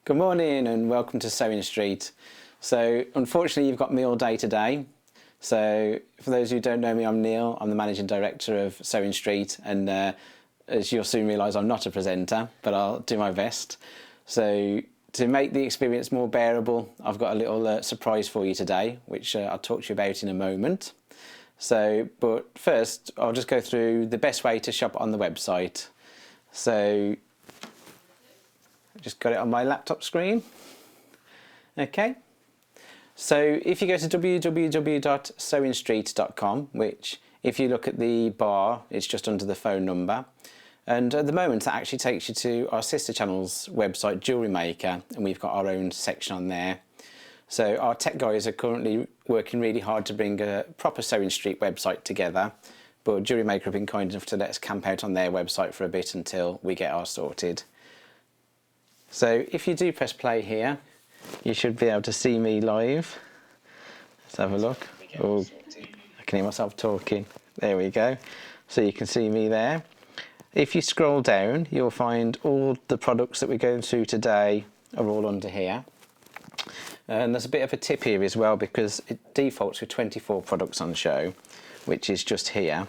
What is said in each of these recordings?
Good morning and welcome to Sewing Street. So unfortunately you've got me all day today. So for those who don't know me, I'm Neil. I'm the Managing Director of Sewing Street, and as you'll soon realise, I'm not a presenter, but I'll do my best. So to make the experience more bearable, I've got a little surprise for you today, which I'll talk to you about in a moment. So, but first I'll just go through the best way to shop on the website. So just got it on my laptop screen. Okay, so if you go to www.sewingstreet.com, which if you look at the bar, it's just under the phone number, and at the moment that actually takes you to our sister channel's website, Jewellery Maker, and we've got our own section on there. So our tech guys are currently working really hard to bring a proper Sewing Street website together, but Jewellery Maker have been kind enough to let us camp out on their website for a bit until we get ours sorted. So if you do press play here, you should be able to see me live. Let's have a look. Oh, I can hear myself talking. There we go. So you can see me there. If you scroll down, you'll find all the products that we're going through today are all under here. And there's a bit of a tip here as well, because it defaults with 24 products on show, which is just here.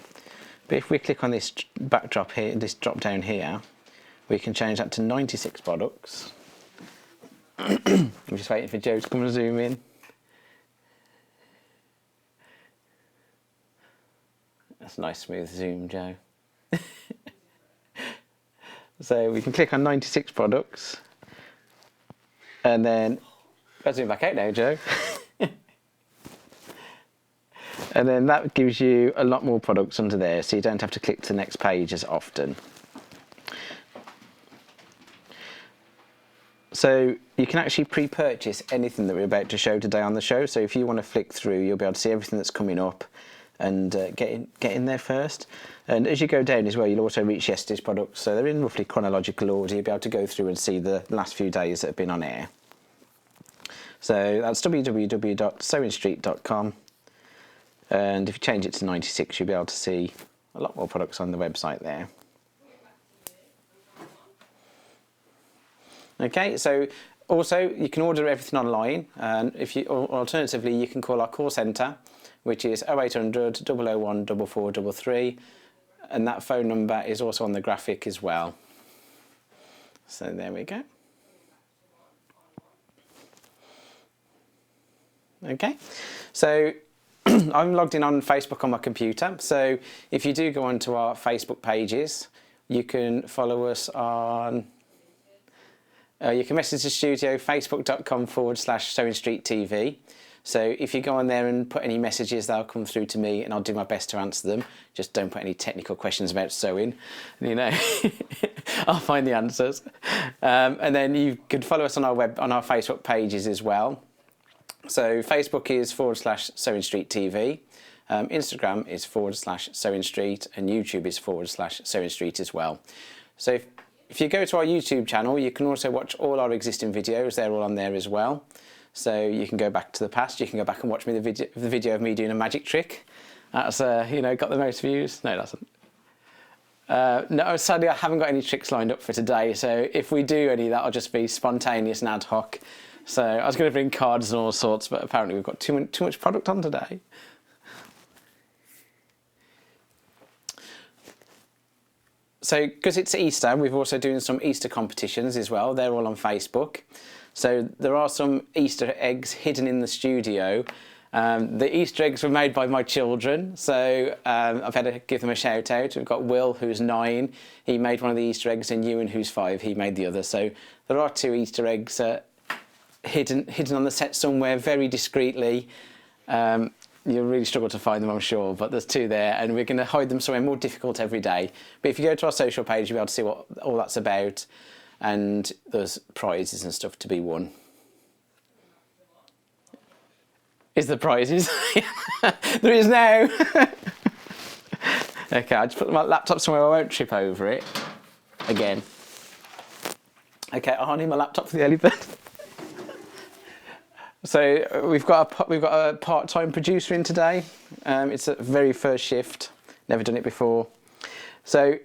But if we click on this backdrop here, this drop down here, we can change that to 96 products. I'm just waiting for Joe to come and zoom in. That's a nice smooth zoom, Joe. So we can click on 96 products. And then, I'll zoom back out now, Joe. And then that gives you a lot more products under there, so you don't have to click to the next page as often. So you can actually pre-purchase anything that we're about to show today on the show. So if you want to flick through, you'll be able to see everything that's coming up and get in there first. And as you go down as well, you'll also reach yesterday's products. So they're in roughly chronological order. You'll be able to go through and see the last few days that have been on air. So that's www.sewingstreet.com. And if you change it to 96, you'll be able to see a lot more products on the website there. Okay, so also you can order everything online, and or alternatively you can call our call centre, which is 0800 001 4433, and that phone number is also on the graphic as well. So there we go. Okay, so I'm logged in on Facebook on my computer, so if you do go onto our Facebook pages, you can follow us on... you can message the studio, facebook.com/sewingstreettv. So if you go on there and put any messages, they'll come through to me and I'll do my best to answer them. Just don't put any technical questions about sewing, you know. I'll find the answers. And then you could follow us on our Facebook pages as well. So Facebook is /sewingstreettv. Instagram is /sewingstreet, and YouTube is /sewingstreet as well. So if you go to our YouTube channel, you can also watch all our existing videos. They're all on there as well. So you can go back to the past. You can go back and watch me the video of me doing a magic trick. That's you know, got the most views. No, it doesn't. No, sadly I haven't got any tricks lined up for today. So if we do any, that'll just be spontaneous and ad hoc. So I was going to bring cards and all sorts, but apparently we've got too much product on today. So because it's Easter, we've also doing some Easter competitions as well. They're all on Facebook. So there are some Easter eggs hidden in the studio. The Easter eggs were made by my children, so I've had to give them a shout out. We've got Will, who's 9. He made one of the Easter eggs, and Ewan, who's 5. He made the other. So there are 2 Easter eggs hidden on the set somewhere, very discreetly. You'll really struggle to find them, I'm sure, but there's 2 there, and we're going to hide them somewhere more difficult every day. But if you go to our social page, you'll be able to see what all that's about, and there's prizes and stuff to be won. Is there prizes? There is now! Okay, I just put my laptop somewhere I won't trip over it. Again. Okay, I'll need my laptop for the early bird. So we've got a part-time producer in today. It's a very first shift, never done it before. So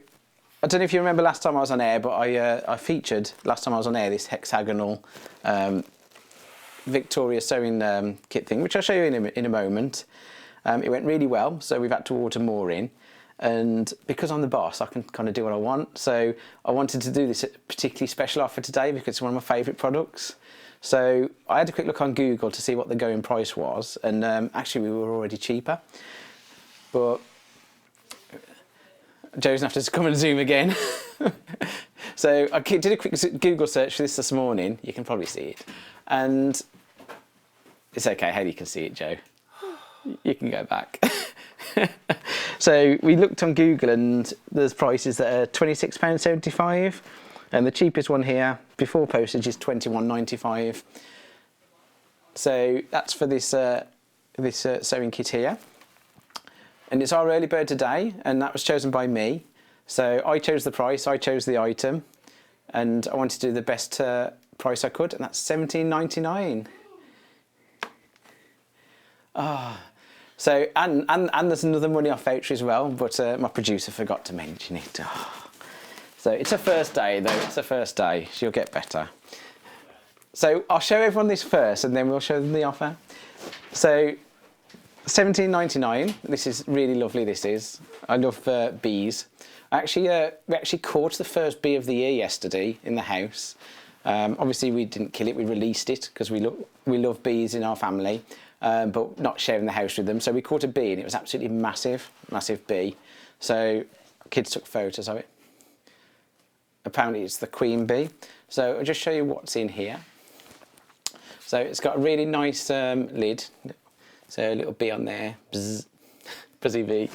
I don't know if you remember last time I was on air, but I featured last time I was on air this hexagonal Victoria sewing kit thing, which I'll show you in a moment. It went really well, so we've had to order more in. And because I'm the boss, I can kind of do what I want. So I wanted to do this particularly special offer today because it's one of my favourite products. So I had a quick look on Google to see what the going price was, and actually we were already cheaper. But Joe's going to have to come and zoom again. So I did a quick Google search for this morning. You can probably see it. And it's okay, Haley can see it, Joe. You can go back. So we looked on Google and there's prices that are £26.75 and the cheapest one here before postage is £21.95. So that's for this sewing kit here. And it's our early bird today, and that was chosen by me. So I chose the price, I chose the item, and I wanted to do the best price I could, and that's £17.99. Ah. So, and there's another money off voucher as well, but my producer forgot to mention it. Oh. So it's a first day though, it's a first day, she'll get better. So I'll show everyone this first and then we'll show them the offer. So £17.99, this is really lovely, this is. I love bees. We actually caught the first bee of the year yesterday in the house. Obviously we didn't kill it, we released it because we love bees in our family. But not sharing the house with them. So we caught a bee and it was absolutely massive, massive bee. So kids took photos of it. Apparently it's the queen bee. So I'll just show you what's in here. So it's got a really nice lid. So a little bee on there, bzz, buzzy bee.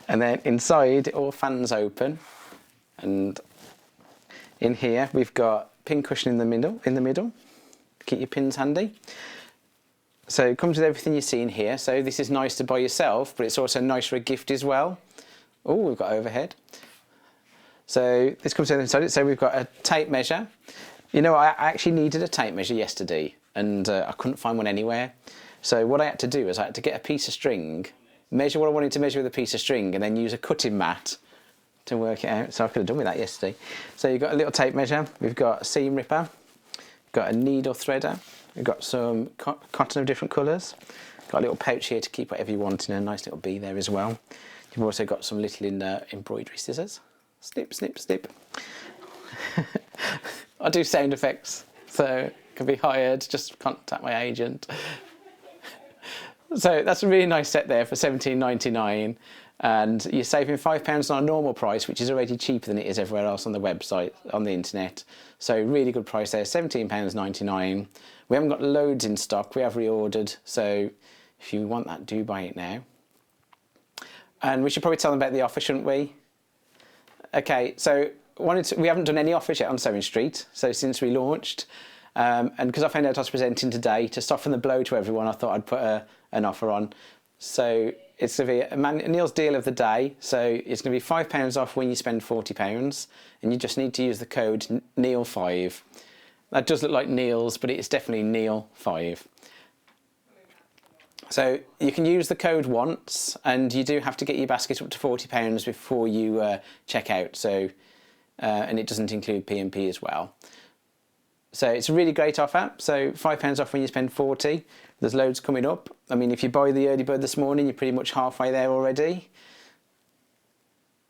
And then inside it all fans open. And in here we've got pin cushion in the middle. Keep your pins handy. So it comes with everything you see in here. So this is nice to buy yourself, but it's also nice for a gift as well. Oh, we've got overhead. So this comes inside it. So we've got a tape measure. You know, I actually needed a tape measure yesterday and I couldn't find one anywhere. So what I had to do is I had to get a piece of string, measure what I wanted to measure with a piece of string, and then use a cutting mat to work it out. So I could have done with that yesterday. So you've got a little tape measure. We've got a seam ripper. We've got a needle threader. We've got some cotton of different colours. Got a little pouch here to keep whatever you want in a nice little bee there as well. You've also got some little embroidery scissors. Snip, snip, snip. I do sound effects, so can be hired. Just contact my agent. So that's a really nice set there for £17.99. And you're saving £5 on a normal price, which is already cheaper than it is everywhere else on the website, on the internet. So really good price there, £17.99. We haven't got loads in stock, we have reordered, so if you want that, do buy it now. And we should probably tell them about the offer, shouldn't we? Okay, so we haven't done any offers yet on Sewing Street, so since we launched, and because I found out I was presenting today, to soften the blow to everyone, I thought I'd put an offer on. So it's going to be Neil's deal of the day, so it's going to be £5 off when you spend £40, and you just need to use the code NEIL5. That does look like Neil's, but it's definitely NEIL5. So you can use the code once, and you do have to get your basket up to £40 before you check out. So, and it doesn't include P&P as well. So it's a really great offer. So £5 off when you spend 40. There's loads coming up. I mean, if you buy the early bird this morning, you're pretty much halfway there already.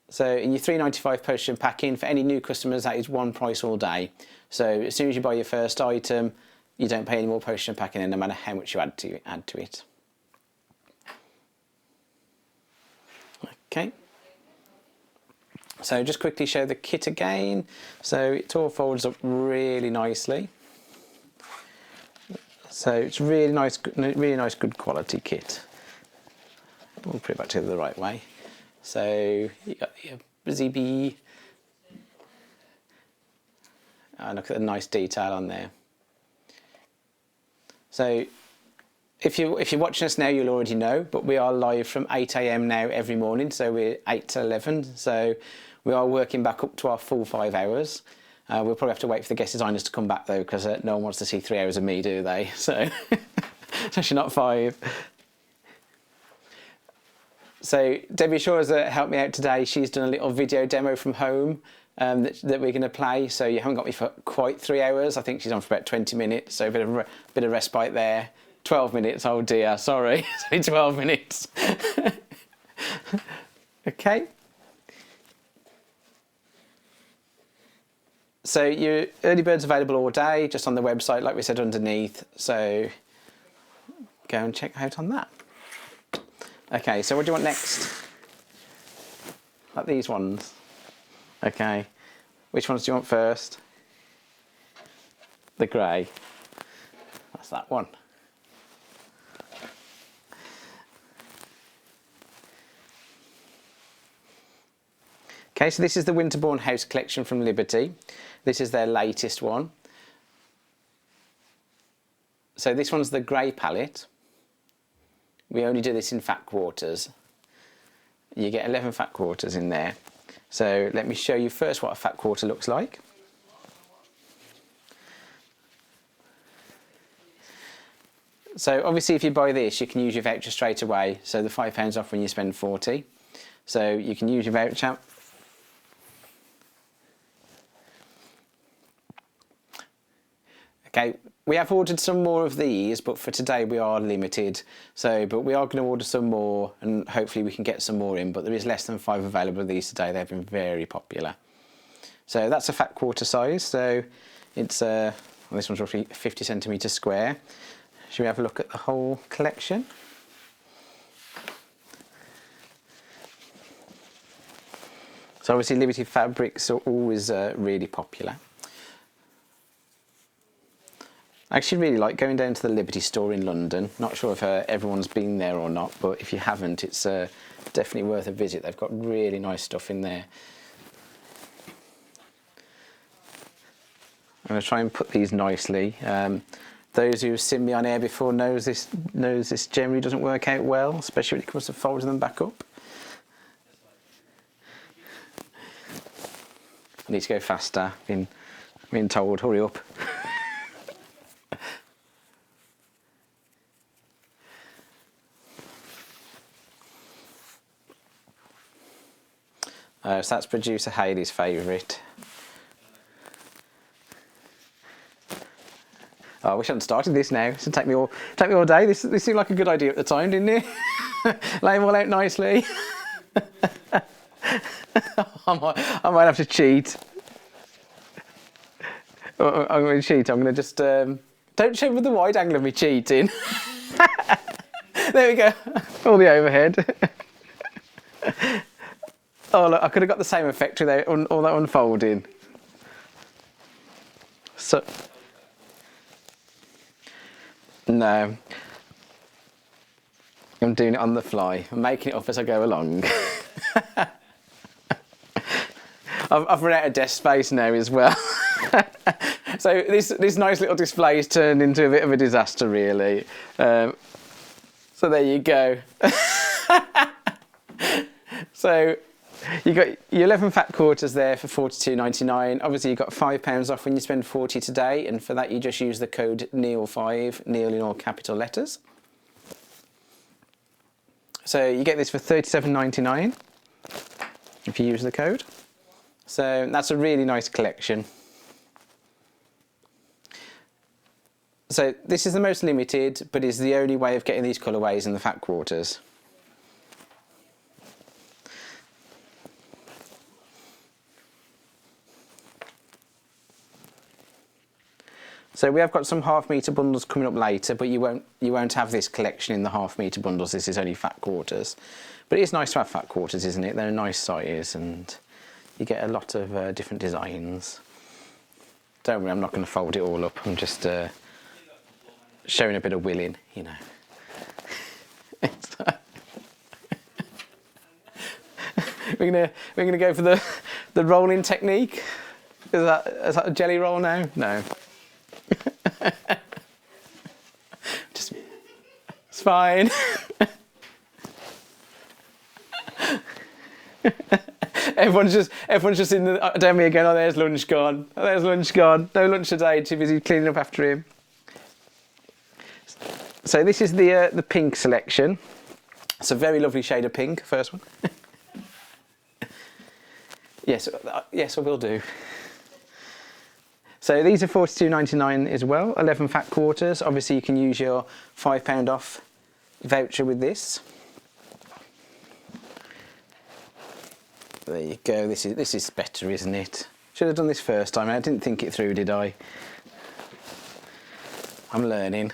So in your £3.95 postage and packing, for any new customers, that is one price all day. So as soon as you buy your first item, you don't pay any more postage and packing in, no matter how much you add to it. Okay. So just quickly show the kit again. So it all folds up really nicely. So it's really nice, good quality kit. We'll put it back together the right way. So you got your busy bee. And look at the nice detail on there. So if you're watching us now, you'll already know, but we are live from 8 AM now every morning. So we're 8 to 11. So we are working back up to our full 5 hours. We'll probably have to wait for the guest designers to come back though, because no one wants to see 3 hours of me, do they? So, especially not 5. So Debbie Shaw's helped me out today. She's done a little video demo from home that we're going to play. So you haven't got me for quite 3 hours. I think she's on for about 20 minutes. So a bit of respite there. 12 minutes, oh dear, sorry. It's only 12 minutes. Okay. So your early bird's available all day, just on the website, like we said underneath. So go and check out on that. Okay, so what do you want next? Like these ones. Okay. Which ones do you want first? The grey. That's that one. Okay, so this is the Winterbourne House collection from Liberty. This is their latest one. So this one's the grey palette. We only do this in fat quarters. You get 11 fat quarters in there. So let me show you first what a fat quarter looks like. So obviously if you buy this, you can use your voucher straight away. So the £5 off when you spend 40. So you can use your voucher. Okay, we have ordered some more of these, but for today we are limited. So, but we are going to order some more, and hopefully we can get some more in, but there is less than 5 available of these today. They've been very popular. So that's a fat quarter size. So it's, well, this one's roughly 50 centimetres square. Should we have a look at the whole collection? So obviously Liberty fabrics are always really popular. I actually really like going down to the Liberty store in London. Not sure if everyone's been there or not, but if you haven't, it's definitely worth a visit. They've got really nice stuff in there. I'm going to try and put these nicely. Those who've seen me on air before knows this generally doesn't work out well, especially when it comes to folding them back up. I need to go faster. Being told, hurry up. So that's producer Hayley's favourite. Oh, I wish I hadn't started this now. This would take me all day. This seemed like a good idea at the time, didn't it? Lay them all out nicely. I might have to cheat. I'm going to cheat. I'm going to just don't show me the wide angle of me cheating. There we go. All the overhead. Oh look, I could have got the same effect without all that unfolding. So, no. I'm doing it on the fly. I'm making it up as I go along. I've run out of desk space now as well. So this nice little display has turned into a bit of a disaster, really. So there you go. So you got your 11 fat quarters there for £42.99. Obviously you've got £5 off when you spend 40 today, and for that you just use the code NEIL5, NEIL in all capital letters. So you get this for £37.99 if you use the code. So that's a really nice collection. So this is the most limited, but is the only way of getting these colourways in the fat quarters. So we have got some half-metre bundles coming up later, but you won't have this collection in the half-metre bundles. This is only fat quarters. But it is nice to have fat quarters, isn't it? They're a nice size, and you get a lot of different designs. Don't worry, I'm not going to fold it all up. I'm just showing a bit of willing, you know. We're gonna go for the rolling technique. Is that a jelly roll now? No. Just, it's fine. Everyone's just in the down me again. Oh, there's lunch gone. Oh, there's lunch gone. No lunch today. Too busy cleaning up after him. So this is the pink selection. It's a very lovely shade of pink, first one. Yes, yes, I will do. So these are £42.99 as well, 11 fat quarters. Obviously you can use your £5 off voucher with this. There you go, this is better, isn't it? Should have done this first time, I didn't think it through, did I? I'm learning.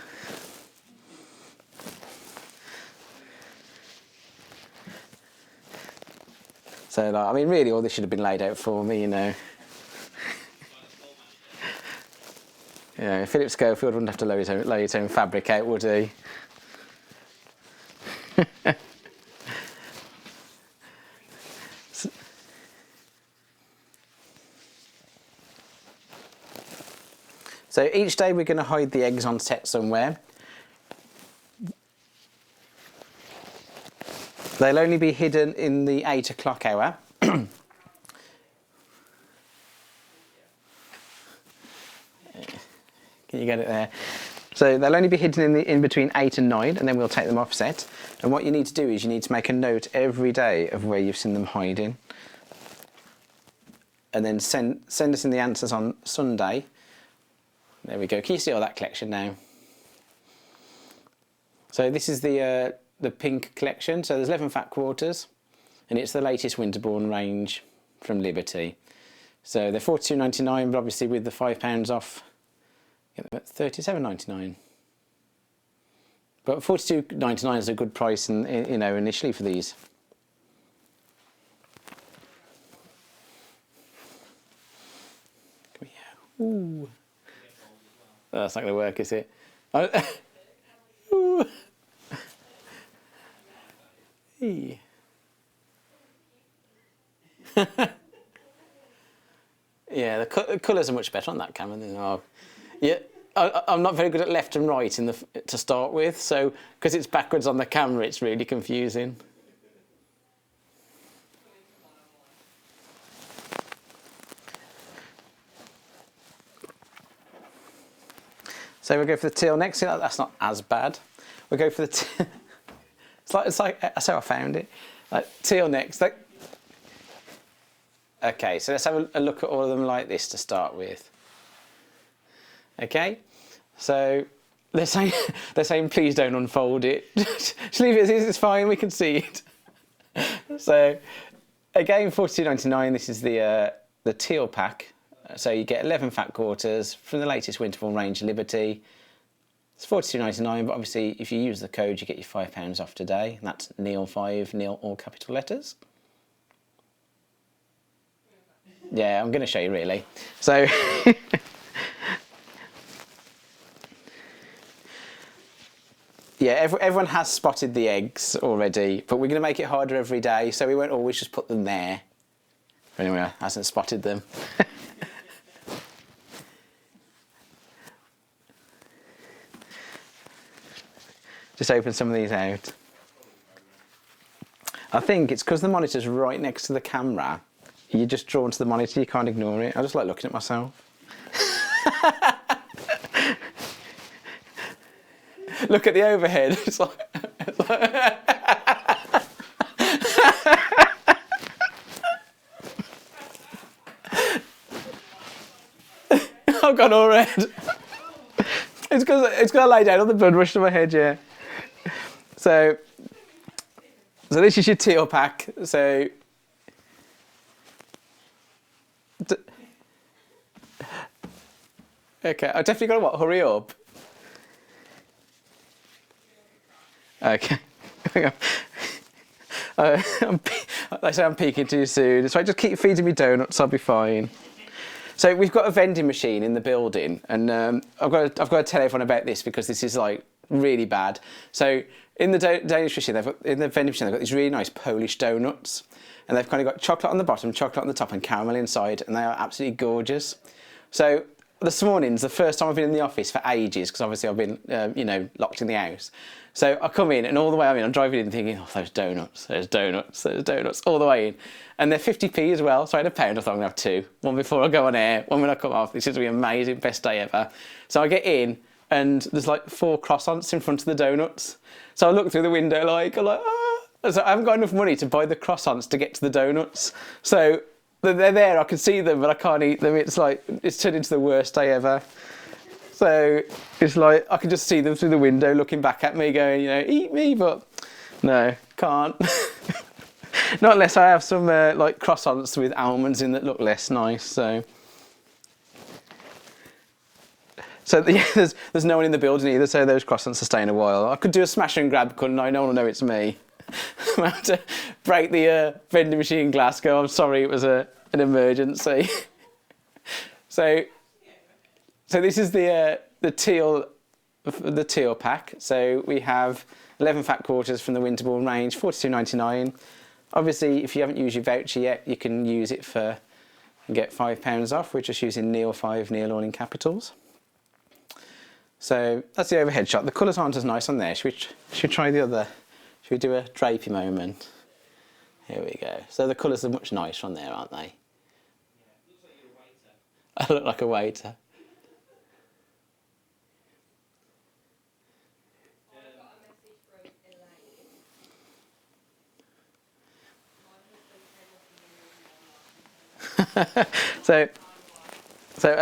So, like, I mean, really, all this should have been laid out for me, you know. You know, Philip Schofield wouldn't have to lay his own fabric out, would he? So each day we're going to hide the eggs on set somewhere. They'll only be hidden in the 8 o'clock hour. Can you get it there? So they'll only be hidden in between 8 and 9, and then we'll take them off set. And what you need to do is you need to make a note every day of where you've seen them hiding. And then send us in the answers on Sunday. There we go. Can you see all that collection now? So this is the pink collection. So there's 11 fat quarters, and it's the latest Winterbourne range from Liberty. So they're £42.99, but obviously with the £5 off, get them at £37.99. But £42.99 is a good price, you know, initially for these. Come here. Ooh. Oh, that's not going to work, is it? Ooh. Hey. Yeah, the colours are much better on that camera than are. Yeah, I'm not very good at left and right to start with, so because it's backwards on the camera, it's really confusing. So we'll go for the teal next. That's not as bad. We'll go for the it's like that's how I found it. Teal next. Okay, so let's have a look at all of them like this to start with. Okay, so they're saying please don't unfold it. Just leave it as is. It's fine. We can see it. So again, £42.99. This is the teal pack. So you get 11 fat quarters from the latest Winterbourne range, Liberty. It's £42.99, but obviously if you use the code, you get your £5 off today. And that's Neil5, Neil, all capital letters. Yeah, I'm going to show you really. So, yeah, everyone has spotted the eggs already, but we're going to make it harder every day, so we won't always just put them there. If anyone hasn't spotted them. Just open some of these out. I think it's because the monitor's right next to the camera. You're just drawn to the monitor, you can't ignore it. I just like looking at myself. Look at the overhead. It's like I've gone all red. It's because I lay down on the blood rush to my head, yeah. So this is your teal pack. So okay, I've definitely got to hurry up. Okay. They say I'm peaking too soon, so I just keep feeding me donuts, I'll be fine. So we've got a vending machine in the building, and I've got to tell everyone about this because this is like really bad. So in the Danish machine, in the vending machine, they've got these really nice Polish donuts, and they've kind of got chocolate on the bottom, chocolate on the top, and caramel inside, and they are absolutely gorgeous. So this morning's the first time I've been in the office for ages because obviously I've been, you know, locked in the house. So I come in, and all the way I'm driving in thinking, oh, those donuts, all the way in. And they're 50p as well, so I had £1. I thought I'm going to have two. One before I go on air, one when I come off. This is going to be amazing, best day ever. So I get in, and there's like 4 croissants in front of the donuts. So I look through the window I'm like, ah. So I haven't got enough money to buy the croissants to get to the donuts. So they're there, I can see them, but I can't eat them. It's like, it's turned into the worst day ever. So it's like, I can just see them through the window looking back at me going, you know, eat me, but no, can't. Not unless I have some like croissants with almonds in that look less nice, so. So yeah, there's no one in the building either, so those croissants are staying a while. I could do a smash and grab, couldn't I? No one will know it's me. I have to break the vending machine glass, go, I'm sorry, it was an emergency. So this is the teal pack. So we have 11 fat quarters from the Winterbourne range, $42.99. Obviously, if you haven't used your voucher yet, you can use it for and get £5 off. We're just using Neil 5, Neil all in capitals. So that's the overhead shot. The colours aren't as nice on there. Should we try the other? Should we do a drapey moment? Here we go. So the colours are much nicer on there, aren't they? Yeah, looks like you're a waiter. I look like a waiter. So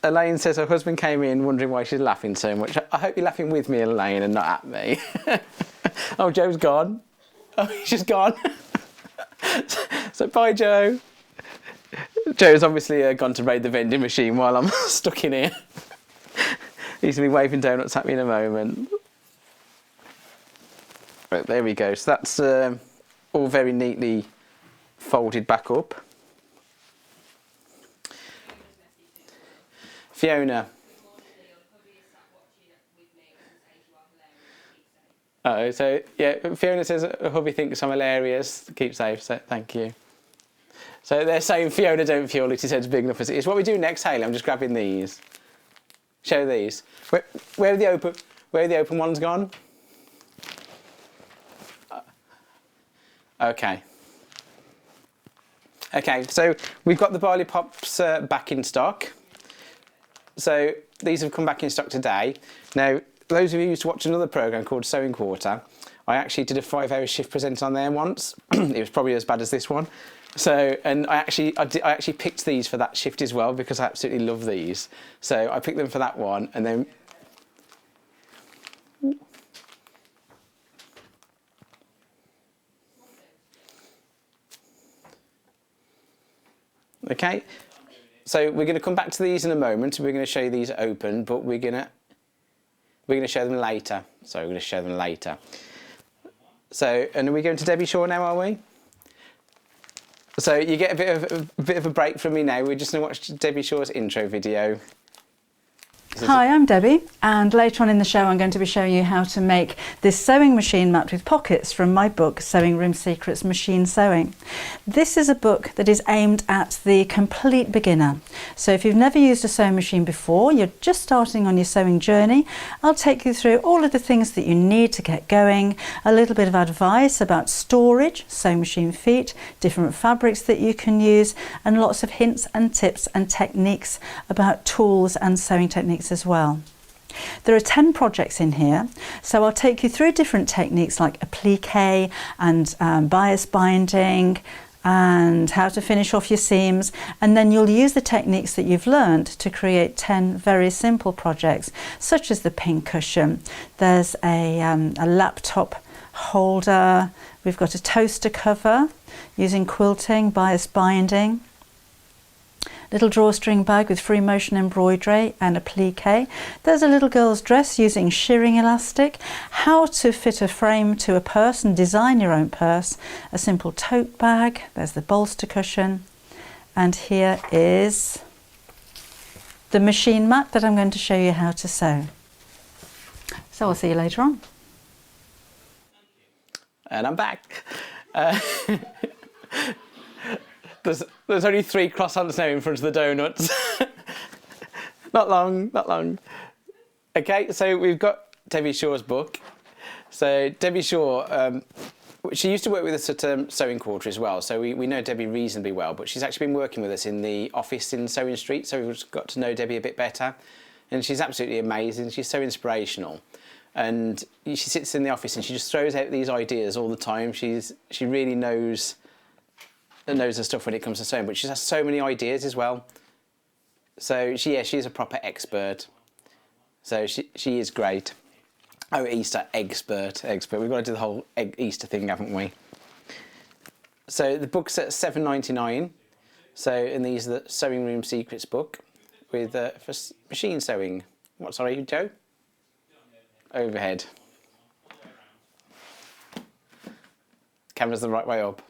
Elaine says her husband came in wondering why she's laughing so much. I hope you're laughing with me, Elaine, and not at me. Oh, Joe's gone. Oh, he's just gone. So bye, Joe. Joe's obviously gone to raid the vending machine while I'm stuck in here. He's going to be waving donuts at me in a moment. Right, there we go. So that's all very neatly folded back up. Fiona. Oh, so yeah, Fiona says her hubby thinks I'm hilarious. Keep safe, so thank you. So they're saying Fiona don't feel it, his head's big enough as it is. What we do next, Hayley, I'm just grabbing these. Show these. Where are the open ones gone? Okay. Okay, so we've got the Barley Pops back in stock. So these have come back in stock today. Now, those of you who used to watch another programme called Sewing Quarter, I actually did a 5-hour shift present on there once. It was probably as bad as this one. So, and I actually picked these for that shift as well because I absolutely love these. So I picked them for that one, and then. Okay. So we're going to come back to these in a moment. We're going to show you these open, but we're going to show them later. So we're going to show them later. So, and are we going to Debbie Shaw now, are we? So you get a bit of a break from me now. We're just going to watch Debbie Shaw's intro video. Hi, I'm Debbie, and later on in the show I'm going to be showing you how to make this sewing machine mat with pockets from my book Sewing Room Secrets Machine Sewing. This is a book that is aimed at the complete beginner. So if you've never used a sewing machine before, you're just starting on your sewing journey, I'll take you through all of the things that you need to get going, a little bit of advice about storage, sewing machine feet, different fabrics that you can use, and lots of hints and tips and techniques about tools and sewing techniques as well. There are 10 projects in here, so I'll take you through different techniques like applique and bias binding and how to finish off your seams, and then you'll use the techniques that you've learned to create 10 very simple projects, such as the pin cushion. There's a laptop holder, we've got a toaster cover using quilting, bias binding, little drawstring bag with free motion embroidery and applique. There's a little girl's dress using shirring elastic, how to fit a frame to a purse and design your own purse, a simple tote bag, there's the bolster cushion, and here is the machine mat that I'm going to show you how to sew. So I'll see you later on. And I'm back. There's only 3 croissants now in front of the donuts. Not long, not long. Okay, so we've got Debbie Shaw's book. So Debbie Shaw, she used to work with us at Sewing Quarter as well, so we know Debbie reasonably well, but she's actually been working with us in the office in Sewing Street, so we've got to know Debbie a bit better. And she's absolutely amazing, she's so inspirational. and she sits in the office and she just throws out these ideas all the time. She really knows her stuff when it comes to sewing, but she has so many ideas as well. So she's a proper expert. So she is great. Oh, Easter expert. We've got to do the whole Easter thing, haven't we? So the book's at $7.99. So, and these are the Sewing Room Secrets book with for machine sewing. What, sorry, Joe? Overhead. Camera's the right way up.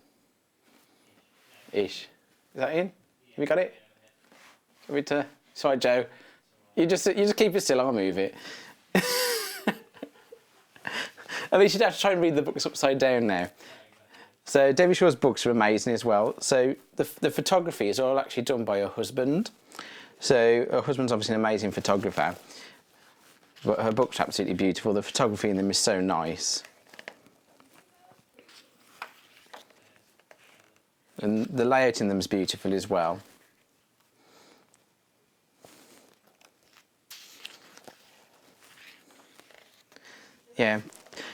Ish. Is that in? Have you got it? Sorry, Joe. You just keep it still. I'll move it. At least you'd have to try and read the books upside down now. So Debbie Shaw's books are amazing as well. So the photography is all actually done by her husband. So her husband's obviously an amazing photographer, but her books are absolutely beautiful. The photography in them is so nice. And the layout in them is beautiful as well. Yeah.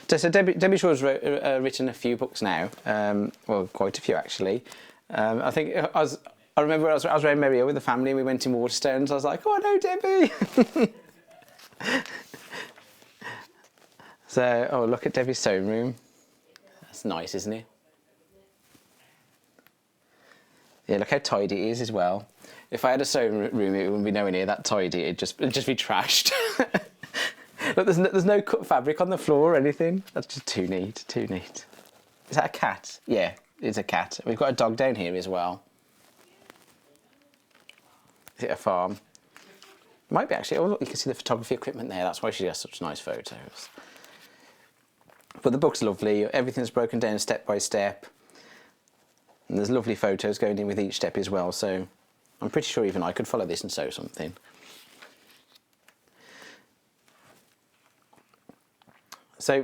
So Debbie Shaw's written a few books now. Well, quite a few actually. I think I remember I was around Merrill with the family and we went in Waterstones. I was like, oh no, Debbie. So, oh, look at Debbie's sewing room. That's nice, isn't it? Yeah, look how tidy it is as well. If I had a sewing room, it wouldn't be nowhere near that tidy. It'd just be trashed. Look, there's no cut fabric on the floor or anything. That's just too neat, too neat. Is that a cat? Yeah, it's a cat. We've got a dog down here as well. Is it a farm? Might be actually. Oh, look, you can see the photography equipment there. That's why she has such nice photos. But the book's lovely. Everything's broken down step by step. And there's lovely photos going in with each step as well. So I'm pretty sure even I could follow this and sew something. So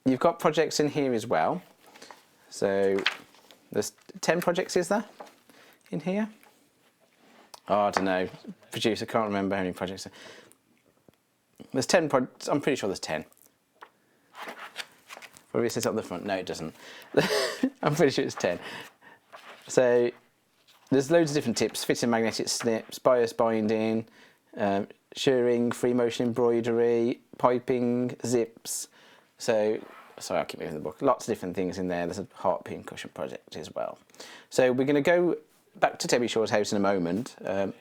you've got projects in here as well. So there's 10 projects, is there, in here? Oh, I don't know. Producer, can't remember how many projects. There's 10 projects. I'm pretty sure there's 10. Probably it says on the front. No, it doesn't. I'm pretty sure it's 10. So there's loads of different tips. Fitting magnetic snips, bias binding, shirring, free motion embroidery, piping, zips. So, sorry, I keep moving the book. Lots of different things in there. There's a heart pin cushion project as well. So we're going to go back to Debbie Shaw's house in a moment. But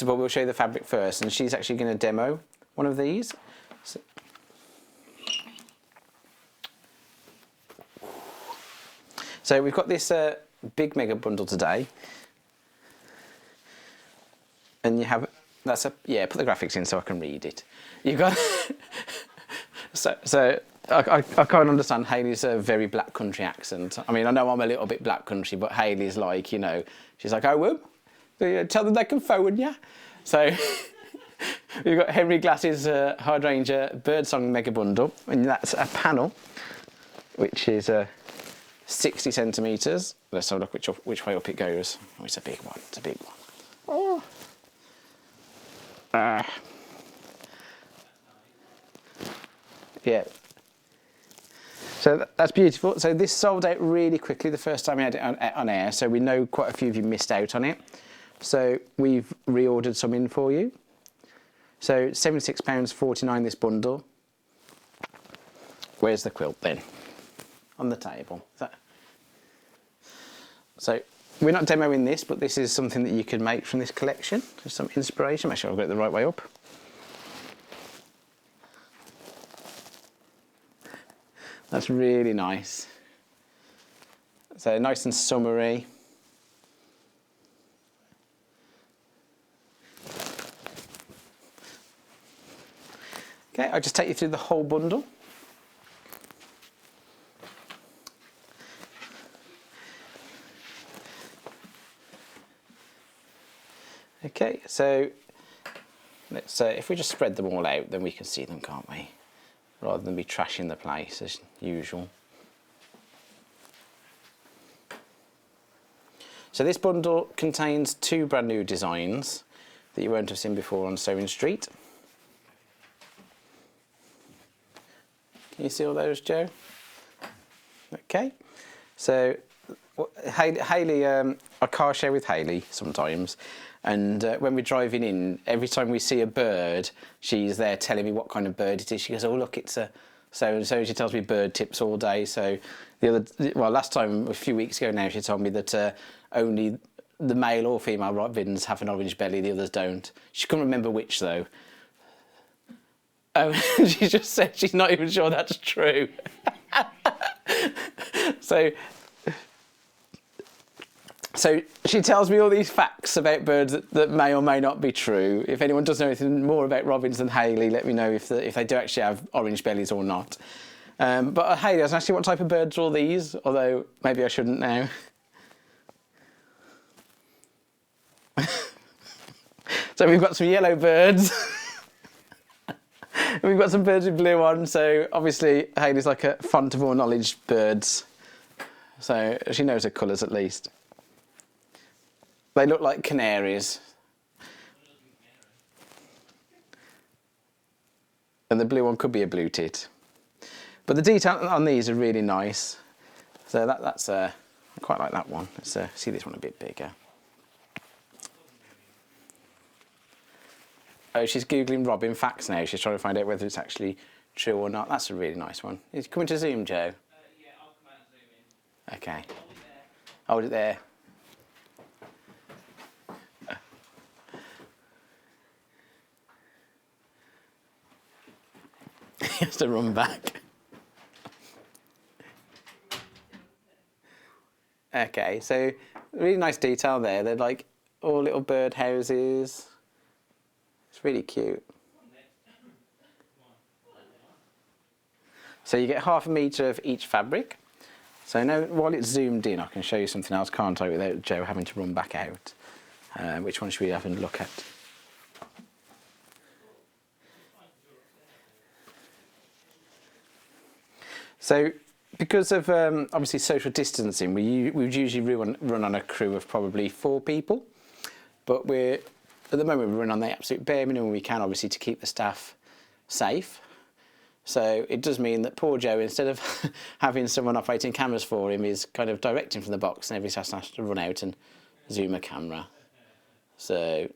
we'll show you the fabric first, and she's actually going to demo one of these. So we've got this big mega bundle today, and you have put the graphics in so I can read it. You've got so I can't understand Hayley's very black country accent. I mean, I know I'm a little bit black country, but Hayley's like, you know, she's like, oh, well, tell them they can phone ya. So we've got Henry Glass's Hydrangea Birdsong mega bundle, and that's a panel which is 60 centimetres. Let's have a look which way up it goes. Oh, it's a big one. It's a big one. Oh. Yeah. So that's beautiful. So this sold out really quickly the first time we had it on air, so we know quite a few of you missed out on it. So we've reordered some in for you. So £76.49 this bundle. Where's the quilt then? On the table. So we're not demoing this, but this is something that you can make from this collection. Just some inspiration. Make sure I've got it the right way up. That's really nice. So nice and summery. Okay, I'll just take you through the whole bundle. Okay, so let's if we just spread them all out, then we can see them, can't we? Rather than be trashing the place as usual. So this bundle contains 2 brand new designs that you won't have seen before on Sewing Street. Can you see all those, Joe? Okay. So Hayley, I car share with Hayley sometimes, and when we're driving in, every time we see a bird, she's there telling me what kind of bird it is. She goes, "Oh look, it's a so-and-so." She tells me bird tips all day. So last time, a few weeks ago now, she told me that only the male or female robins have an orange belly, the others don't. She couldn't remember which though. Oh, she just said she's not even sure that's true. So she tells me all these facts about birds that may or may not be true. If anyone does know anything more about robins than Hayley, let me know if they do actually have orange bellies or not. But Hayley, I was asking what type of birds are all these, although maybe I shouldn't now. So we've got some yellow birds. We've got some birds with blue on, so obviously Hayley's like a font of all knowledge birds. So she knows her colours at least. They look like canaries. And the blue one could be a blue tit. But the detail on these are really nice. So that's I quite like that one. Let's see this one a bit bigger. Oh, she's Googling robin facts now. She's trying to find out whether it's actually true or not. That's a really nice one. Is it coming to zoom, Joe? Yeah, I'll come out and zoom in. Okay. Hold it there. He has to run back. Okay, so really nice detail there. They're like all little bird houses. It's really cute. So you get ½ metre of each fabric. So now while it's zoomed in, I can show you something else, can't I, without Joe having to run back out. Which one should we have a look at? So because of obviously social distancing, we would usually run on a crew of probably 4 people. But at the moment we run on the absolute bare minimum we can, obviously, to keep the staff safe. So it does mean that poor Joe, instead of having someone operating cameras for him, is kind of directing from the box, and every time he has to run out and zoom a camera. So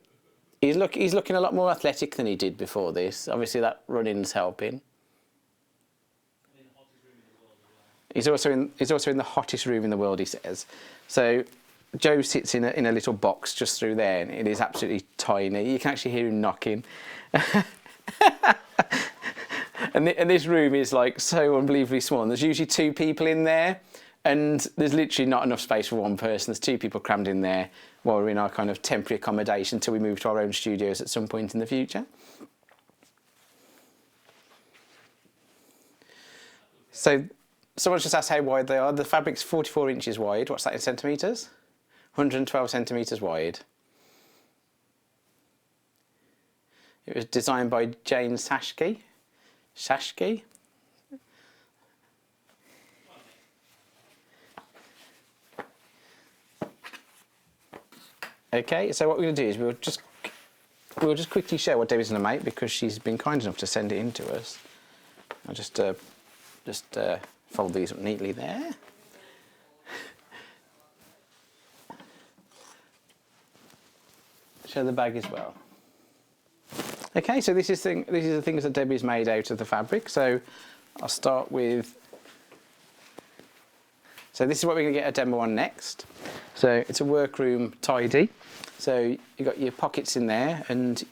he's looking a lot more athletic than he did before this. Obviously that running's helping. He's also in the hottest room in the world, he says. So Joe sits in a little box just through there, and it is absolutely tiny. You can actually hear him knocking. And this room is like so unbelievably small. And there's usually 2 people in there, and there's literally not enough space for one person. There's 2 people crammed in there while we're in our kind of temporary accommodation until we move to our own studios at some point in the future. So someone's just asked how wide they are. The fabric's 44 inches wide. What's that in centimetres? 112 centimetres wide. It was designed by Jane Sashke. Okay, so what we're going to do is we'll just quickly show what Debbie's going to make, because she's been kind enough to send it in to us. I'll just fold these up neatly there. Show the bag as well. Okay, so these are the things that Debbie's made out of the fabric. So I'll start with. So this is what we're going to get a demo on next. So it's a workroom tidy. So you've got your pockets in there, and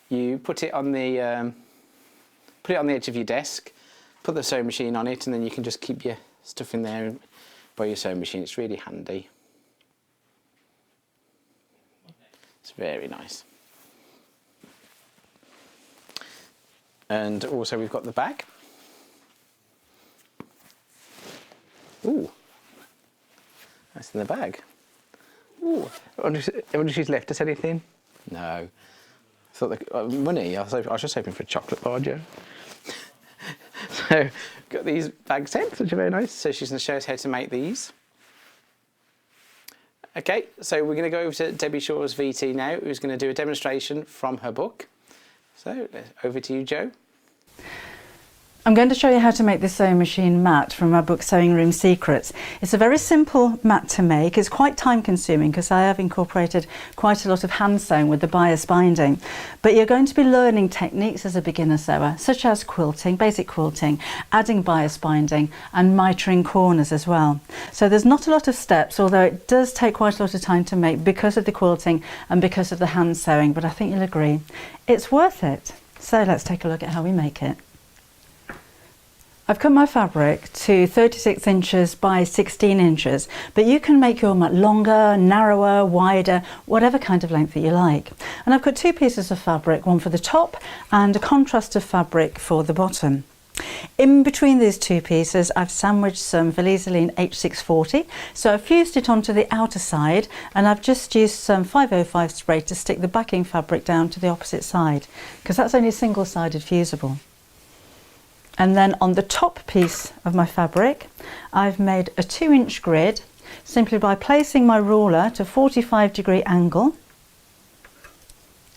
you put it on the edge of your desk. Put the sewing machine on it, and then you can just keep your stuff in there by your sewing machine. It's really handy. It's very nice. And also we've got the bag. Ooh, that's in the bag. Ooh, I wonder if she's left us anything. No. I thought money. I was just hoping for a chocolate bar, Joe. So got these bag sets, which are very nice. So she's going to show us how to make these. Okay, so we're going to go over to Debbie Shaw's VT now, who's going to do a demonstration from her book. So over to you, Joe. I'm going to show you how to make this sewing machine mat from my book Sewing Room Secrets. It's a very simple mat to make. It's quite time consuming because I have incorporated quite a lot of hand sewing with the bias binding. But you're going to be learning techniques as a beginner sewer, such as quilting, basic quilting, adding bias binding and mitering corners as well. So there's not a lot of steps, although it does take quite a lot of time to make because of the quilting and because of the hand sewing, but I think you'll agree it's worth it. So let's take a look at how we make it. I've cut my fabric to 36 inches by 16 inches, but you can make your mat longer, narrower, wider, whatever kind of length that you like. And I've got two pieces of fabric, one for the top and a contrast of fabric for the bottom. In between these two pieces, I've sandwiched some Valiseline H640, so I've fused it onto the outer side and I've just used some 505 spray to stick the backing fabric down to the opposite side, because that's only single-sided fusible. And then on the top piece of my fabric, I've made a 2-inch grid simply by placing my ruler to 45-degree angle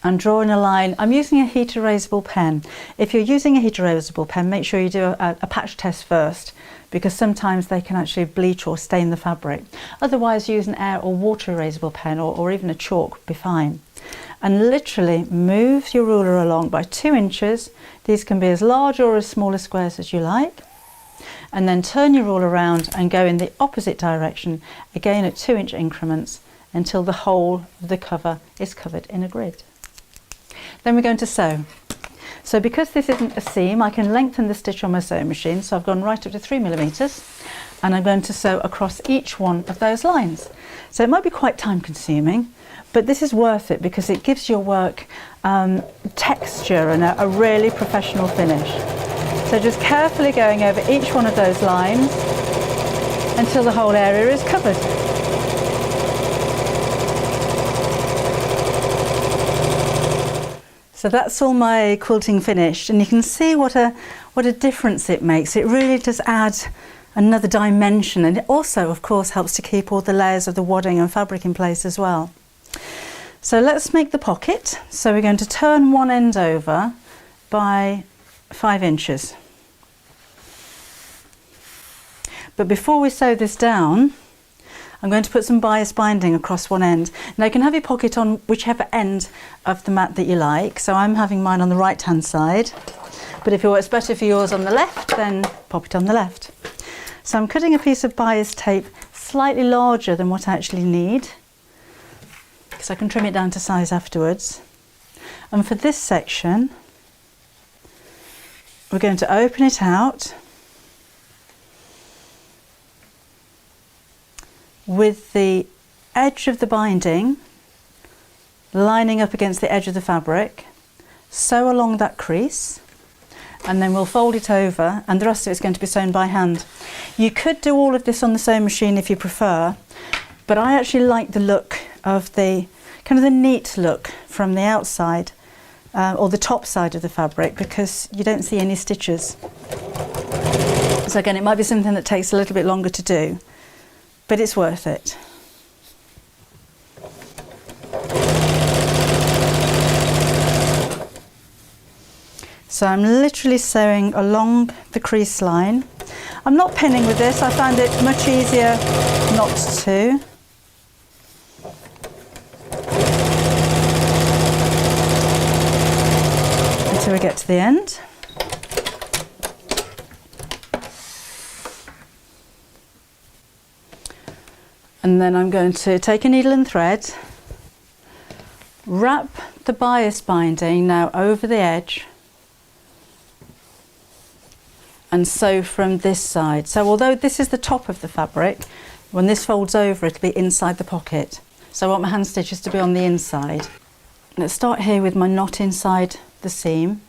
and drawing a line. I'm using a heat erasable pen. If you're using a heat erasable pen, make sure you do a patch test first, because sometimes they can actually bleach or stain the fabric. Otherwise, use an air or water erasable pen or even a chalk would be fine. And literally move your ruler along by 2 inches. These can be as large or as small as squares as you like. And then turn your ruler around and go in the opposite direction, again at 2-inch increments, until the whole of the cover is covered in a grid. Then we're going to sew. So because this isn't a seam, I can lengthen the stitch on my sewing machine. So I've gone right up to 3mm, and I'm going to sew across each one of those lines. So it might be quite time consuming, but this is worth it because it gives your work texture and a really professional finish. So just carefully going over each one of those lines until the whole area is covered. So that's all my quilting finished, and you can see what a difference it makes. It really does add another dimension, and it also of course helps to keep all the layers of the wadding and fabric in place as well. So let's make the pocket. So we're going to turn one end over by 5 inches. But before we sew this down, I'm going to put some bias binding across one end. Now you can have your pocket on whichever end of the mat that you like. So I'm having mine on the right hand side, but if it works better for yours on the left, then pop it on the left. So I'm cutting a piece of bias tape slightly larger than what I actually need, because I can trim it down to size afterwards. And for this section, we're going to open it out with the edge of the binding lining up against the edge of the fabric, sew along that crease, and then we'll fold it over, and the rest of it's going to be sewn by hand. You could do all of this on the sewing machine if you prefer, but I actually like the look of the kind of the neat look from the outside or the top side of the fabric, because you don't see any stitches. So again, it might be something that takes a little bit longer to do, but it's worth it. So I'm literally sewing along the crease line. I'm not pinning with this, I found it much easier not to. Until we get to the end. And then I'm going to take a needle and thread, wrap the bias binding now over the edge, and sew from this side. So although this is the top of the fabric, when this folds over it'll be inside the pocket. So I want my hand stitches to be on the inside. Let's start here with my knot inside the seam.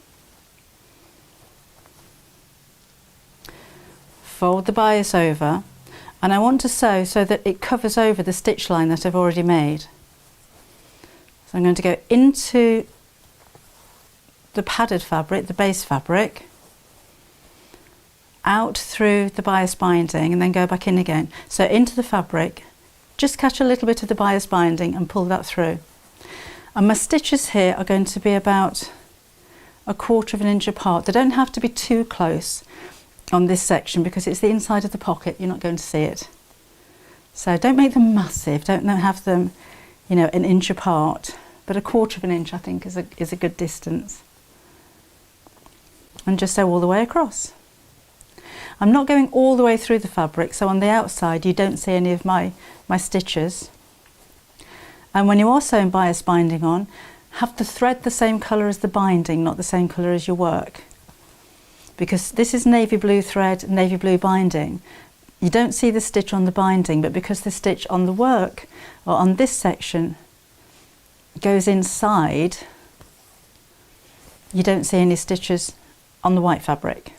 Fold the bias over, and I want to sew so that it covers over the stitch line that I've already made. So I'm going to go into the padded fabric, the base fabric, out through the bias binding, and then go back in again. So into the fabric, just catch a little bit of the bias binding and pull that through. And my stitches here are going to be about 1/4 of an inch apart. They don't have to be too close on this section because it's the inside of the pocket, you're not going to see it. So don't make them massive, don't have them, you know, an inch apart, but 1/4 of an inch I think is a good distance. And just sew all the way across. I'm not going all the way through the fabric, so on the outside you don't see any of my stitches. And when you are sewing bias binding on, have the thread the same colour as the binding, not the same colour as your work. Because this is navy blue thread, navy blue binding. You don't see the stitch on the binding, but because the stitch on the work, or on this section, goes inside, you don't see any stitches on the white fabric.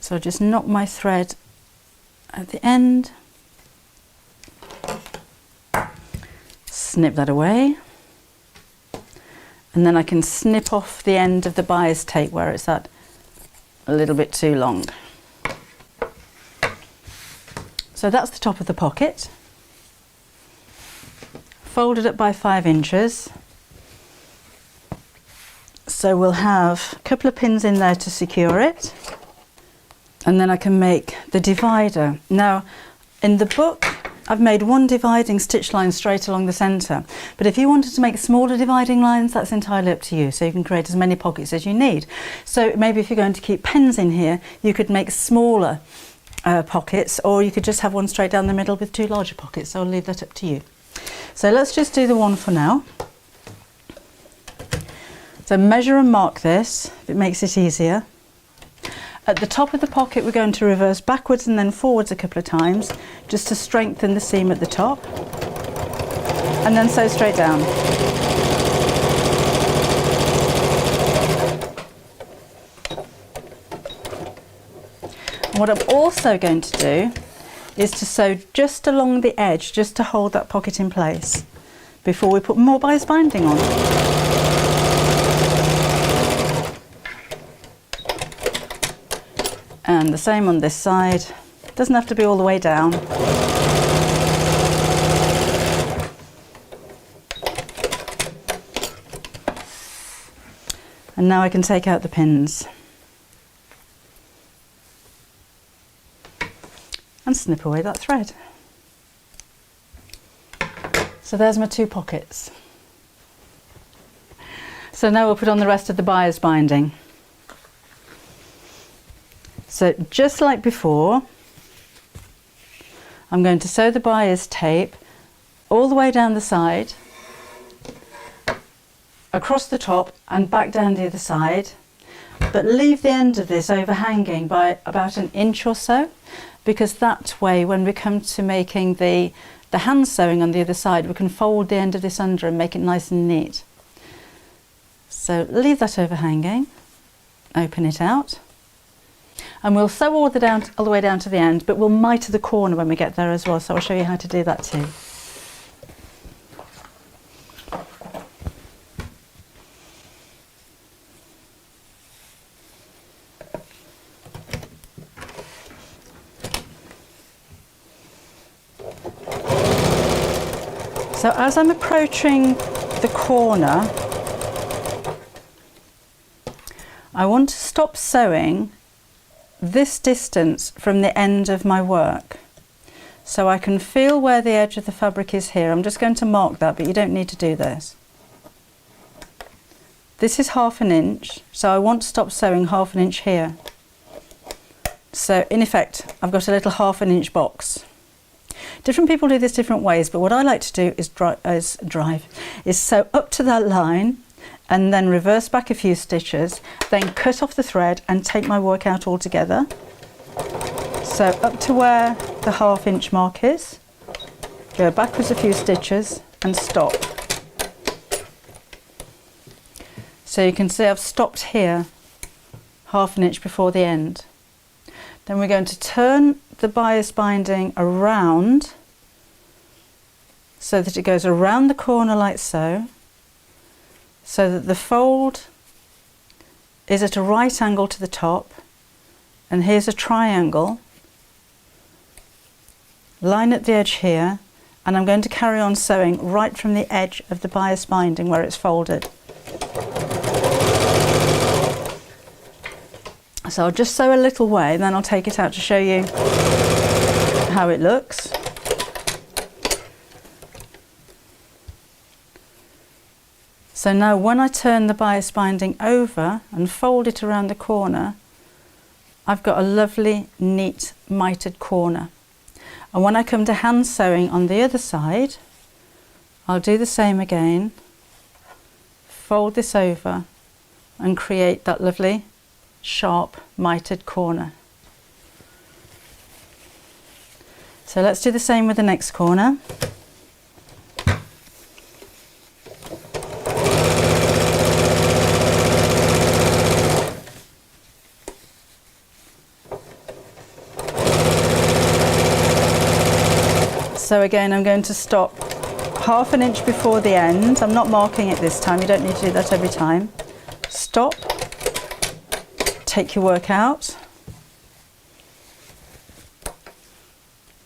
So I'll just knock my thread at the end, snip that away, and then I can snip off the end of the bias tape where it's at a little bit too long. So that's the top of the pocket, folded up by 5 inches. So we'll have a couple of pins in there to secure it. And then I can make the divider. Now, in the book, I've made one dividing stitch line straight along the centre. But if you wanted to make smaller dividing lines, that's entirely up to you. So you can create as many pockets as you need. So maybe if you're going to keep pens in here, you could make smaller pockets, or you could just have one straight down the middle with 2 larger pockets. So I'll leave that up to you. So let's just do the one for now. So measure and mark this, if it makes it easier. At the top of the pocket we're going to reverse backwards and then forwards a couple of times just to strengthen the seam at the top, and then sew straight down. And what I'm also going to do is to sew just along the edge, just to hold that pocket in place before we put more bias binding on. And the same on this side. Doesn't have to be all the way down. And now I can take out the pins and snip away that thread. So there's my 2 pockets. So now we'll put on the rest of the bias binding. So just like before, I'm going to sew the bias tape all the way down the side, across the top and back down the other side, but leave the end of this overhanging by about 1 inch or so, because that way when we come to making the hand sewing on the other side, we can fold the end of this under and make it nice and neat. So leave that overhanging, open it out. And we'll sew all the way down to the end, but we'll miter the corner when we get there as well, so I'll show you how to do that too. So as I'm approaching the corner, I want to stop sewing this distance from the end of my work, so I can feel where the edge of the fabric is here. I'm just going to mark that, but you don't need to do this. This is 1/2 inch, so I want to stop sewing 1/2 inch here. So in effect, I've got a little 1/2 inch box. Different people do this different ways, but what I like to do is sew up to that line and then reverse back a few stitches, then cut off the thread and take my work out all together. So up to where the 1/2 inch mark is, go backwards a few stitches and stop. So you can see I've stopped here 1/2 inch before the end. Then we're going to turn the bias binding around so that it goes around the corner like so that the fold is at a right angle to the top, and here's a triangle, line at the edge here, and I'm going to carry on sewing right from the edge of the bias binding where it's folded. So I'll just sew a little way, then I'll take it out to show you how it looks. So now when I turn the bias binding over and fold it around the corner, I've got a lovely, neat, mitered corner. And when I come to hand sewing on the other side, I'll do the same again, fold this over and create that lovely, sharp, mitered corner. So let's do the same with the next corner. So again, I'm going to stop ½ an inch before the end. I'm not marking it this time, you don't need to do that every time. Stop, take your work out,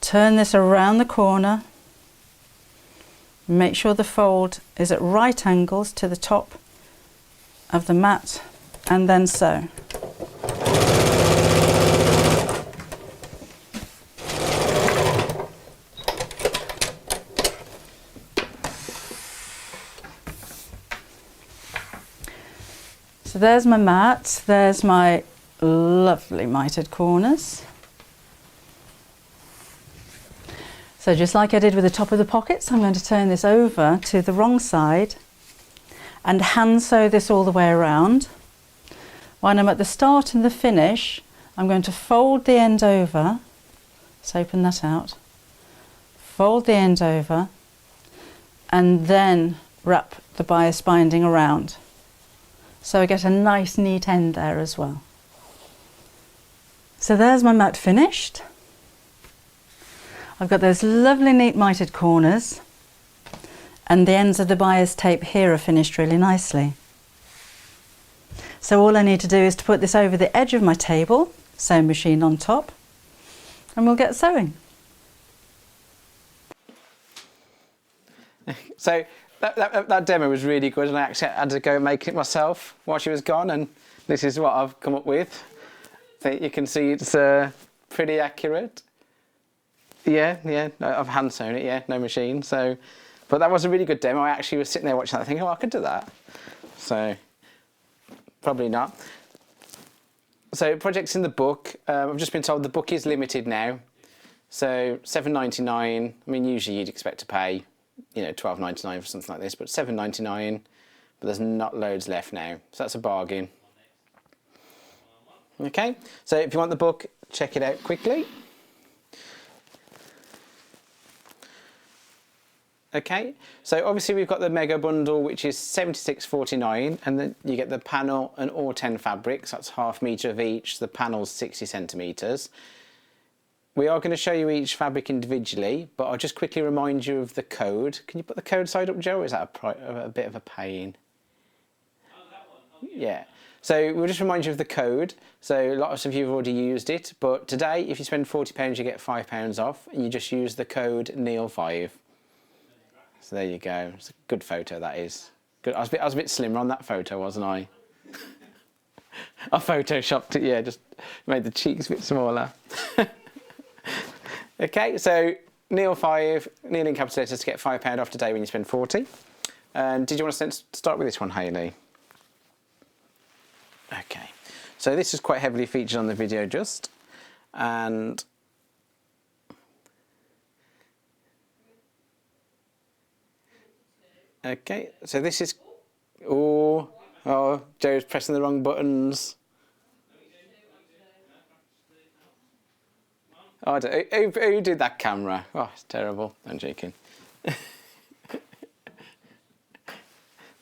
turn this around the corner, make sure the fold is at right angles to the top of the mat, and then sew. So there's my mat, there's my lovely mitered corners. So just like I did with the top of the pockets, I'm going to turn this over to the wrong side and hand sew this all the way around. When I'm at the start and the finish, I'm going to fold the end over, let's open that out, fold the end over and then wrap the bias binding around. So I get a nice neat end there as well. So there's my mat finished. I've got those lovely neat mitered corners and the ends of the bias tape here are finished really nicely. So all I need to do is to put this over the edge of my table, sewing machine on top, and we'll get sewing. So that demo was really good, and I actually had to go make it myself while she was gone, and this is what I've come up with. So you can see it's pretty accurate. Yeah, I've hand sewn it, yeah, no machine. So, but that was a really good demo. I actually was sitting there watching that thinking, oh, I could do that. So, probably not. So, projects in the book. I've just been told the book is limited now. So, $7.99. I mean, usually you'd expect to pay, you know, $12.99 for something like this, but $7.99. But there's not loads left now, so that's a bargain. Okay, so if you want the book, check it out quickly. Okay, so obviously we've got the mega bundle, which is $76.49, and then you get the panel and all 10 fabrics. That's ½ metre of each. The panel's 60 centimetres. We are going to show you each fabric individually, but I'll just quickly remind you of the code. Can you put the code side up, Joe, or is that a bit of a pain? Oh, that one. Oh, Yeah. So we'll just remind you of the code. So lots of you have already used it, but today if you spend £40 you get £5 off, and you just use the code Neil5. So there you go. It's a good photo, that is. Good. I was a bit slimmer on that photo, wasn't I? I photoshopped it, yeah, just made the cheeks a bit smaller. Okay, so Neil5, Neil in capital letters to get £5 off today when you spend 40. And did you want to start with this one, Hayley? Okay, so this is quite heavily featured on the video just, and okay, so this is, oh, Joe's pressing the wrong buttons. Oh, who did that camera? Oh, it's terrible, I'm joking.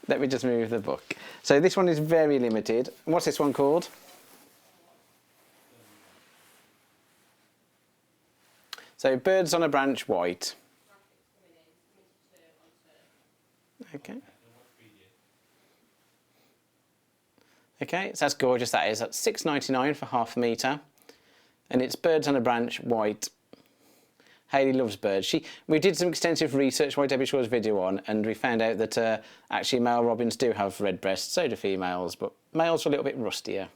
Let me just move the book. So this one is very limited. What's this one called? So Birds on a Branch White. Okay. Okay, so that's gorgeous, that is. That's $6.99 for ½ metre. And it's Birds on a Branch White. Hayley loves birds. We did some extensive research while Debbie Shaw's video on, and we found out that actually male robins do have red breasts, so do females, but males are a little bit rustier.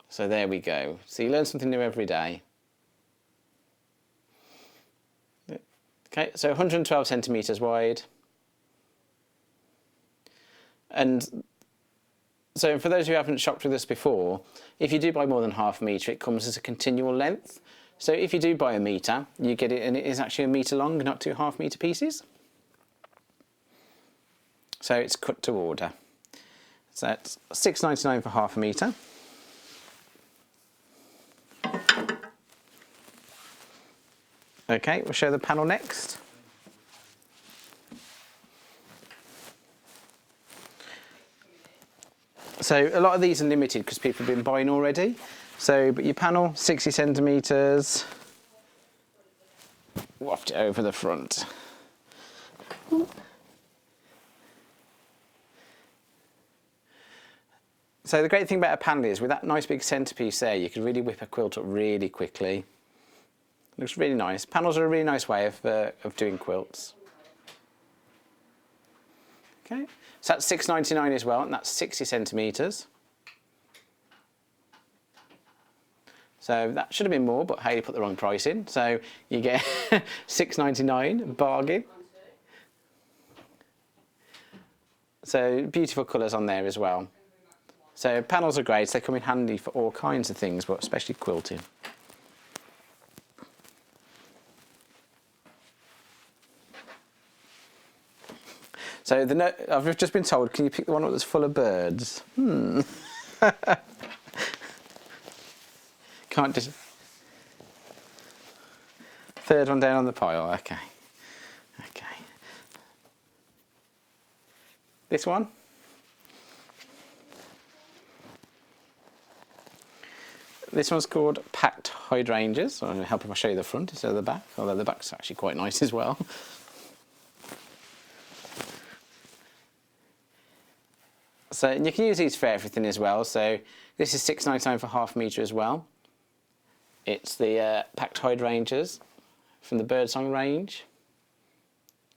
So there we go. So you learn something new every day. Okay, so 112 centimetres wide. And so for those who haven't shopped with us before, if you do buy more than ½ metre, it comes as a continual length. So if you do buy a metre, you get it, and it is actually a metre long, not 2 ½ metre pieces. So it's cut to order. So that's £6.99 for ½ metre. Okay, we'll show the panel next. So a lot of these are limited because people have been buying already. So, but your panel, 60 centimetres. Waft it over the front. So the great thing about a panel is with that nice big centrepiece there, you can really whip a quilt up really quickly. Looks really nice. Panels are a really nice way of doing quilts. Okay, so that's £6.99 as well, and that's 60 centimetres. So that should have been more, but Hayley put the wrong price in. So you get £6.99, bargain. So beautiful colours on there as well. So panels are great, so they come in handy for all kinds of things, but especially quilting. So I've just been told, can you pick the one up that's full of birds? Can't just... Third one down on the pile, okay. Okay. This one? This one's called Packed Hydrangeas. I'll help if I show you the front instead of the back, although the back's actually quite nice as well. So and you can use these for everything as well. So this is £6.99 for ½ metre as well. It's the Packed Hydrangeas from the Birdsong range.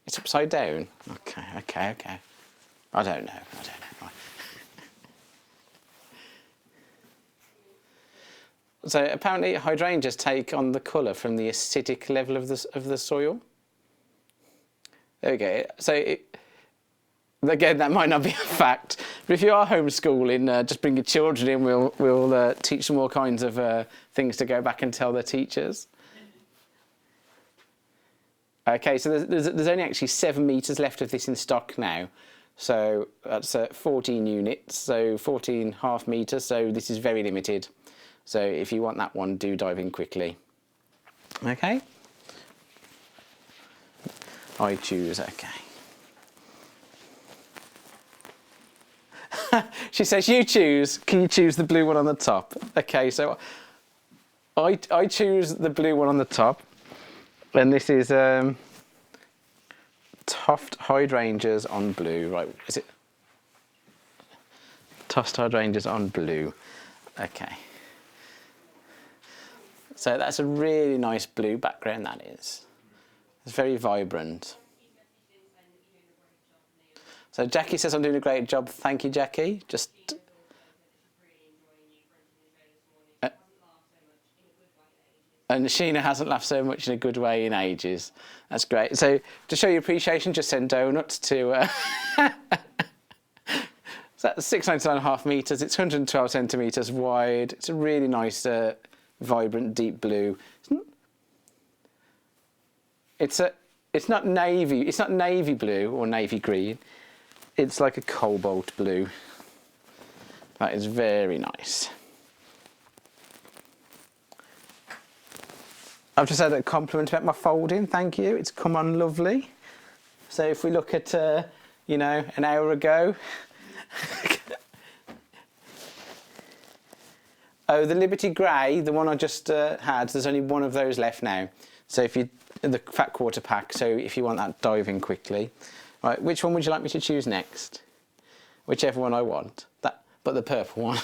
It's upside down. Okay. I don't know. So apparently hydrangeas take on the colour from the acidic level of the soil. There we go. So again, that might not be a fact, but if you are homeschooling, just bring your children in. We'll teach them all kinds of things to go back and tell their teachers. Okay, so there's only actually 7 metres left of this in stock now. So that's 14 units, so 14 ½ metres. So this is very limited. So if you want that one, do dive in quickly. Okay. I choose, okay. She says, you choose. Can you choose the blue one on the top? Okay, so I choose the blue one on the top. And this is Tuft Hydrangeas on blue. Right, is it? Tuft Hydrangeas on blue. Okay. So that's a really nice blue background, that is. It's very vibrant. So Jackie says I'm doing a great job. Thank you, Jackie. And Sheena hasn't laughed so much in a good way in ages. That's great. So to show your appreciation, just send donuts to... So that's 6.99 ½ metres. It's 112 centimetres wide. It's a really nice, vibrant, deep blue. It's not navy. It's not navy blue or navy green. It's like a cobalt blue. That is very nice. I've just had a compliment about my folding. Thank you. It's come on lovely. So if we look at, you know, an hour ago. Oh, the Liberty Grey, the one I just had, there's only one of those left now. So if you, the fat quarter pack, so if you want that, dive in quickly. Right, which one would you like me to choose next? Whichever one I want, that, but the purple one.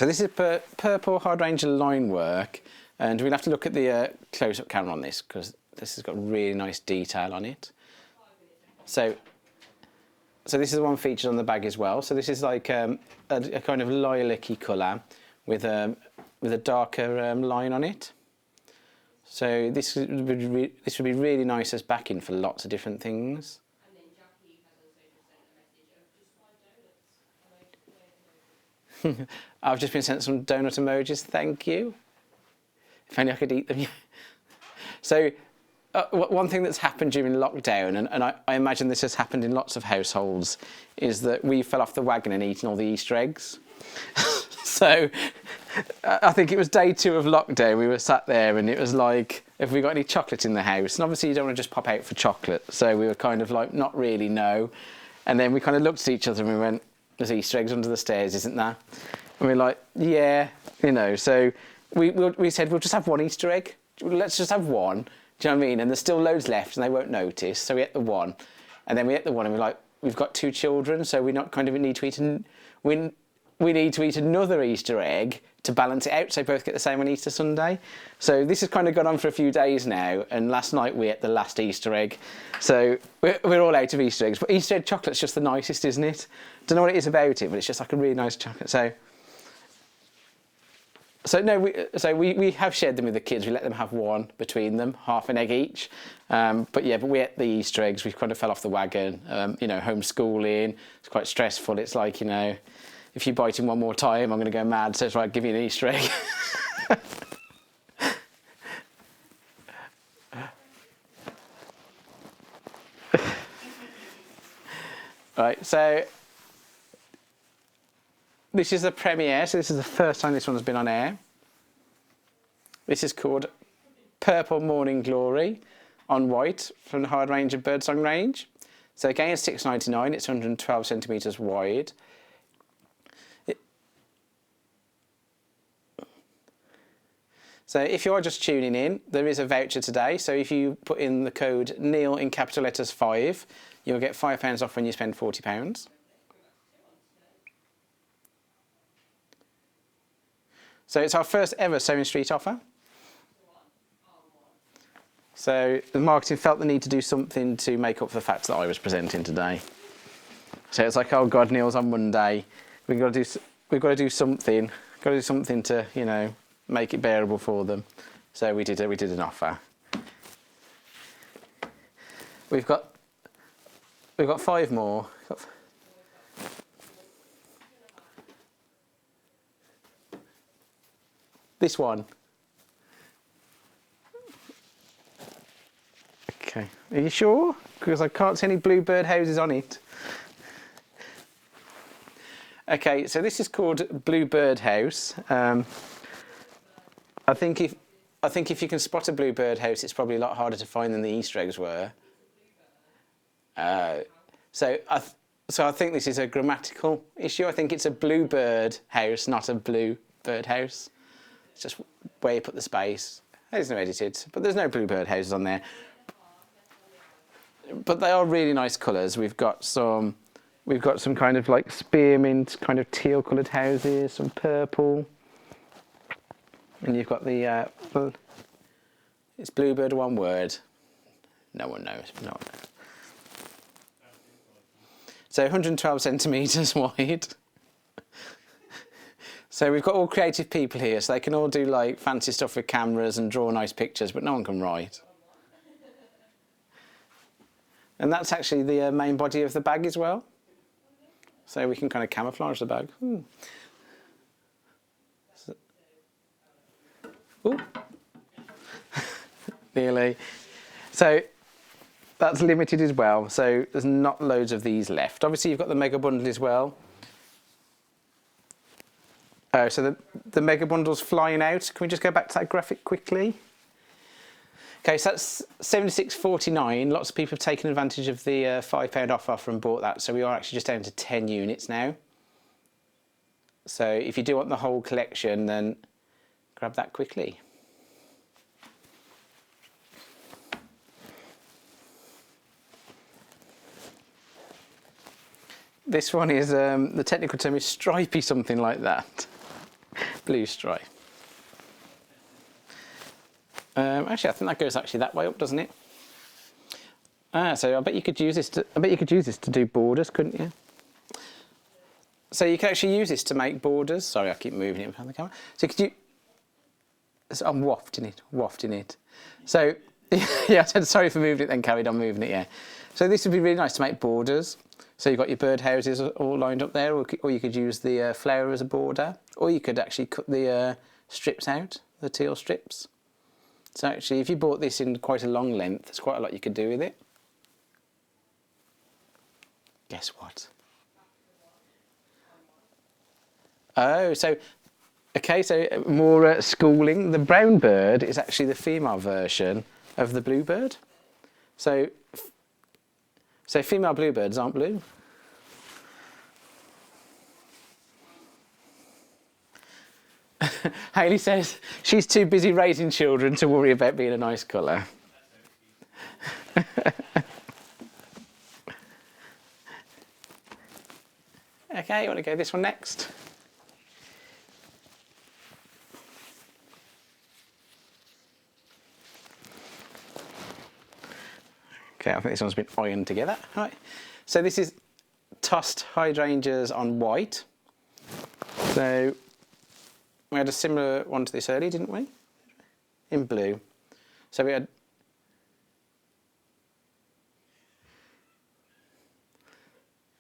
So this is purple hydrangea line work, and we'll have to look at the close-up camera on this because this has got really nice detail on it. So this is the one featured on the bag as well. So this is like a kind of lilac-y colour with a darker line on it. So this would be really nice as backing for lots of different things. And then Jackie has also just sent a message of just 5 donuts. I've just been sent some donut emojis, thank you. If only I could eat them. So one thing that's happened during lockdown, and I imagine this has happened in lots of households, is that we fell off the wagon and eaten all the Easter eggs. So I think it was day 2 of lockdown, we were sat there and it was like, have we got any chocolate in the house? And obviously you don't want to just pop out for chocolate. So we were kind of like, not really, no. And then we kind of looked at each other and we went, there's Easter eggs under the stairs, isn't there? And we're like, yeah, you know. So we said, we'll just have one Easter egg. Let's just have one. Do you know what I mean? And there's still loads left and they won't notice. So we ate the one. And then we ate the one and we're like, we've got 2 children, so we not kind of need to eat we need to eat another Easter egg to balance it out so both get the same on Easter Sunday. So this has kind of gone on for a few days now, and last night we ate the last Easter egg. So we're all out of Easter eggs, but Easter egg chocolate's just the nicest, isn't it? Don't know what it is about it, but it's just like a really nice chocolate. So no, we have shared them with the kids. We let them have one between them, half an egg each. But we ate the Easter eggs. We kind of fell off the wagon. You know, homeschooling. It's quite stressful. It's like, you know, if you bite in one more time, I'm going to go mad. So it's like, give you an Easter egg. Right. So this is the premiere. So this is the first time this one's been on air. This is called Purple Morning Glory on white from the Hydrangea Birdsong range. So again, it's £6.99. It's 112 centimetres wide. So if you are just tuning in, there is a voucher today. So if you put in the code Neil in capital letters 5, you'll get £5 off when you spend £40. So it's our first ever Sewing Street offer. So the marketing felt the need to do something to make up for the fact that I was presenting today. So it's like, oh God, Neil's on Monday. We've got to do something. Got to do something to, you know, make it bearable for them. So we did an offer. We've got 5 more. This one. Okay, are you sure? Because I can't see any bluebird houses on it. Okay, so this is called Bluebird House. I think if you can spot a bluebird house, it's probably a lot harder to find than the Easter eggs were. So I think this is a grammatical issue. I think it's a bluebird house, not a bluebird house. It's just where you put the space. There's no edited, but there's no bluebird houses on there. But they are really nice colours. We've got some kind of like spearmint, kind of teal coloured houses, some purple. And you've got the, it's bluebird, one word. No one knows. No one knows. So 112 centimetres wide. So we've got all creative people here, so they can all do like fancy stuff with cameras and draw nice pictures, but no one can write. And that's actually the main body of the bag as well. So we can kind of camouflage the bag. Ooh. Nearly. So that's limited as well. So there's not loads of these left. Obviously, you've got the mega bundle as well. Oh, so the mega bundle's flying out. Can we just go back to that graphic quickly? Okay, so that's £76.49. Lots of people have taken advantage of the £5 offer and bought that. So we are actually just down to 10 units now. So if you do want the whole collection, then grab that quickly. This one is, the technical term is stripy, something like that. blue stripe. Actually, I think that goes actually that way up, doesn't it? So I bet you could use this to do borders, couldn't you? So you can actually use this to make borders. Sorry, I keep moving it behind the camera. So could you? So I'm wafting it. So yeah, I said sorry for moving it, then carried on moving it. Yeah. So this would be really nice to make borders. So you've got your bird houses all lined up there, or you could use the flower as a border, or you could actually cut the strips out, the teal strips. So actually, if you bought this in quite a long length, there's quite a lot you could do with it. Guess what? Oh, so, okay, so more schooling. The brown bird is actually the female version of the bluebird. So female bluebirds aren't blue. Hayley says she's too busy raising children to worry about being a nice colour. Okay, you want to go this one next? Okay, I think this one's been ironed together. Right. So this is tossed hydrangeas on white. So we had a similar one to this earlier, didn't we? In blue. So we had.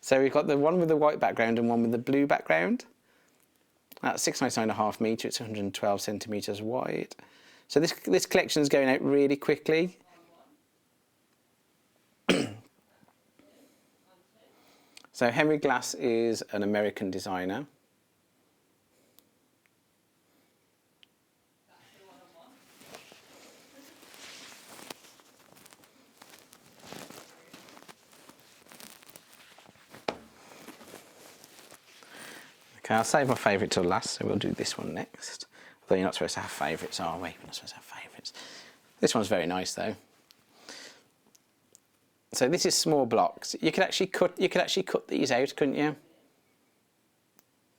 So we've got the one with the white background and one with the blue background. That's 699.5 metre, it's 112 centimetres wide. So this collection is going out really quickly. So Henry Glass is an American designer. Okay, I'll save my favourite till last, so we'll do this one next. Although you're not supposed to have favourites, are we? We're not supposed to have favourites. This one's very nice though. So this is small blocks. You could actually cut these out, couldn't you?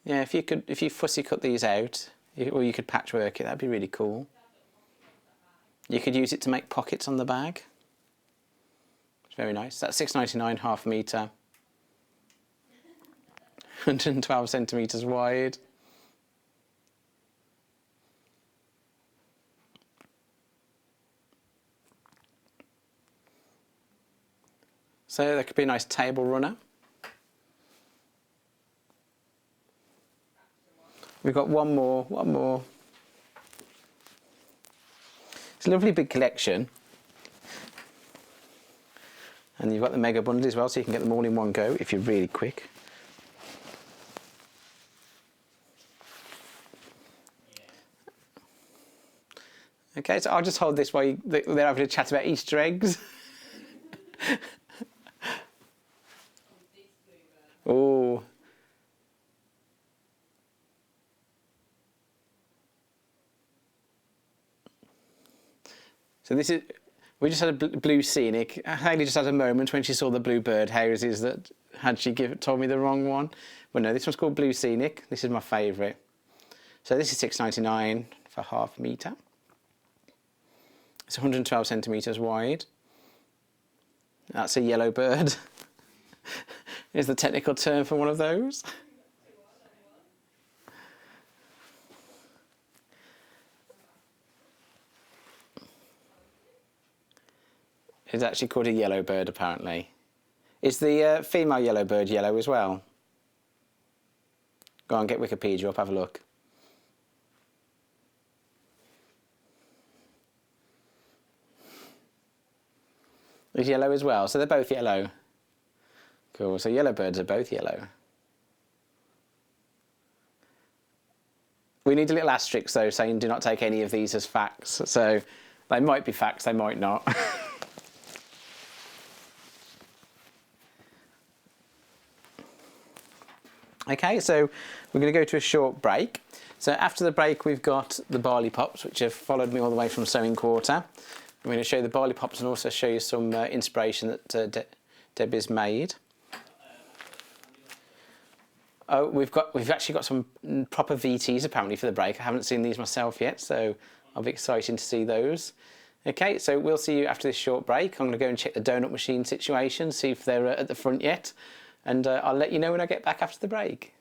Yeah, if you fussy cut these out, or you could patchwork it, that'd be really cool. You could use it to make pockets on the bag. It's very nice. That's 699, half metre. 112 centimetres wide. So that could be a nice table runner. We've got one more. It's a lovely big collection. And you've got the mega bundle as well, so you can get them all in one go if you're really quick. Okay, so I'll just hold this while they're having a chat about Easter eggs. Oh. So this is, we just had a blue scenic. Hayley just had a moment when she saw the blue bird houses that had she told me the wrong one. But no, this one's called blue scenic. This is my favourite. So this is 699 for half metre. It's 112 centimetres wide. That's a yellow bird. Is the technical term for one of those. It's actually called a yellow bird, apparently. Is the female yellow bird yellow as well? Go on, get Wikipedia up, have a look. It's yellow as well, so they're both yellow. Cool, so yellow birds are both yellow. We need a little asterisk though saying do not take any of these as facts. So they might be facts, they might not. Okay, so we're going to go to a short break. So after the break we've got the Barley Pops, which have followed me all the way from Sewing Quarter. I'm going to show you the Barley Pops and also show you some inspiration that Debbie's made. Oh, we've actually got some proper VTs apparently for the break. I haven't seen these myself yet, so I'll be excited to see those. Okay, so we'll see you after this short break. I'm going to go and check the donut machine situation, see if they're at the front yet, and I'll let you know when I get back after the break.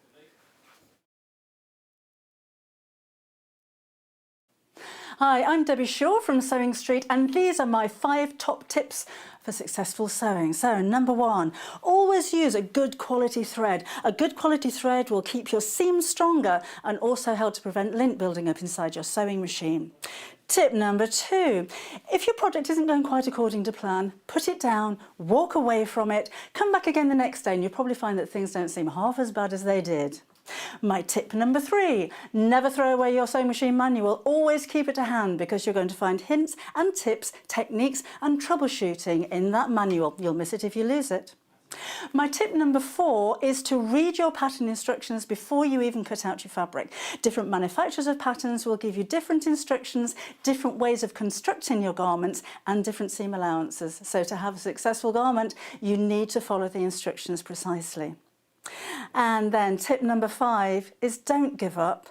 Hi, I'm Debbie Shaw from Sewing Street, and these are my 5 top tips for successful sewing. So, number 1, always use a good quality thread. A good quality thread will keep your seams stronger and also help to prevent lint building up inside your sewing machine. Tip number 2, if your project isn't going quite according to plan, put it down, walk away from it, come back again the next day and you'll probably find that things don't seem half as bad as they did. My tip number 3, never throw away your sewing machine manual, always keep it to hand because you're going to find hints and tips, techniques and troubleshooting in that manual. You'll miss it if you lose it. My tip number 4 is to read your pattern instructions before you even cut out your fabric. Different manufacturers of patterns will give you different instructions, different ways of constructing your garments and different seam allowances. So to have a successful garment, you need to follow the instructions precisely. And then tip number 5 is don't give up.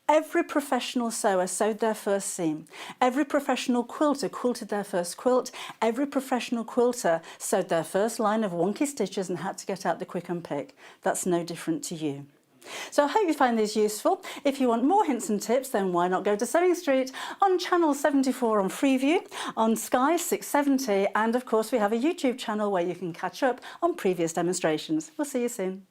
Every professional sewer sewed their first seam. Every professional quilter quilted their first quilt. Every professional quilter sewed their first line of wonky stitches and had to get out the quick and pick. That's no different to you. So I hope you find these useful. If you want more hints and tips, then why not go to Sewing Street on channel 74 on Freeview, on Sky 670, and of course we have a YouTube channel where you can catch up on previous demonstrations. We'll see you soon.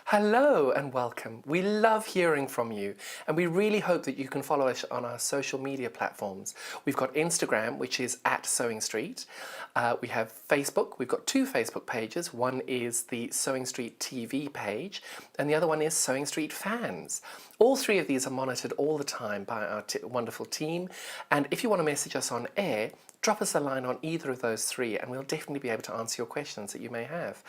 Hello and welcome. We love hearing from you and we really hope that you can follow us on our social media platforms. We've got Instagram, which is @Sewing Street. We have Facebook. We've got 2 Facebook pages. One is the Sewing Street TV page and the other one is Sewing Street Fans. All 3 of these are monitored all the time by our wonderful team, and if you want to message us on air, drop us a line on either of those 3 and we'll definitely be able to answer your questions that you may have.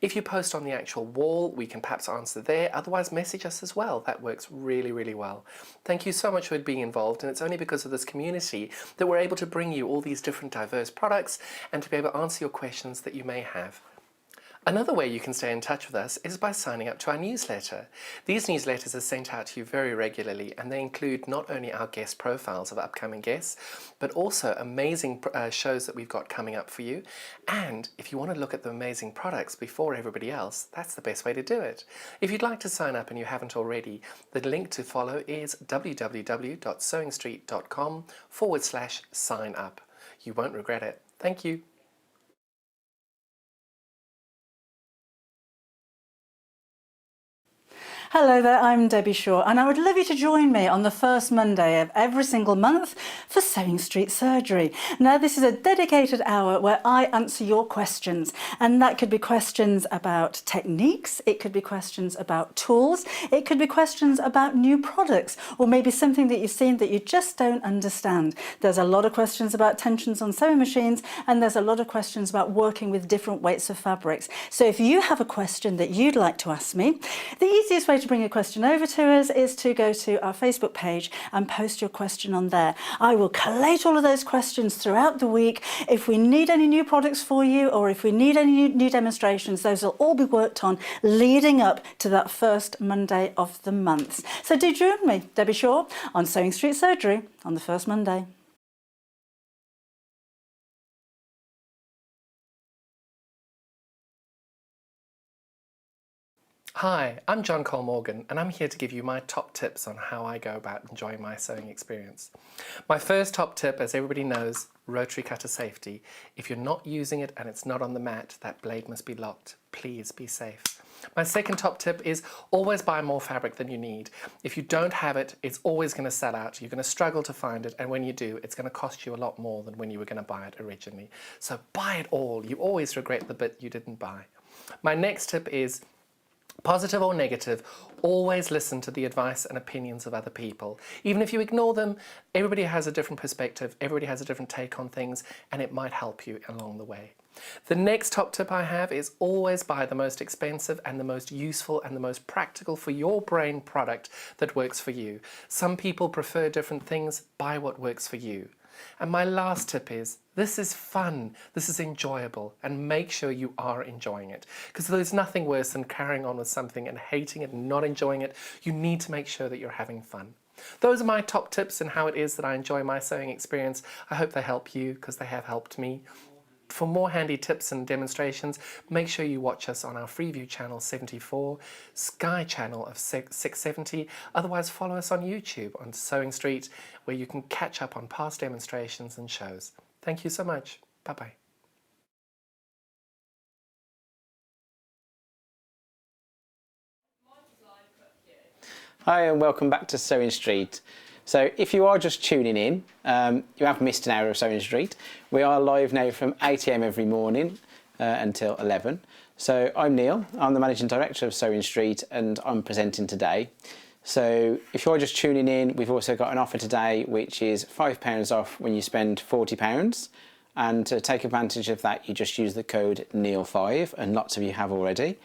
If you post on the actual wall, we can perhaps answer there. Otherwise, message us as well. That works really, really well. Thank you so much for being involved, and it's only because of this community that we're able to bring you all these different diverse products and to be able to answer your questions that you may have. Another way you can stay in touch with us is by signing up to our newsletter. These newsletters are sent out to you very regularly and they include not only our guest profiles of upcoming guests, but also amazing shows that we've got coming up for you. And if you want to look at the amazing products before everybody else, that's the best way to do it. If you'd like to sign up and you haven't already, the link to follow is www.sewingstreet.com/sign up. You won't regret it. Thank you. Hello there, I'm Debbie Shaw and I would love you to join me on the first Monday of every single month for Sewing Street Surgery. Now this is a dedicated hour where I answer your questions, and that could be questions about techniques, it could be questions about tools, it could be questions about new products, or maybe something that you've seen that you just don't understand. There's a lot of questions about tensions on sewing machines and there's a lot of questions about working with different weights of fabrics. So if you have a question that you'd like to ask me, the easiest way to bring a question over to us is to go to our Facebook page and post your question on there. I will collate all of those questions throughout the week. If we need any new products for you or if we need any new demonstrations, those will all be worked on leading up to that first Monday of the month. So do join me, Debbie Shaw, on Sewing Street Surgery on the first Monday. Hi, I'm John Cole Morgan and I'm here to give you my top tips on how I go about enjoying my sewing experience. My first top tip, as everybody knows, rotary cutter safety. If you're not using it and it's not on the mat, that blade must be locked. Please be safe. My second top tip is always buy more fabric than you need. If you don't have it, it's always going to sell out. You're going to struggle to find it, and when you do, it's going to cost you a lot more than when you were going to buy it originally. So buy it all. You always regret the bit you didn't buy. My next tip is positive or negative, always listen to the advice and opinions of other people. Even if you ignore them, everybody has a different perspective, everybody has a different take on things, and it might help you along the way. The next top tip I have is always buy the most expensive and the most useful and the most practical for your brain product that works for you. Some people prefer different things. Buy what works for you. And my last tip is, this is fun, this is enjoyable, and make sure you are enjoying it. Because there's nothing worse than carrying on with something and hating it and not enjoying it. You need to make sure that you're having fun. Those are my top tips and how it is that I enjoy my sewing experience. I hope they help you, because they have helped me. For more handy tips and demonstrations, make sure you watch us on our Freeview channel 74, Sky channel of 670. Otherwise, follow us on YouTube on Sewing Street, where you can catch up on past demonstrations and shows. Thank you so much. Bye-bye. Hi and welcome back to Sewing Street. So if you are just tuning in, you have missed an hour of Sewing Street. We are live now from 8 AM every morning until 11. So I'm Neil, I'm the Managing Director of Sewing Street and I'm presenting today. So if you're just tuning in, we've also got an offer today which is £5 off when you spend £40. And to take advantage of that, you just use the code NEIL5, and lots of you have already.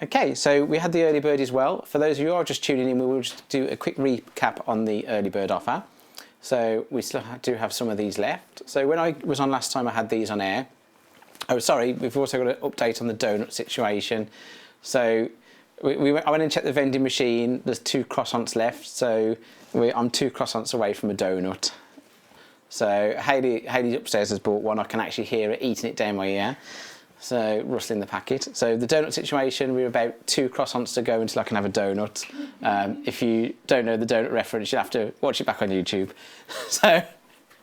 Okay, so we had the early bird as well. For those of you who are just tuning in, we will just do a quick recap on the early bird offer. So we still do have some of these left. So when I was on last time, I had these on air. Oh, sorry, we've also got an update on the donut situation. So I went and checked the vending machine. There's 2 croissants left, so I'm 2 croissants away from a donut. So Hayley upstairs has bought one. I can actually hear her eating it down my ear. So rustling the packet. So the donut situation, we're about 2 croissants to go until I can have a donut. If you don't know the donut reference, you'll have to watch it back on YouTube. So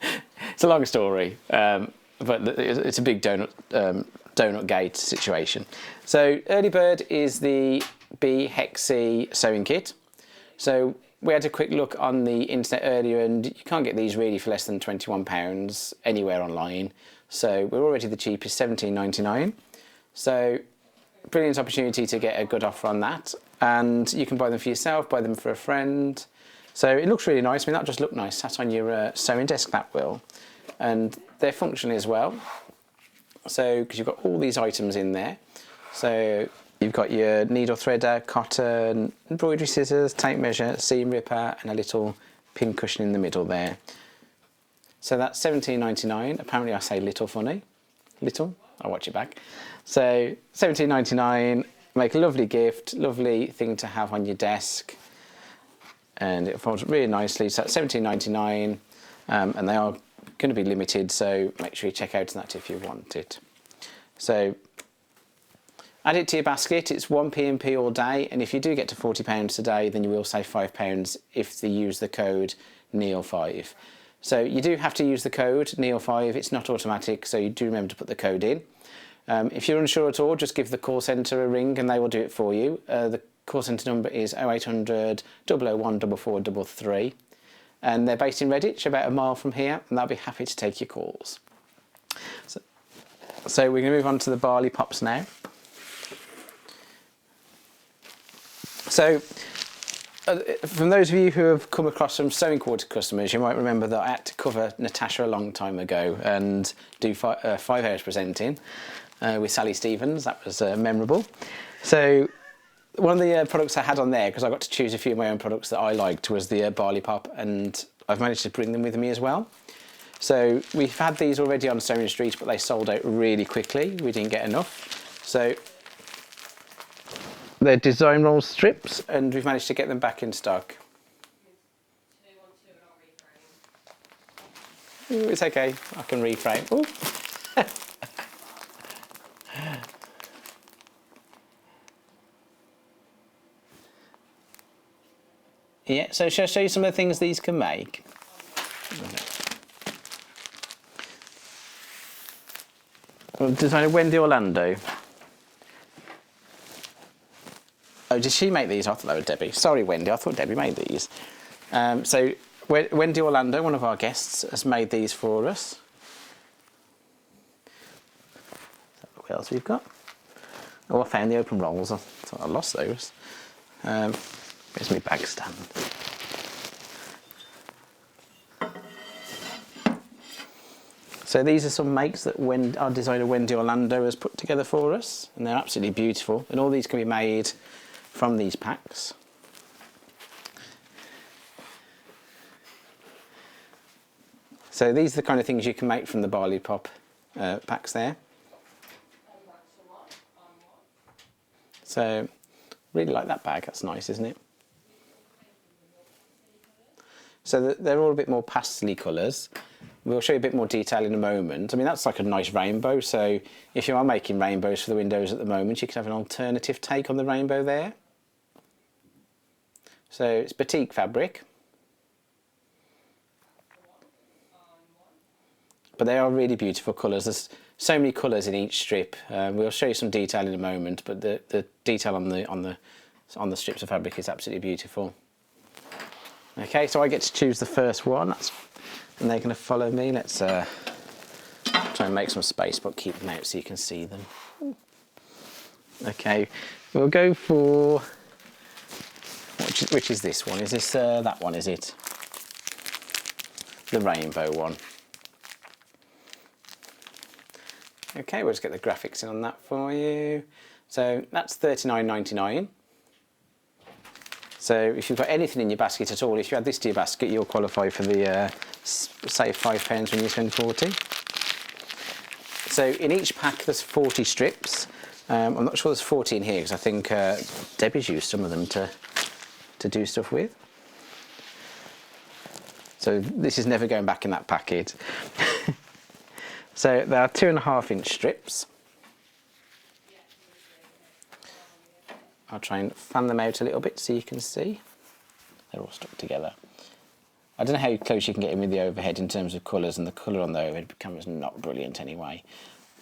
it's a long story, but it's a big donut gate situation. So early bird is the B-Hexy sewing kit. So we had a quick look on the internet earlier, and you can't get these really for less than £21 anywhere online. So we're already the cheapest, £17.99. So brilliant opportunity to get a good offer on that. And you can buy them for yourself, buy them for a friend. So it looks really nice. I mean, that just look nice, sat on your sewing desk, that will. And they're functional as well. So, because you've got all these items in there. So you've got your needle threader, cotton, embroidery scissors, tape measure, seam ripper, and a little pin cushion in the middle there. So that's £17.99. Apparently I say little funny. Little, I'll watch it back. So £17.99, make a lovely gift, lovely thing to have on your desk. And it folds really nicely. So that's £17.99, and they are going to be limited, so make sure you check out that if you want it. So add it to your basket. It's 1 P&P all day, and if you do get to £40 today, then you will save £5 if you use the code NEIL5. So you do have to use the code NEIL5. It's not automatic, so you do remember to put the code in. If you're unsure at all, just give the call centre a ring and they will do it for you. The call centre number is 0800 001 4433. And they're based in Redditch, about a mile from here, and they'll be happy to take your calls. So we're going to move on to the Barley Pops now. So from those of you who have come across some Sewing Quarter customers, you might remember that I had to cover Natasha a long time ago and do 5 hours presenting with Sally Stevens. That was memorable. So one of the products I had on there, because I got to choose a few of my own products that I liked, was the Barley Pop, and I've managed to bring them with me as well. So we've had these already on Sewing Street, but they sold out really quickly. We didn't get enough. So they're design roll strips, and we've managed to get them back in stock. Ooh, it's okay, I can reframe. Ooh. Yeah, so shall I show you some of the things these can make? Well, designer Wendy Orlando. Oh, did she make these? I thought that was Debbie. Sorry, Wendy, I thought Debbie made these. So Wendy Orlando, one of our guests, has made these for us. What else we've got? Oh, I found the open rolls. I thought I lost those. Where's my bag stand? So these are some makes that our designer Wendy Orlando has put together for us, and they're absolutely beautiful. And all these can be made from these packs. So these are the kind of things you can make from the Barley Pop packs there. So really like that bag, that's nice, isn't it? So they're all a bit more pastel colours. We'll show you a bit more detail in a moment. I mean, that's like a nice rainbow, so if you are making rainbows for the windows at the moment, you can have an alternative take on the rainbow there. So it's batik fabric. But they are really beautiful colours. There's so many colours in each strip. We'll show you some detail in a moment, but the detail on the strips of fabric is absolutely beautiful. Okay, so I get to choose the first one, and they're going to follow me. Let's try and make some space, but keep them out so you can see them. Okay, we'll go for, which is this one? Is this that one, is it? The rainbow one. Okay, we'll just get the graphics in on that for you. So that's $39.99. So if you've got anything in your basket at all, if you add this to your basket, you'll qualify for the save £5 when you spend 40. So in each pack there's 40 strips. I'm not sure there's 40 in here because I think Debbie's used some of them to do stuff with. So this is never going back in that packet. So there are 2.5-inch strips. I'll try and fan them out a little bit so you can see. They're all stuck together. I don't know how close you can get in with the overhead in terms of colours, and the colour on the overhead becomes not brilliant anyway.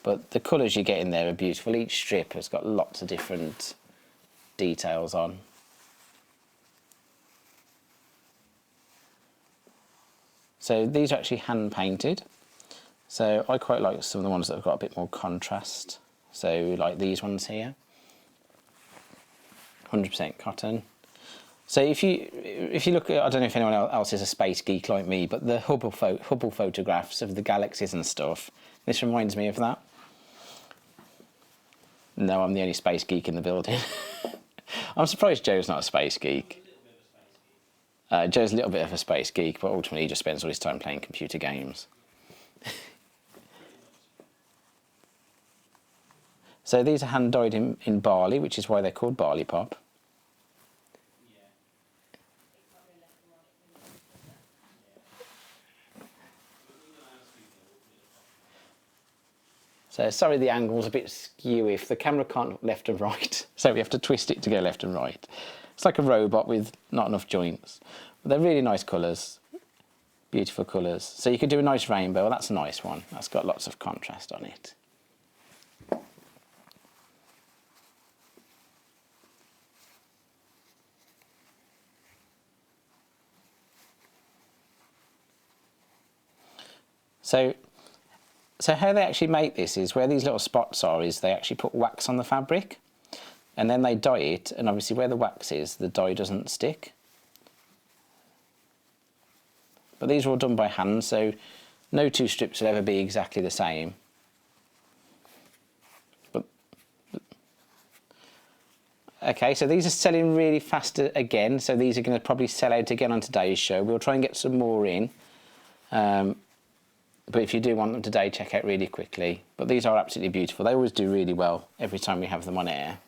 But the colours you get in there are beautiful. Each strip has got lots of different details on. So these are actually hand painted. So I quite like some of the ones that have got a bit more contrast. So like these ones here. 100% cotton. So if you look at, I don't know if anyone else is a space geek like me, but the Hubble photographs of the galaxies and stuff, this reminds me of that. No, I'm the only space geek in the building. I'm surprised Joe's not a space geek. Joe's a little bit of a space geek, but ultimately he just spends all his time playing computer games. So these are hand dyed in barley, which is why they're called Barley Pop. So sorry the angle's a bit skew if the camera can't look left and right, so we have to twist it to go left and right. It's like a robot with not enough joints. But they're really nice colours, beautiful colours. So you could do a nice rainbow, well, that's a nice one. That's got lots of contrast on it. So how they actually make this is where these little spots are is they actually put wax on the fabric and then they dye it, and obviously where the wax is the dye doesn't stick. But these are all done by hand, so no two strips will ever be exactly the same. Okay, so these are selling really fast again, so these are going to probably sell out again on today's show. We'll try and get some more in. But if you do want them today, check out really quickly. But these are absolutely beautiful. They always do really well every time we have them on air.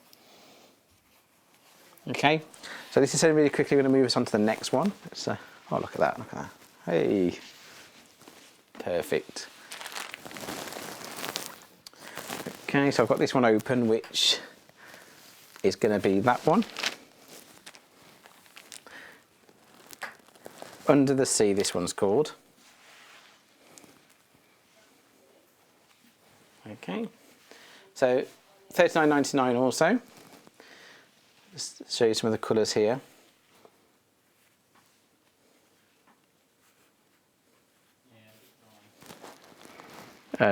Okay, so this is selling really quickly. We're going to move us on to the next one. Oh, look at that, look at that. Hey, perfect. Okay, so I've got this one open, which is going to be that one. Under the Sea, this one's called. Okay, so $39.99 also. Just show you some of the colours here.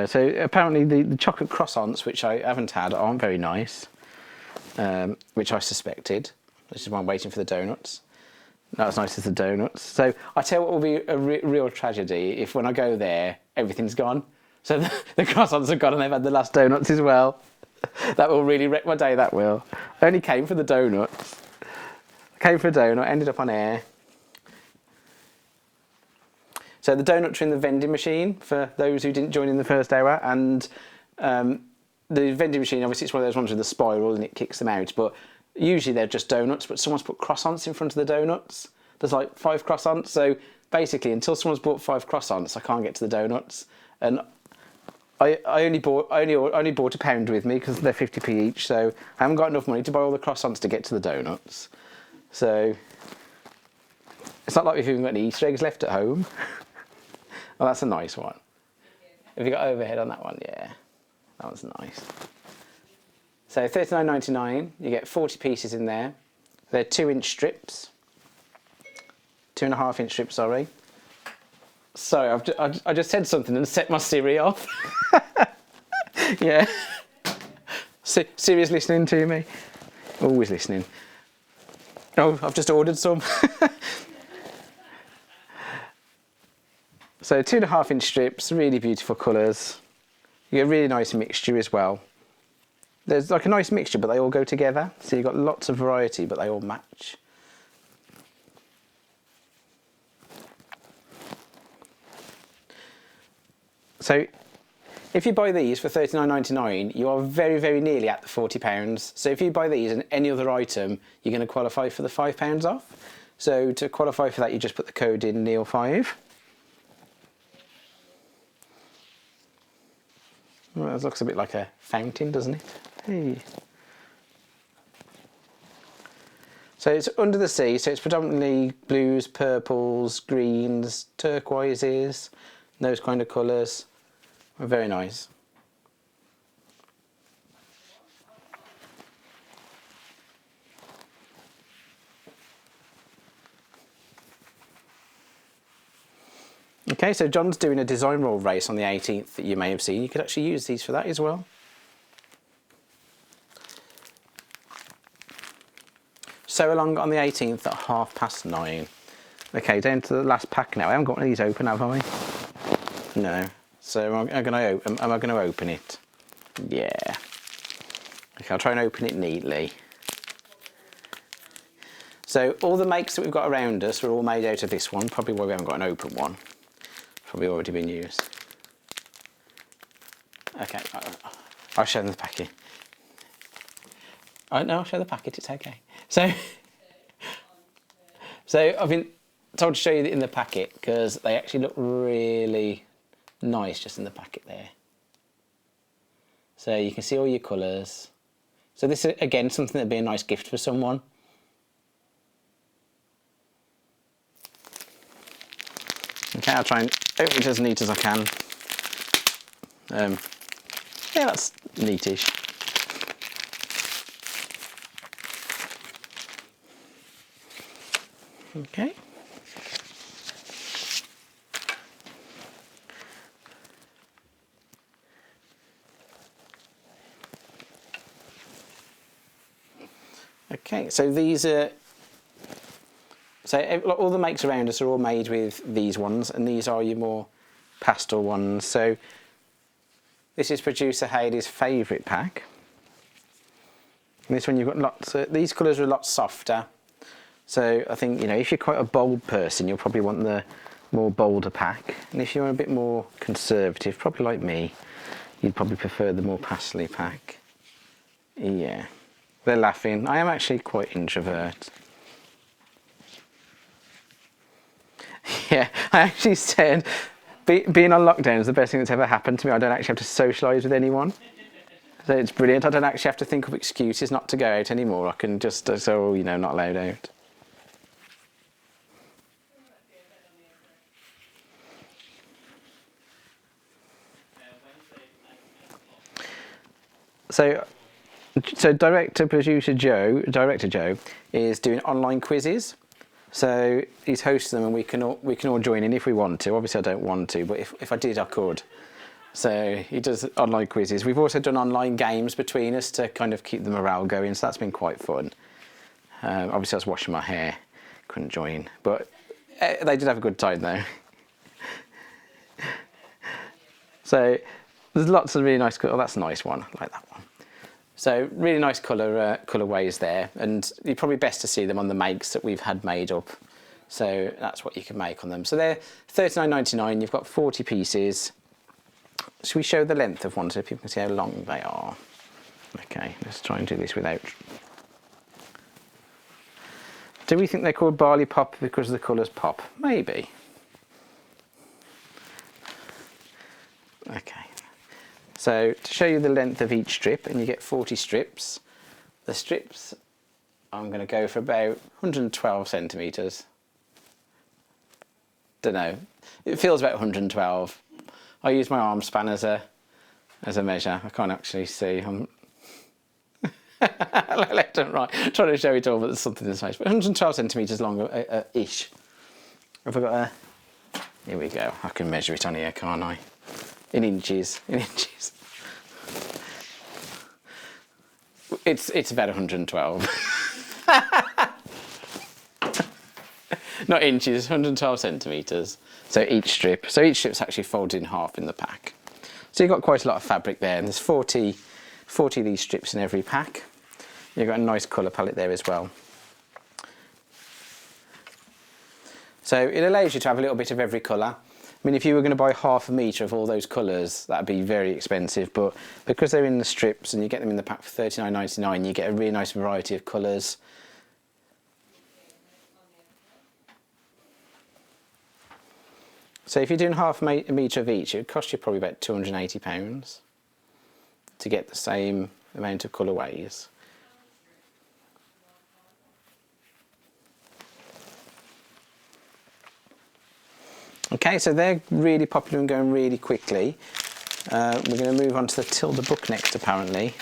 So apparently the chocolate croissants, which I haven't had, aren't very nice, which I suspected. This is why I'm waiting for the donuts. Not as nice as the donuts. So I tell you what will be a real tragedy if when I go there, everything's gone. So the croissants are gone and they've had the last donuts as well. That will really wreck my day, that will. I only came for the donuts. Came for a donut, ended up on air. So the donuts are in the vending machine for those who didn't join in the first hour, and the vending machine, obviously it's one of those ones with the spiral and it kicks them out, but usually they're just donuts, but someone's put croissants in front of the donuts. There's like 5 croissants, so basically until someone's bought 5 croissants I can't get to the donuts. And I only bought a pound with me because they're 50p each, so I haven't got enough money to buy all the croissants to get to the donuts. So it's not like we've even got any Easter eggs left at home. Well, that's a nice one. Have you got overhead on that one? Yeah, that one's nice. So $39.99, you get 40 pieces in there. They're 2-inch strips. 2.5-inch strips, sorry. Sorry, I just said something and set my Siri off. Yeah. Siri's listening to me. Always listening. Oh, I've just ordered some. So 2.5-inch strips, really beautiful colours. You get a really nice mixture as well. There's like a nice mixture, but they all go together. So you've got lots of variety, but they all match. So if you buy these for $39.99, you are very, very nearly at the £40. So if you buy these and any other item, you're going to qualify for the £5 off. So to qualify for that, you just put the code in Neil5. Well, that looks a bit like a fountain, doesn't it? Hey. So it's under the sea, so it's predominantly blues, purples, greens, turquoises, those kind of colours. Very nice. Okay, so John's doing a design roll race on the 18th that you may have seen. You could actually use these for that as well. Sew along on the 18th at 9:30. Okay, down to the last pack now. I haven't got one of these open, have I? No. So am I going to open it? Yeah. Okay, I'll try and open it neatly. So all the makes that we've got around us are all made out of this one. Probably why we haven't got an open one. Probably already been used. Okay, I'll show them the packet. Oh no, I'll show the packet, it's okay. So I've been told to show you in the packet because they actually look really nice just in the packet there. So you can see all your colours. So this is again something that'd be a nice gift for someone. Okay, I'll try and open it as neat as I can. Yeah, that's neatish. Okay. Okay, so these are, all the makes around us are all made with these ones, and these are your more pastel ones. So this is producer Hayley's favourite pack. And this one you've got lots of, these colours are a lot softer. So I think, you know, if you're quite a bold person, you'll probably want the more bolder pack. And if you're a bit more conservative, probably like me, you'd probably prefer the more pastely pack. Yeah. They're laughing. I am actually quite introvert. Yeah, I actually said being on lockdown is the best thing that's ever happened to me. I don't actually have to socialise with anyone. So it's brilliant. I don't actually have to think of excuses not to go out anymore. I can just, so, you know, not allowed out. So director Joe is doing online quizzes. So he's hosting them, and we can all join in if we want to. Obviously I don't want to, but if I did I could. So he does online quizzes. We've also done online games between us to kind of keep the morale going, so that's been quite fun. Obviously I was washing my hair, couldn't join, but they did have a good time though. So there's lots of really nice colour. Oh, that's a nice one. I like that one. So really nice colourways there, and you're probably best to see them on the makes that we've had made up. So that's what you can make on them. So they're $39.99. You've got 40 pieces. Should we show the length of one so people can see how long they are? Okay, let's try and do this without. Do we think they're called Barley Pop because the colours pop? Maybe. Okay. So to show you the length of each strip, and you get 40 strips. The strips, I'm going to go for about 112 centimetres. Don't know. It feels about 112. I use my arm span as a measure. I can't actually see. I'm left and right, trying to show it all, but there's something in the space. But 112 centimetres long, ish. Have I got a? Here we go. I can measure it on here, can't I? In inches. In inches. It's about 112. Not inches, 112 centimetres. So each strip's actually folded in half in the pack. So you've got quite a lot of fabric there, and there's 40 of these strips in every pack. You've got a nice colour palette there as well. So it allows you to have a little bit of every colour. I mean, if you were going to buy half a metre of all those colours, that'd be very expensive, but because they're in the strips and you get them in the pack for $39.99, you get a really nice variety of colours. So if you're doing half a metre of each, it would cost you probably about £280 to get the same amount of colourways. Okay, so they're really popular and going really quickly. We're going to move on to the Tilde book next, apparently.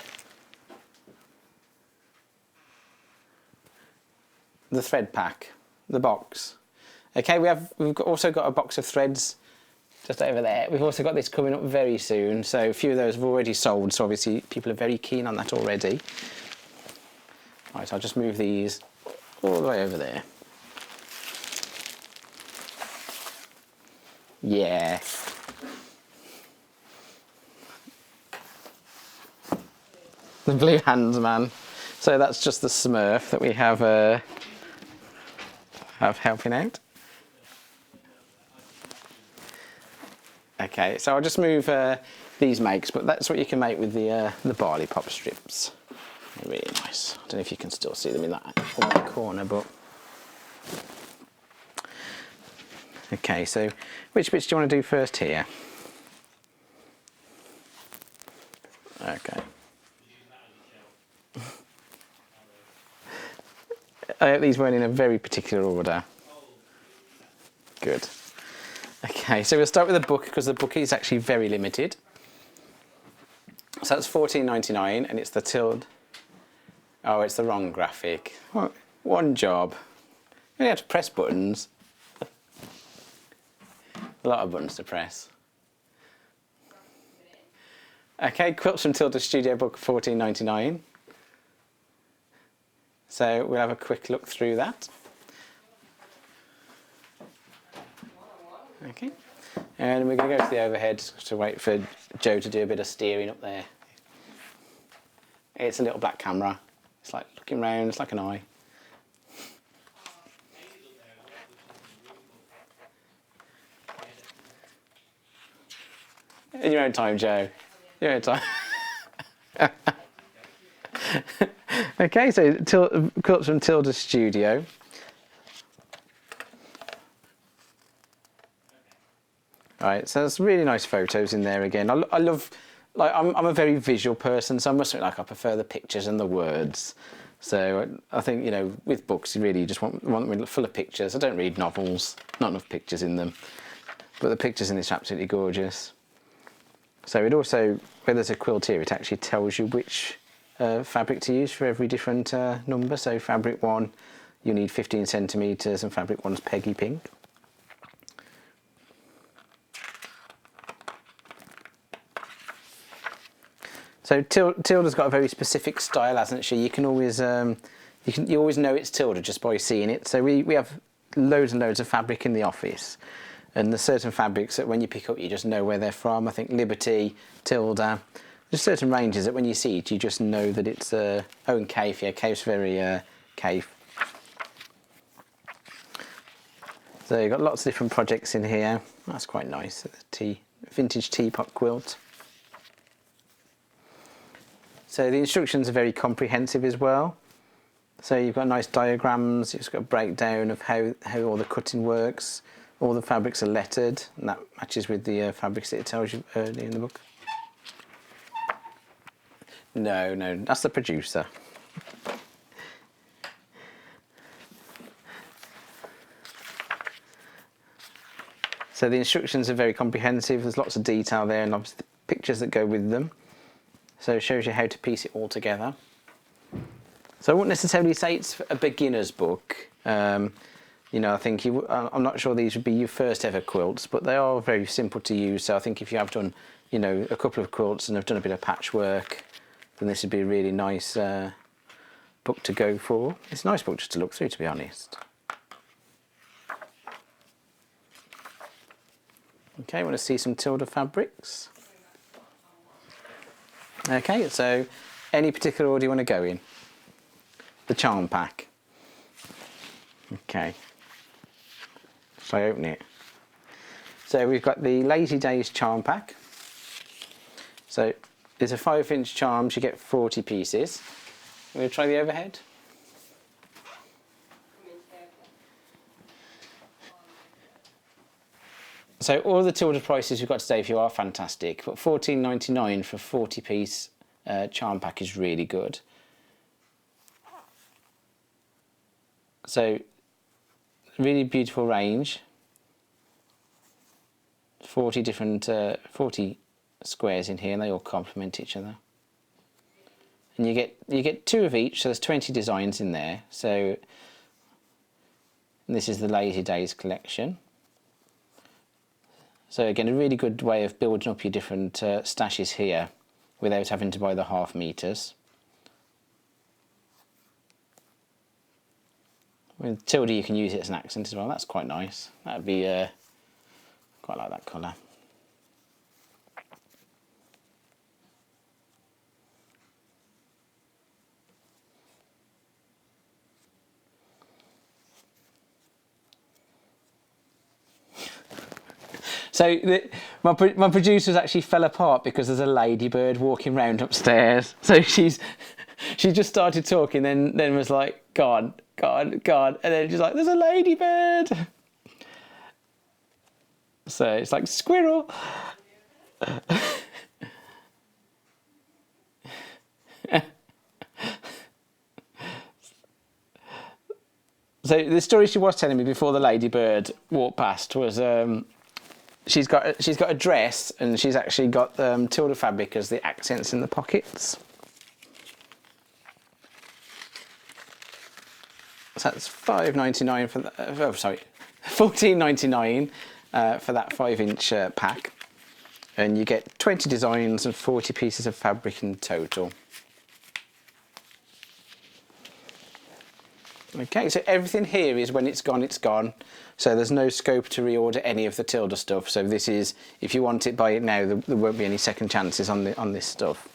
The thread pack, the box. Okay, we've also got a box of threads just over there. We've also got this coming up very soon, so a few of those have already sold, so obviously people are very keen on that already. Right, I'll just move these all the way over there. Yeah. The blue hands man. So that's just the Smurf that we have helping out. Okay, so I'll just move these makes, but that's what you can make with the Barley Pop strips. They're really nice. I don't know if you can still see them in that corner, but. Okay, so which bits do you want to do first here? Okay. I hope these weren't in a very particular order. Good. Okay, so we'll start with the book because the book is actually very limited. So that's $14.99 and it's the Tilde. Oh, it's the wrong graphic. One job. You only have to press buttons. A lot of buttons to press. Okay, Quilts from Tilde Studio book, $14.99. So we'll have a quick look through that. Okay, and we're going to go to the overhead to wait for Joe to do a bit of steering up there. It's a little black camera. It's like looking round, it's like an eye. In your own time, Joe. Your own time. Okay, so Quilts from Tilde Studio. Right, so there's really nice photos in there again. I love, like, I'm a very visual person, so I must admit, like, I prefer the pictures and the words. So I think, you know, with books, you really just want them full of pictures. I don't read novels, not enough pictures in them, but the pictures in this are absolutely gorgeous. So it also, where there's a quilt here, it actually tells you which fabric to use for every different number. So fabric 1, you need 15 centimetres, and fabric 1's Peggy Pink. So Tilde's got a very specific style, hasn't she? You can always you always know it's Tilde just by seeing it. So we have loads and loads of fabric in the office, And there's certain fabrics that when you pick up you just know where they're from. I think Liberty, Tilde, there's certain ranges that when you see it you just know that it's oh, and Cafe, yeah, Cafe's very Cafe. So you've got lots of different projects in here. That's quite nice. Vintage teapot quilt. So the instructions are very comprehensive as well. So you've got nice diagrams, you've got a breakdown of how all the cutting works. All the fabrics are lettered, and that matches with the fabrics that it tells you early in the book. No, that's the producer. So the instructions are very comprehensive, there's lots of detail there and obviously the pictures that go with them. So it shows you how to piece it all together. So I wouldn't necessarily say it's a beginner's book. You know, I think I'm not sure these would be your first ever quilts, but they are very simple to use. So I think if you have done, you know, a couple of quilts and have done a bit of patchwork, then this would be a really nice book to go for. It's a nice book just to look through, to be honest. Okay, want to see some Tilde fabrics? Okay, so any particular order you want to go in? The charm pack. Okay. So I open it. So we've got the Lazy Daze charm pack. So there's a 5-inch charms, you get 40 pieces. We'll try the overhead. So all the Tilde prices we've got today for you are fantastic, but $14.99 for a 40-piece charm pack is really good. So really beautiful range. 40 different 40 squares in here, and they all complement each other. And you get 2 of each, so there's 20 designs in there. So this is the Lazy Daze collection. So again, a really good way of building up your different stashes here without having to buy the half meters. With Tilde you can use it as an accent as well, that's quite nice. That'd be, quite like that colour. So my producers actually fell apart because there's a ladybird walking round upstairs. So she just started talking, then was like, God, and then she's like, there's a ladybird. So it's like squirrel. So the story she was telling me before the ladybird walked past was she's got a dress and she's actually got Tilde fabric as the accents in the pockets. So that's $5.99 for that. Oh, sorry, $14.99 for that 5-inch pack, and you get 20 designs and 40 pieces of fabric in total. Okay, so everything here is when it's gone, it's gone. So there's no scope to reorder any of the Tilde stuff. So this is, if you want it, buy it now. There won't be any second chances on this stuff.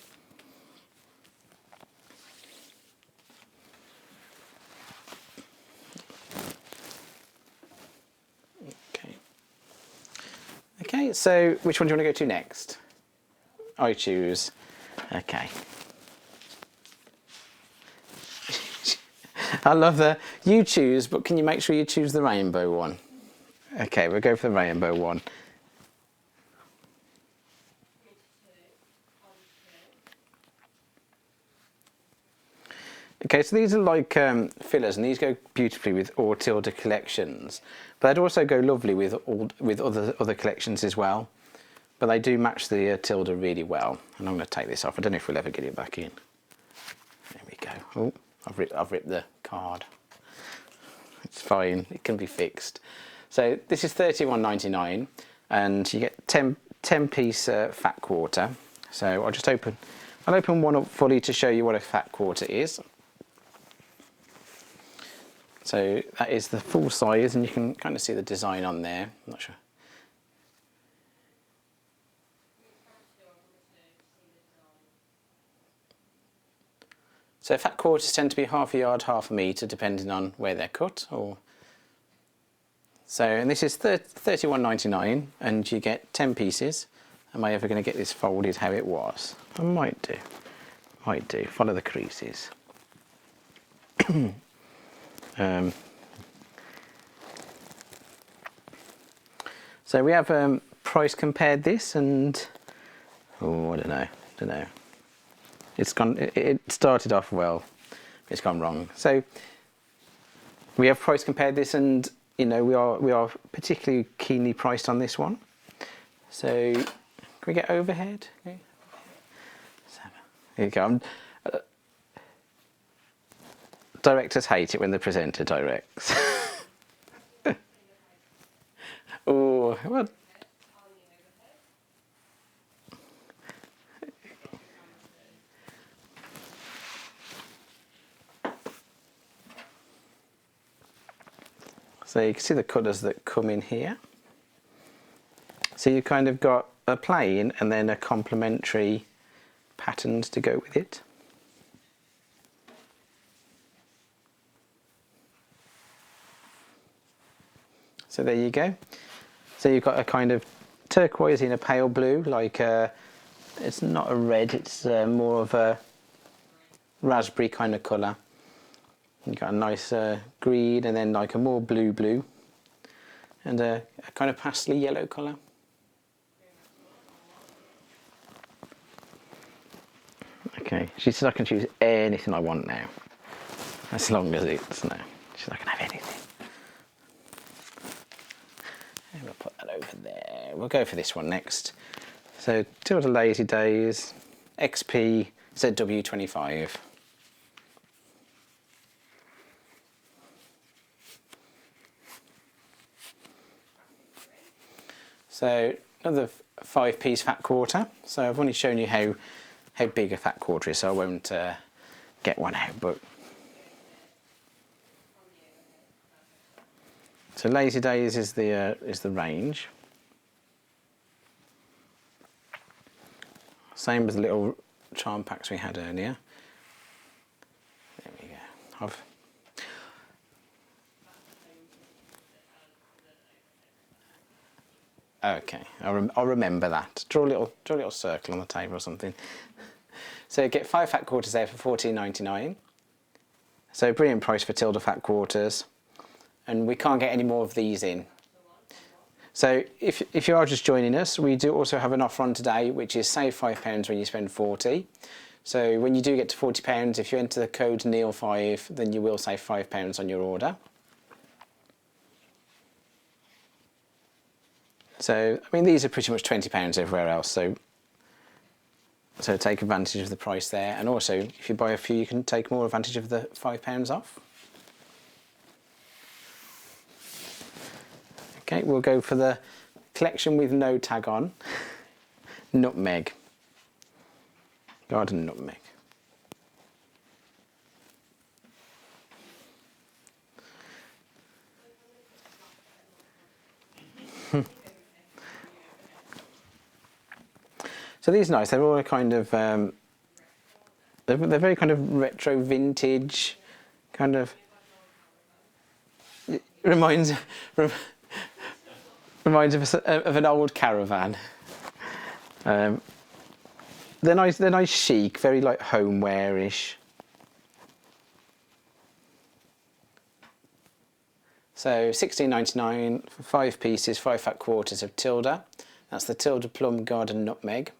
Okay, so which one do you want to go to next? I choose. Okay. I love the, you choose, but can you make sure you choose the rainbow one? Okay, we'll go for the rainbow one. Okay, so these are like fillers, and these go beautifully with all Tilde collections. But they'd also go lovely with other collections as well. But they do match the Tilde really well. And I'm going to take this off. I don't know if we'll ever get it back in. There we go. Oh, I've ripped the card. It's fine. It can be fixed. So this is $31.99, and you get 10-piece fat quarter. So I'll open one up fully to show you what a fat quarter is. So that is the full size, and you can kind of see the design on there. I'm not sure. So fat quarters tend to be half a yard, half a metre, depending on where they're cut. So, and this is £31.99, and you get 10 pieces. Am I ever going to get this folded how it was? I might do. Might do. Follow the creases. So we have price compared this, and oh, I don't know. It's gone. It started off well. It's gone wrong. So we have price compared this, and you know we are particularly keenly priced on this one. So can we get overhead? Okay. Here you go. Directors hate it when the presenter directs. Oh, what? So you can see the colours that come in here. So you kind of got a plain and then a complementary patterns to go with it. So there you go. So you've got a kind of turquoise in a pale blue, like it's not a red, it's more of a raspberry kind of colour. You've got a nice green, and then like a more blue, and a kind of pastel yellow colour. Okay, she said I can choose anything I want now, as long as it's no. She said I can have anything. I'm going to put that over there. We'll go for this one next. So Tilde Lazy Daze, XP ZW25. So another 5-piece fat quarter. So I've only shown you how big a fat quarter is, so I won't get one out. But so Lazy Days is the range. Same as the little charm packs we had earlier. There we go. Okay, I'll remember that. Draw a little circle on the table or something. So get 5 fat quarters there for £14.99. So brilliant price for Tilde fat quarters, and we can't get any more of these in. So if you are just joining us, we do also have an offer on today, which is save £5 when you spend £40. So when you do get to £40, if you enter the code NEIL5, then you will save £5 on your order. So, I mean, these are pretty much £20 everywhere else, so take advantage of the price there. And also, if you buy a few, you can take more advantage of the £5 off. Okay, we'll go for the collection with no tag on. Nutmeg. Garden nutmeg. So these are nice. They're all a kind of they're very kind of retro, vintage, kind of. It reminds of an old caravan. They're nice. They're nice, chic, very like homeware-ish. So £16.99 for 5 pieces, 5 fat quarters of Tilde. That's the Tilde Plum Garden Nutmeg.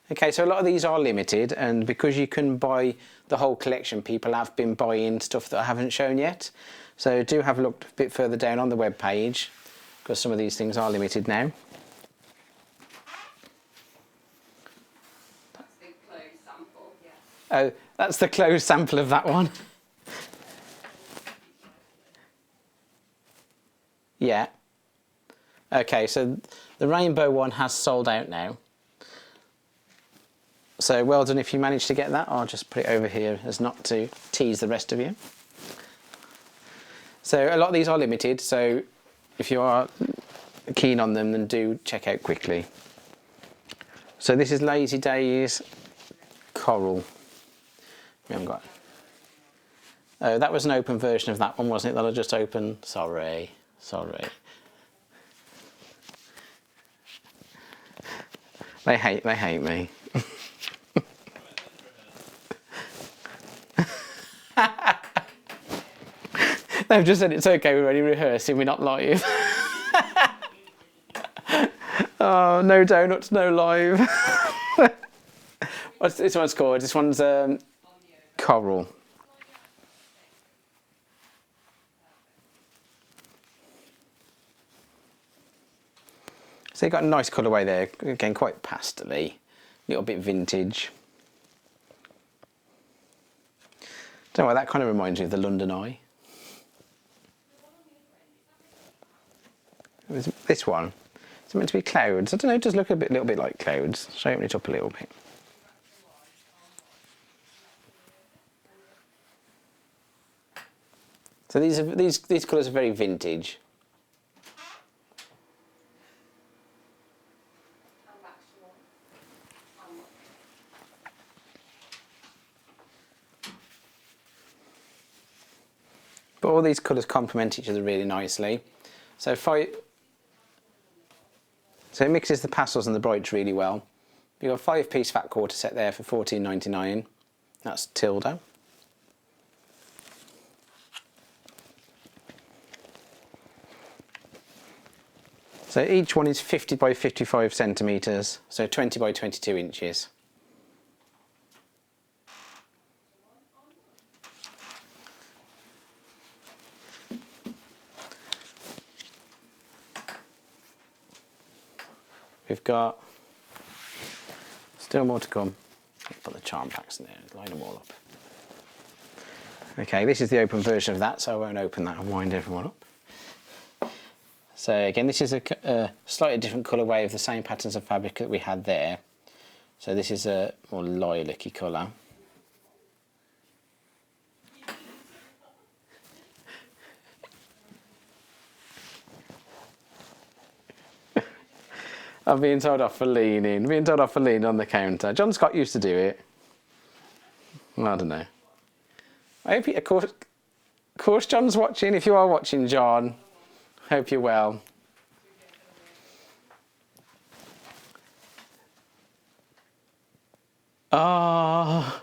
Okay, so a lot of these are limited, and because you can buy the whole collection, people have been buying stuff that I haven't shown yet. So do have a look a bit further down on the web page, because some of these things are limited now. That's the closed sample, yeah. Oh, that's the closed sample of that one. Yeah. Okay, so the rainbow one has sold out now. So well done if you managed to get that. I'll just put it over here as not to tease the rest of you. So a lot of these are limited, so if you are keen on them, then do check out quickly. So this is Lazy Days Coral. We haven't got... Oh, that was an open version of that one, wasn't it? That I just opened. Sorry. They hate me. They've just said it's okay, we're only rehearsing, we're not live. Oh, no donuts, no live. What's this one's called? This one's Coral. So you've got a nice colourway there, again quite pastel-y, a little bit vintage. Don't know why, that kind of reminds me of the London Eye. This one, it's meant to be clouds. I don't know, it does look a little bit like clouds. So open it up a little bit. So these colours are very vintage. But all these colours complement each other really nicely. So it mixes the pastels and the brights really well. You've got a 5-piece fat quarter set there for £14.99. That's Tilde. So each one is 50 by 55 centimetres, so 20 by 22 inches. We've got still more to come. Put the charm packs in there, line them all up. Okay, this is the open version of that, so I won't open that and wind everyone up. So again, this is a slightly different colourway of the same patterns of fabric that we had there. So this is a more lilac-y colour. I'm being told off for leaning, on the counter. John Scott used to do it. Well, I don't know. I hope of course John's watching. If you are watching, John, hope you're well. Oh.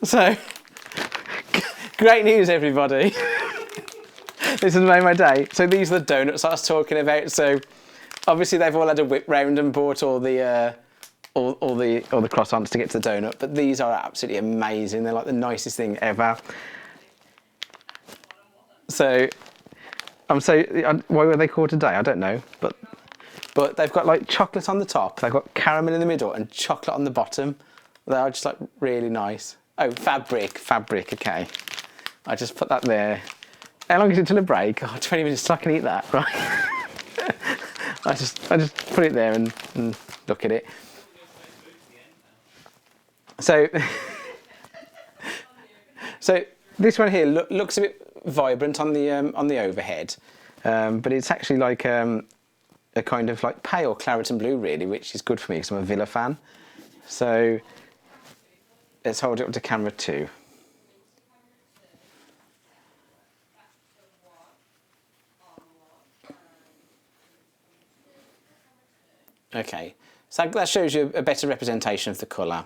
So, great news, everybody. This has made my day. So these are the donuts I was talking about. So obviously they've all had a whip round and bought all the croissants to get to the donut. But these are absolutely amazing. They're like the nicest thing ever. So why were they called today? I don't know. But they've got like chocolate on the top. They've got caramel in the middle and chocolate on the bottom. They are just like really nice. Oh, fabric. Okay. I just put that there. How long is it till a break? Oh, 20 minutes so I can eat that, right? I just put it there and look at it. So this one here looks a bit vibrant on the overhead, but it's actually like a kind of like pale claret and blue really, which is good for me because I'm a Villa fan. So let's hold it up to camera 2. Okay, so that shows you a better representation of the colour.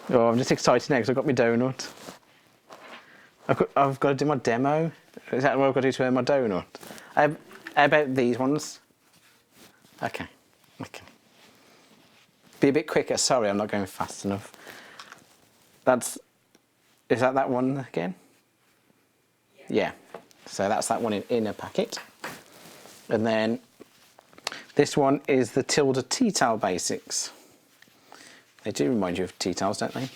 Oh, I'm just excited now because I've got my donut. I've got to do my demo. Is that what I've got to do to earn my donut? How about these ones? Okay. Be a bit quicker. Sorry, I'm not going fast enough. Is that one again? Yeah. So that's that one in a packet. And then this one is the Tilde Tea Towel Basics. They do remind you of tea towels, don't they?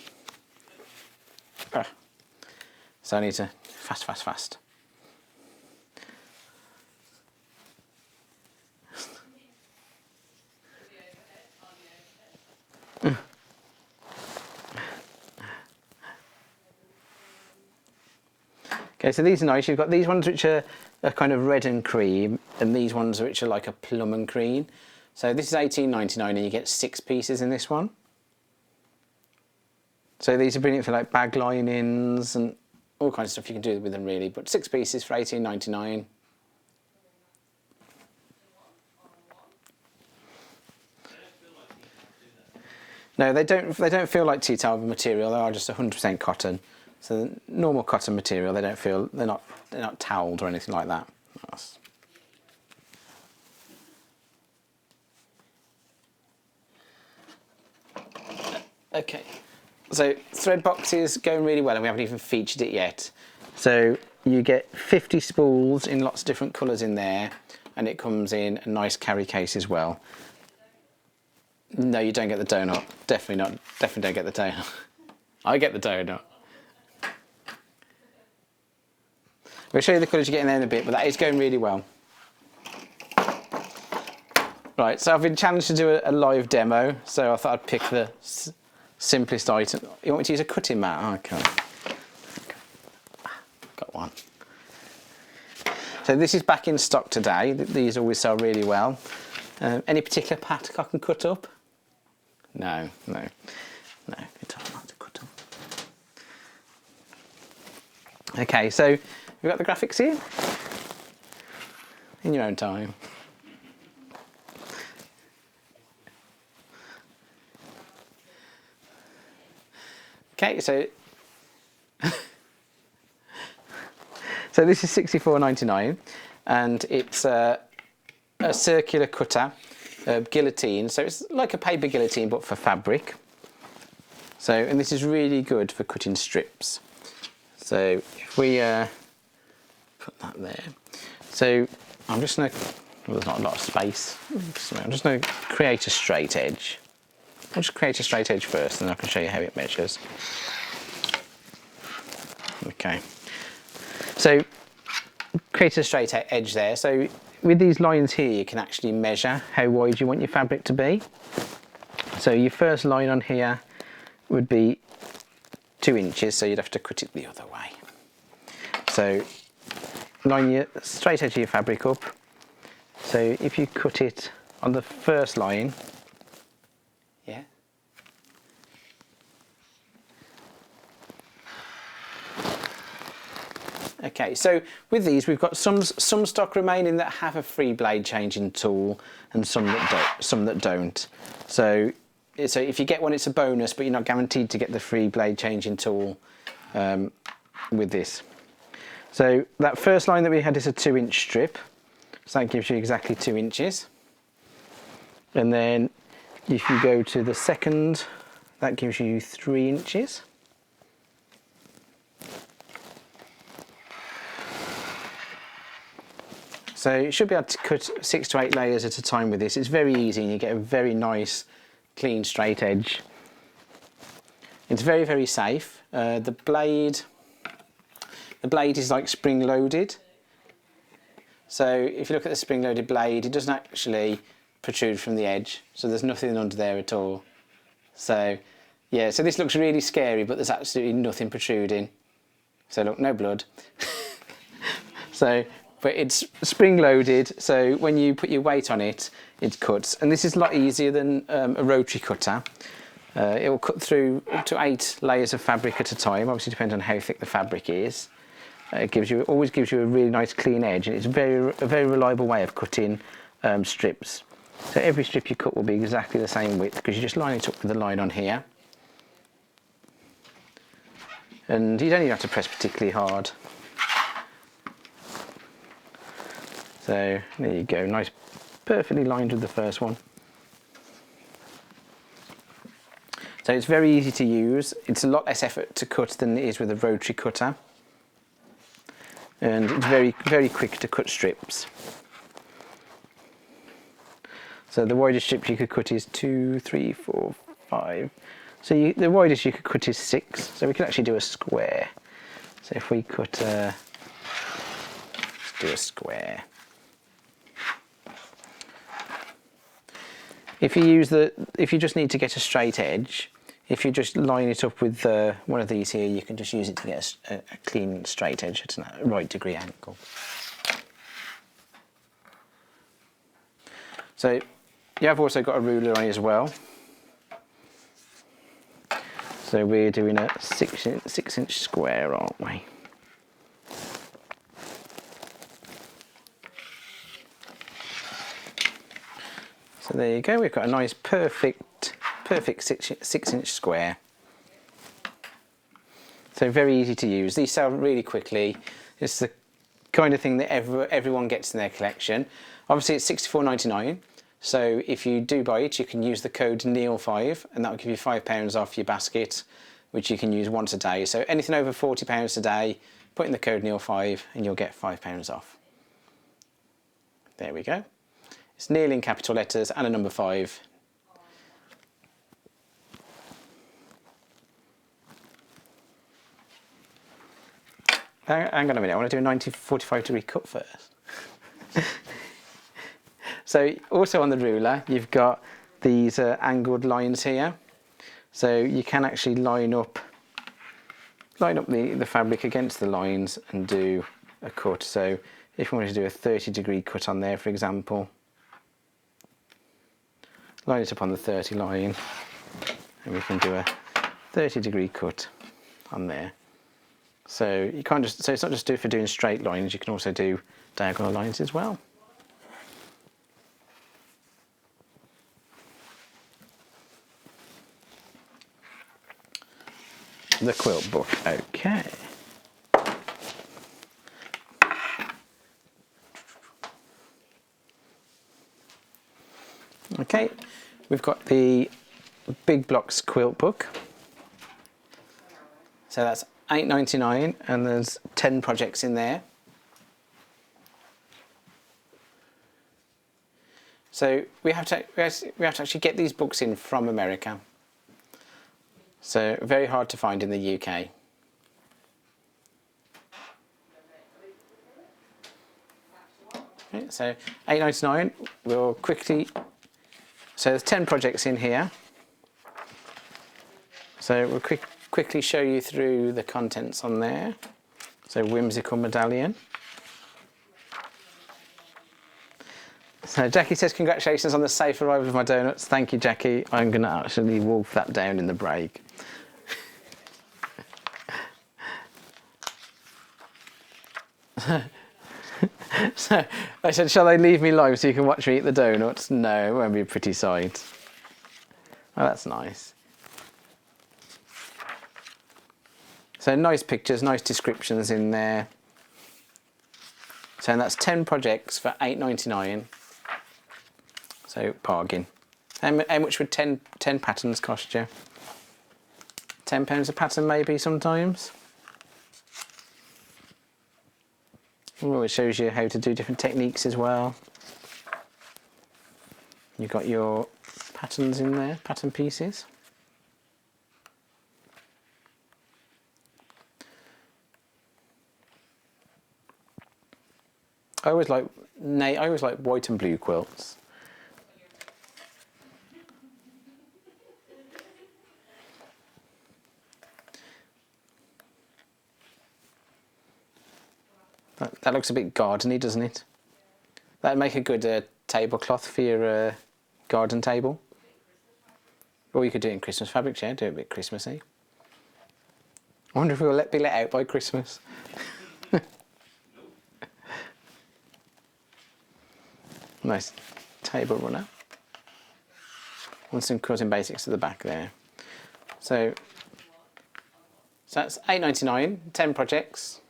So I need to fast. Okay, so these are nice. You've got these ones which are kind of red and cream, and these ones which are like a plum and cream. So this is $18.99 and you get 6 pieces in this one. So these are brilliant for like bag linings and all kinds of stuff you can do with them really, but 6 pieces for $18.99. No, they don't feel like tea towel material. They are just 100% cotton. So normal cotton material. They're not toweled or anything like that. Okay, so thread boxes going really well, and we haven't even featured it yet. So you get 50 spools in lots of different colours in there, and it comes in a nice carry case as well. No, you don't get the donut. Definitely not. Definitely don't get the donut. I get the donut. We'll show you the colours you get in there in a bit, but that is going really well. Right, so I've been challenged to do a live demo, so I thought I'd pick the simplest item. You want me to use a cutting mat? Oh, okay. Got one. So this is back in stock today. These always sell really well. Any particular pattern I can cut up? No, you don't like to cut up. Okay, so we've got the graphics here. In your own time. Okay, so this is $64.99, and it's a circular cutter, guillotine. So it's like a paper guillotine, but for fabric. So, and this is really good for cutting strips. So if we put that there. So I'm just going to, well, there's not a lot of space. So I'm just going to create a straight edge. I'll just create a straight edge first, and I can show you how it measures. Okay. So create a straight edge there. So with these lines here, you can actually measure how wide you want your fabric to be. So your first line on here would be 2 inches, so you'd have to cut it the other way. So line your straight edge of your fabric up. So if you cut it on the first line, yeah. Okay, so with these we've got some stock remaining that have a free blade changing tool, and some that don't. So if you get one, it's a bonus, but you're not guaranteed to get the free blade changing tool with this. So that first line that we had is a 2-inch strip, so that gives you exactly 2 inches. And then if you go to the second, that gives you 3 inches. So you should be able to cut 6 to 8 layers at a time with this. It's very easy, and you get a very nice, clean, straight edge. It's very, very safe. The blade is like spring-loaded. So if you look at the spring-loaded blade, it doesn't actually protrude from the edge, so there's nothing under there at all. So yeah, so this looks really scary, but there's absolutely nothing protruding. So look, no blood. But it's spring-loaded, so when you put your weight on it, it cuts. And this is a lot easier than a rotary cutter. It will cut through up to 8 layers of fabric at a time. Obviously, depends on how thick the fabric is. It always gives you a really nice clean edge, and it's a very reliable way of cutting strips. So every strip you cut will be exactly the same width, because you just line it up with the line on here. And you don't even have to press particularly hard. So there you go, nice, perfectly lined with the first one. So it's very easy to use. It's a lot less effort to cut than it is with a rotary cutter. And it's very, very quick to cut strips. So the widest strip you could cut is 2, 3, 4, 5. So the widest you could cut is 6. So we can actually do a square. So if we cut, let's do a square. If you just need to get a straight edge, if you just line it up with one of these here, you can just use it to get a clean straight edge at a right degree angle. So you have also got a ruler on as well. So we're doing a 6 inch square, aren't we? So there you go, we've got a nice perfect 6 inch square. So very easy to use. These sell really quickly. It's the kind of thing that everyone gets in their collection. Obviously it's £64.99. So if you do buy it, you can use the code NEIL5 and that will give you £5 off your basket, which you can use once a day. So anything over £40 a day, put in the code NEIL5 and you'll get £5 off. There we go. It's NEIL in capital letters and a number 5. Hang on a minute, I want to do a 90-45 degree cut first. So also on the ruler, you've got these angled lines here. So you can actually line up the fabric against the lines and do a cut. So if you wanted to do a 30 degree cut on there, for example, line it up on the 30 line and we can do a 30 degree cut on there. So you can't just, so it's not just for doing straight lines, you can also do diagonal lines as well. The quilt book, okay. Okay, we've got the Big Blocks quilt book. So that's £8.99 and there's 10 projects in there. So we have to actually get these books in from America. So very hard to find in the UK. Okay, so £8.99, we'll quickly, so there's 10 projects in here. So we'll quickly show you through the contents on there. So whimsical medallion. So Jackie says congratulations on the safe arrival of my donuts. Thank you, Jackie. I'm going to actually wolf that down in the break. So I said, shall they leave me live so you can watch me eat the donuts? No, it won't be a pretty sight. Oh, that's nice. So nice pictures, nice descriptions in there. So that's 10 projects for £8.99. So bargain. How much would 10 patterns cost you? £10 a pattern maybe sometimes. Oh, it shows you how to do different techniques as well. You've got your patterns in there, pattern pieces. I always like white and blue quilts. That looks a bit gardeny, doesn't it? That'd make a good tablecloth for your garden table. Or you could do it in Christmas fabrics, yeah, do it a bit Christmassy. I wonder if we'll be let out by Christmas. Nice table runner. And some cutting basics at the back there. So that's £8.99, 10 projects.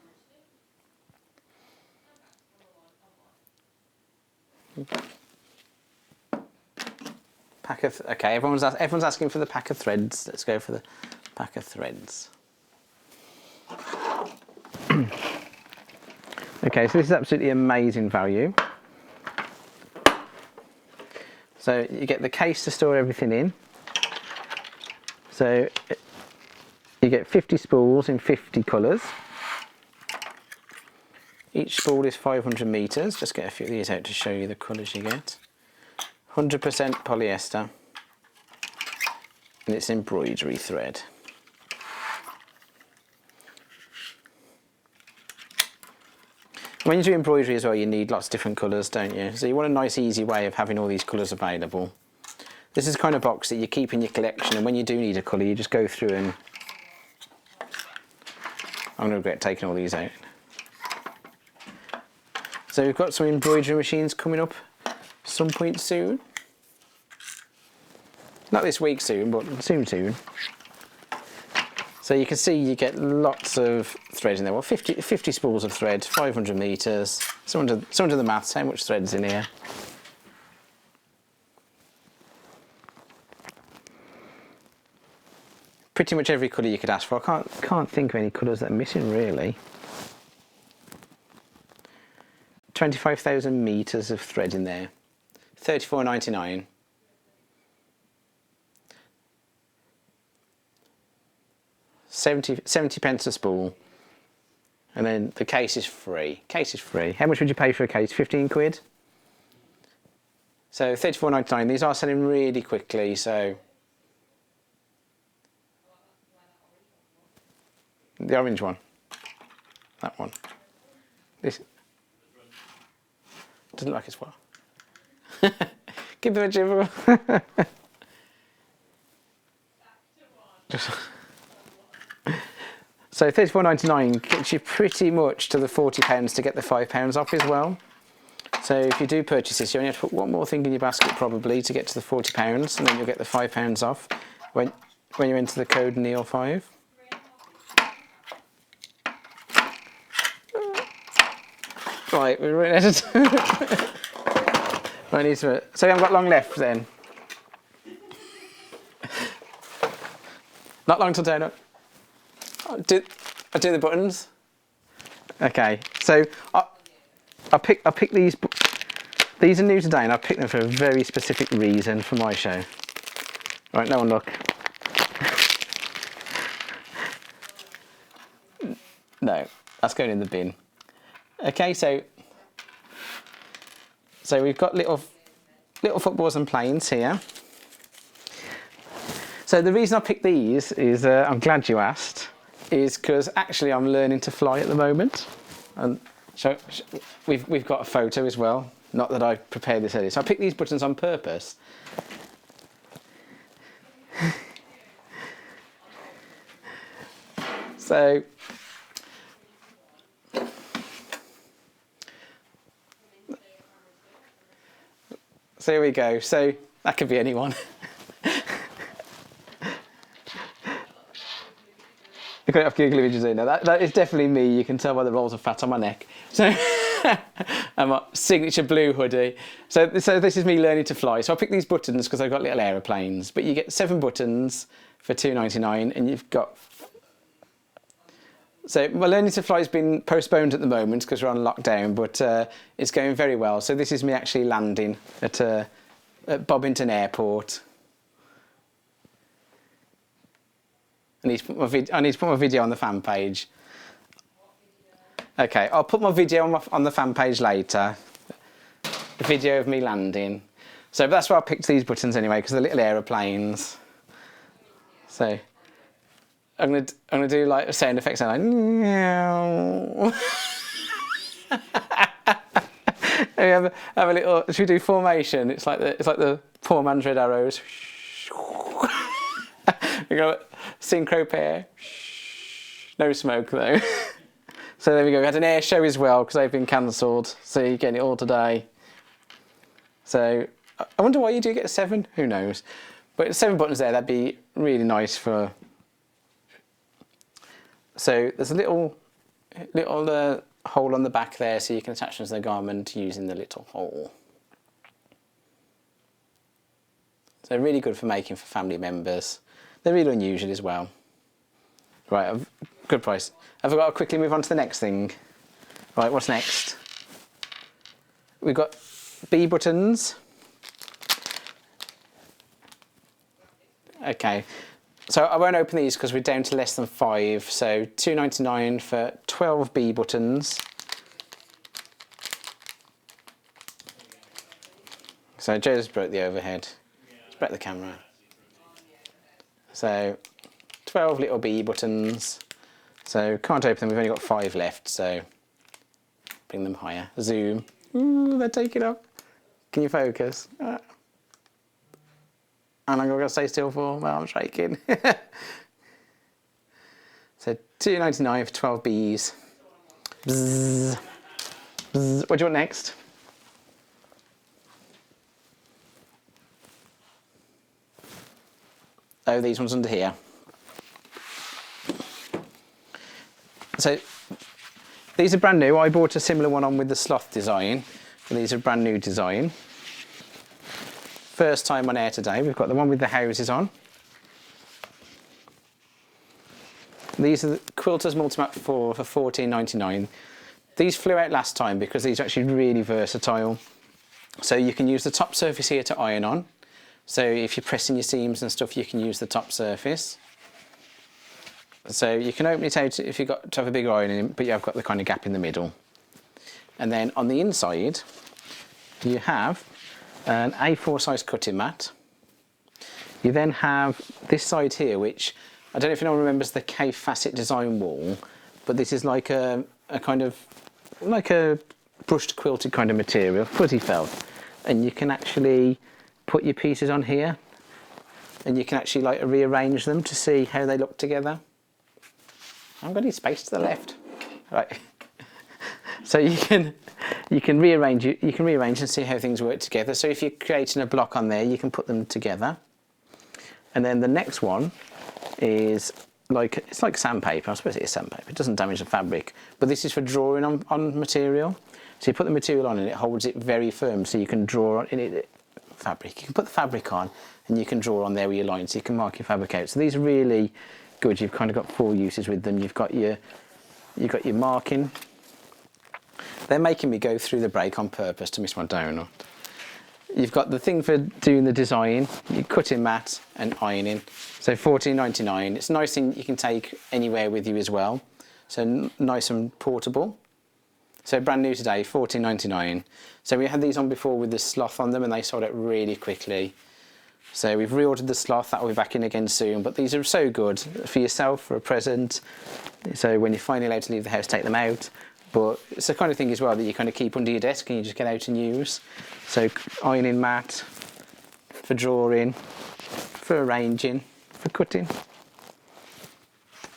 Okay, everyone's asking for the pack of threads. Let's go for the pack of threads. Okay, so this is absolutely amazing value. So you get the case to store everything in. So you get 50 spools in 50 colours. Each spool is 500 metres. Just get a few of these out to show you the colours you get. 100% polyester. and it's embroidery thread. When you do embroidery as well, you need lots of different colours, don't you? So you want a nice easy way of having all these colours available. This is the kind of box that you keep in your collection, and when you do need a colour, you just go through and... I'm going to regret taking all these out. So we've got some embroidery machines coming up some point soon. Not this week soon, but soon. So you can see you get lots of thread in there. Well, 50 spools of thread, 500 metres. Someone do the maths, how much thread's in here? Pretty much every colour you could ask for. I can't think of any colours that are missing really. 25,000 metres of thread in there. £34.99. £70 a spool. And then the case is free. Case is free. How much would you pay for a case? 15 quid? So £34.99. These are selling really quickly, so... The orange one. That one. This... Doesn't like as well. Give them a jibber. So £34.99 gets you pretty much to the £40 to get the £5 off as well. So if you do purchase this, you only have to put one more thing in your basket probably to get to the £40, and then you'll get the £5 off when you enter the code NEIL5. Right, we're running out of time. Right, so we haven't got long left then. Not long till donut. I do the buttons. Okay, so I pick these. These are new today, and I picked them for a very specific reason for my show. Right, no one look. No, that's going in the bin. Okay, so we've got little footballs and planes here. So the reason I picked these is, I'm glad you asked, is because actually I'm learning to fly at the moment. And so we've got a photo as well, not that I prepared this earlier. So I picked these buttons on purpose. So here we go. So that could be anyone. I got it off Google Images in there. That is definitely me. You can tell by the rolls of fat on my neck. So and my signature blue hoodie. So this is me learning to fly. So I picked these buttons because I've got little aeroplanes. But you get 7 buttons for £2.99, and you've got. So my learning to fly has been postponed at the moment because we're on lockdown, but it's going very well. So this is me actually landing at Bobbington Airport. I need to put my video on the fan page. Okay, I'll put my video on the fan page later. The video of me landing. So but that's why I picked these buttons anyway, because they're little aeroplanes. So I'm gonna do like a sound effects and like we have a little. Should we do formation? It's like the poor man's red arrows. We got synchro pair. No smoke though. So there we go. We had an air show as well because they've been cancelled. So you're getting it all today. So I wonder why you do get 7. Who knows? But 7 buttons there. That'd be really nice for. So there's a little hole on the back there, so you can attach them to the garment using the little hole. So really good for making for family members. They're really unusual as well. Right, good price. Have I got to quickly move on to the next thing? Right, what's next? We've got B buttons. Okay, so I won't open these because we're down to less than 5. So £2.99 for 12 B buttons. So Joe's broke the overhead. Let's break the camera. So 12 little bee buttons. So can't open them, we've only got 5 left, so bring them higher. Zoom. Ooh, they're taking up. Can you focus? And I'm going to stay still for, well, I'm shaking. So £2.99 for 12 bees. Bzz. Bzz. What do you want next? Oh, these ones under here. So these are brand new. I bought a similar one on with the sloth design. But these are brand new design. First time on air today. We've got the one with the houses on. These are the Quilters Multimap 4 for £14.99. These flew out last time because these are actually really versatile. So you can use the top surface here to iron on. So if you're pressing your seams and stuff, you can use the top surface. So you can open it out if you've got to have a big iron, but you have got the kind of gap in the middle. And then on the inside, you have an A4 size cutting mat. You then have this side here, which I don't know if anyone remembers the K Facet design wall, but this is like a kind of like a brushed quilted kind of material, fuzzy felt, and you can actually put your pieces on here, and you can actually like rearrange them to see how they look together. I'm going to need space to the left, right? So you can rearrange and see how things work together. So if you're creating a block on there, you can put them together. And then the next one is like, it's like sandpaper. I suppose it is sandpaper. It doesn't damage the fabric, but this is for drawing on material. So you put the material on and it holds it very firm, so you can draw in it. Fabric. You can put the fabric on and you can draw on there with your line, so you can mark your fabric out. So these are really good. You've kind of got 4 uses with them. You've got your marking. They're making me go through the break on purpose to miss my donut. You've got the thing for doing the design, your cutting mat and ironing. So £14.99. It's a nice thing you can take anywhere with you as well. So nice and portable. So brand new today, £14.99. So we had these on before with the sloth on them and they sold out really quickly. So we've reordered the sloth, that will be back in again soon. But these are so good for yourself, for a present. So when you're finally allowed to leave the house, take them out. But it's the kind of thing as well that you kind of keep under your desk and you just get out and use. So ironing mat, for drawing, for arranging, for cutting.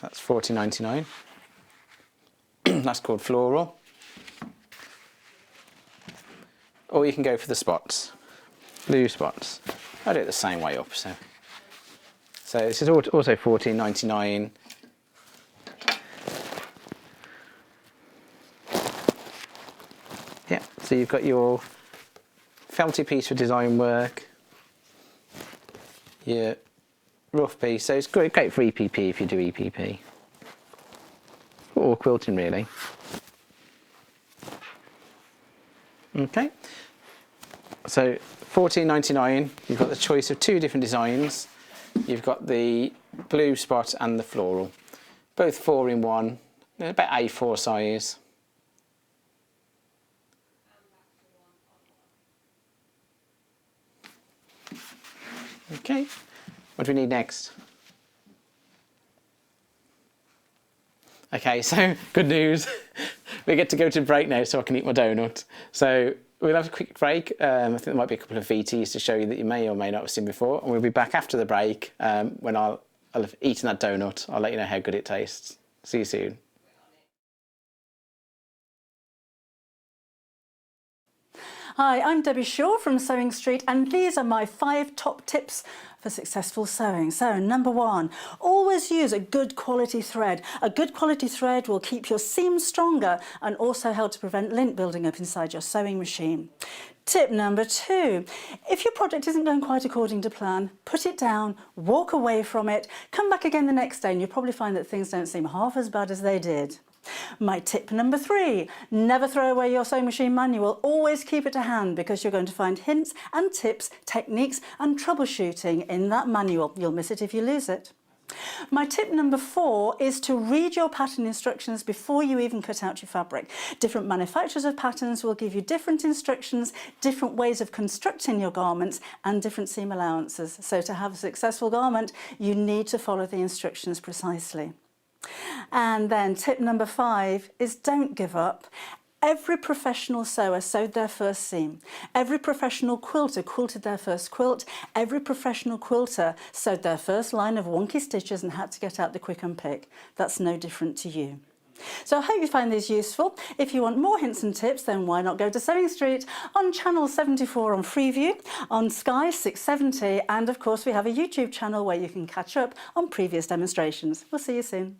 That's £14.99. That's called floral. Or you can go for the spots, blue spots. I do it the same way up. So this is also £14.99. Yeah, so you've got your felty piece for design work, your rough piece. So it's great for EPP if you do EPP, or quilting really. Okay, so £14.99, you've got the choice of 2 different designs. You've got the blue spot and the floral, both 4-in-1, about A4 size. Okay, what do we need next? Okay, so good news. We get to go to break now so I can eat my donut. So we'll have a quick break. I think there might be a couple of VTs to show you that you may or may not have seen before. And we'll be back after the break when I'll have eaten that donut. I'll let you know how good it tastes. See you soon. Hi, I'm Debbie Shaw from Sewing Street, and these are my 5 top tips for successful sewing. So, number 1, always use a good quality thread. A good quality thread will keep your seams stronger and also help to prevent lint building up inside your sewing machine. Tip number 2, if your project isn't going quite according to plan, put it down, walk away from it, come back again the next day and you'll probably find that things don't seem half as bad as they did. My tip number 3, never throw away your sewing machine manual, always keep it to hand because you're going to find hints and tips, techniques and troubleshooting in that manual. You'll miss it if you lose it. My tip number 4 is to read your pattern instructions before you even cut out your fabric. Different manufacturers of patterns will give you different instructions, different ways of constructing your garments and different seam allowances. So to have a successful garment, you need to follow the instructions precisely. And then tip number 5 is don't give up. Every professional sewer sewed their first seam. Every professional quilter quilted their first quilt. Every professional quilter sewed their first line of wonky stitches and had to get out the quick and pick. That's no different to you. So I hope you find these useful. If you want more hints and tips, then why not go to Sewing Street on channel 74 on Freeview, on Sky 670, and of course we have a YouTube channel where you can catch up on previous demonstrations. We'll see you soon.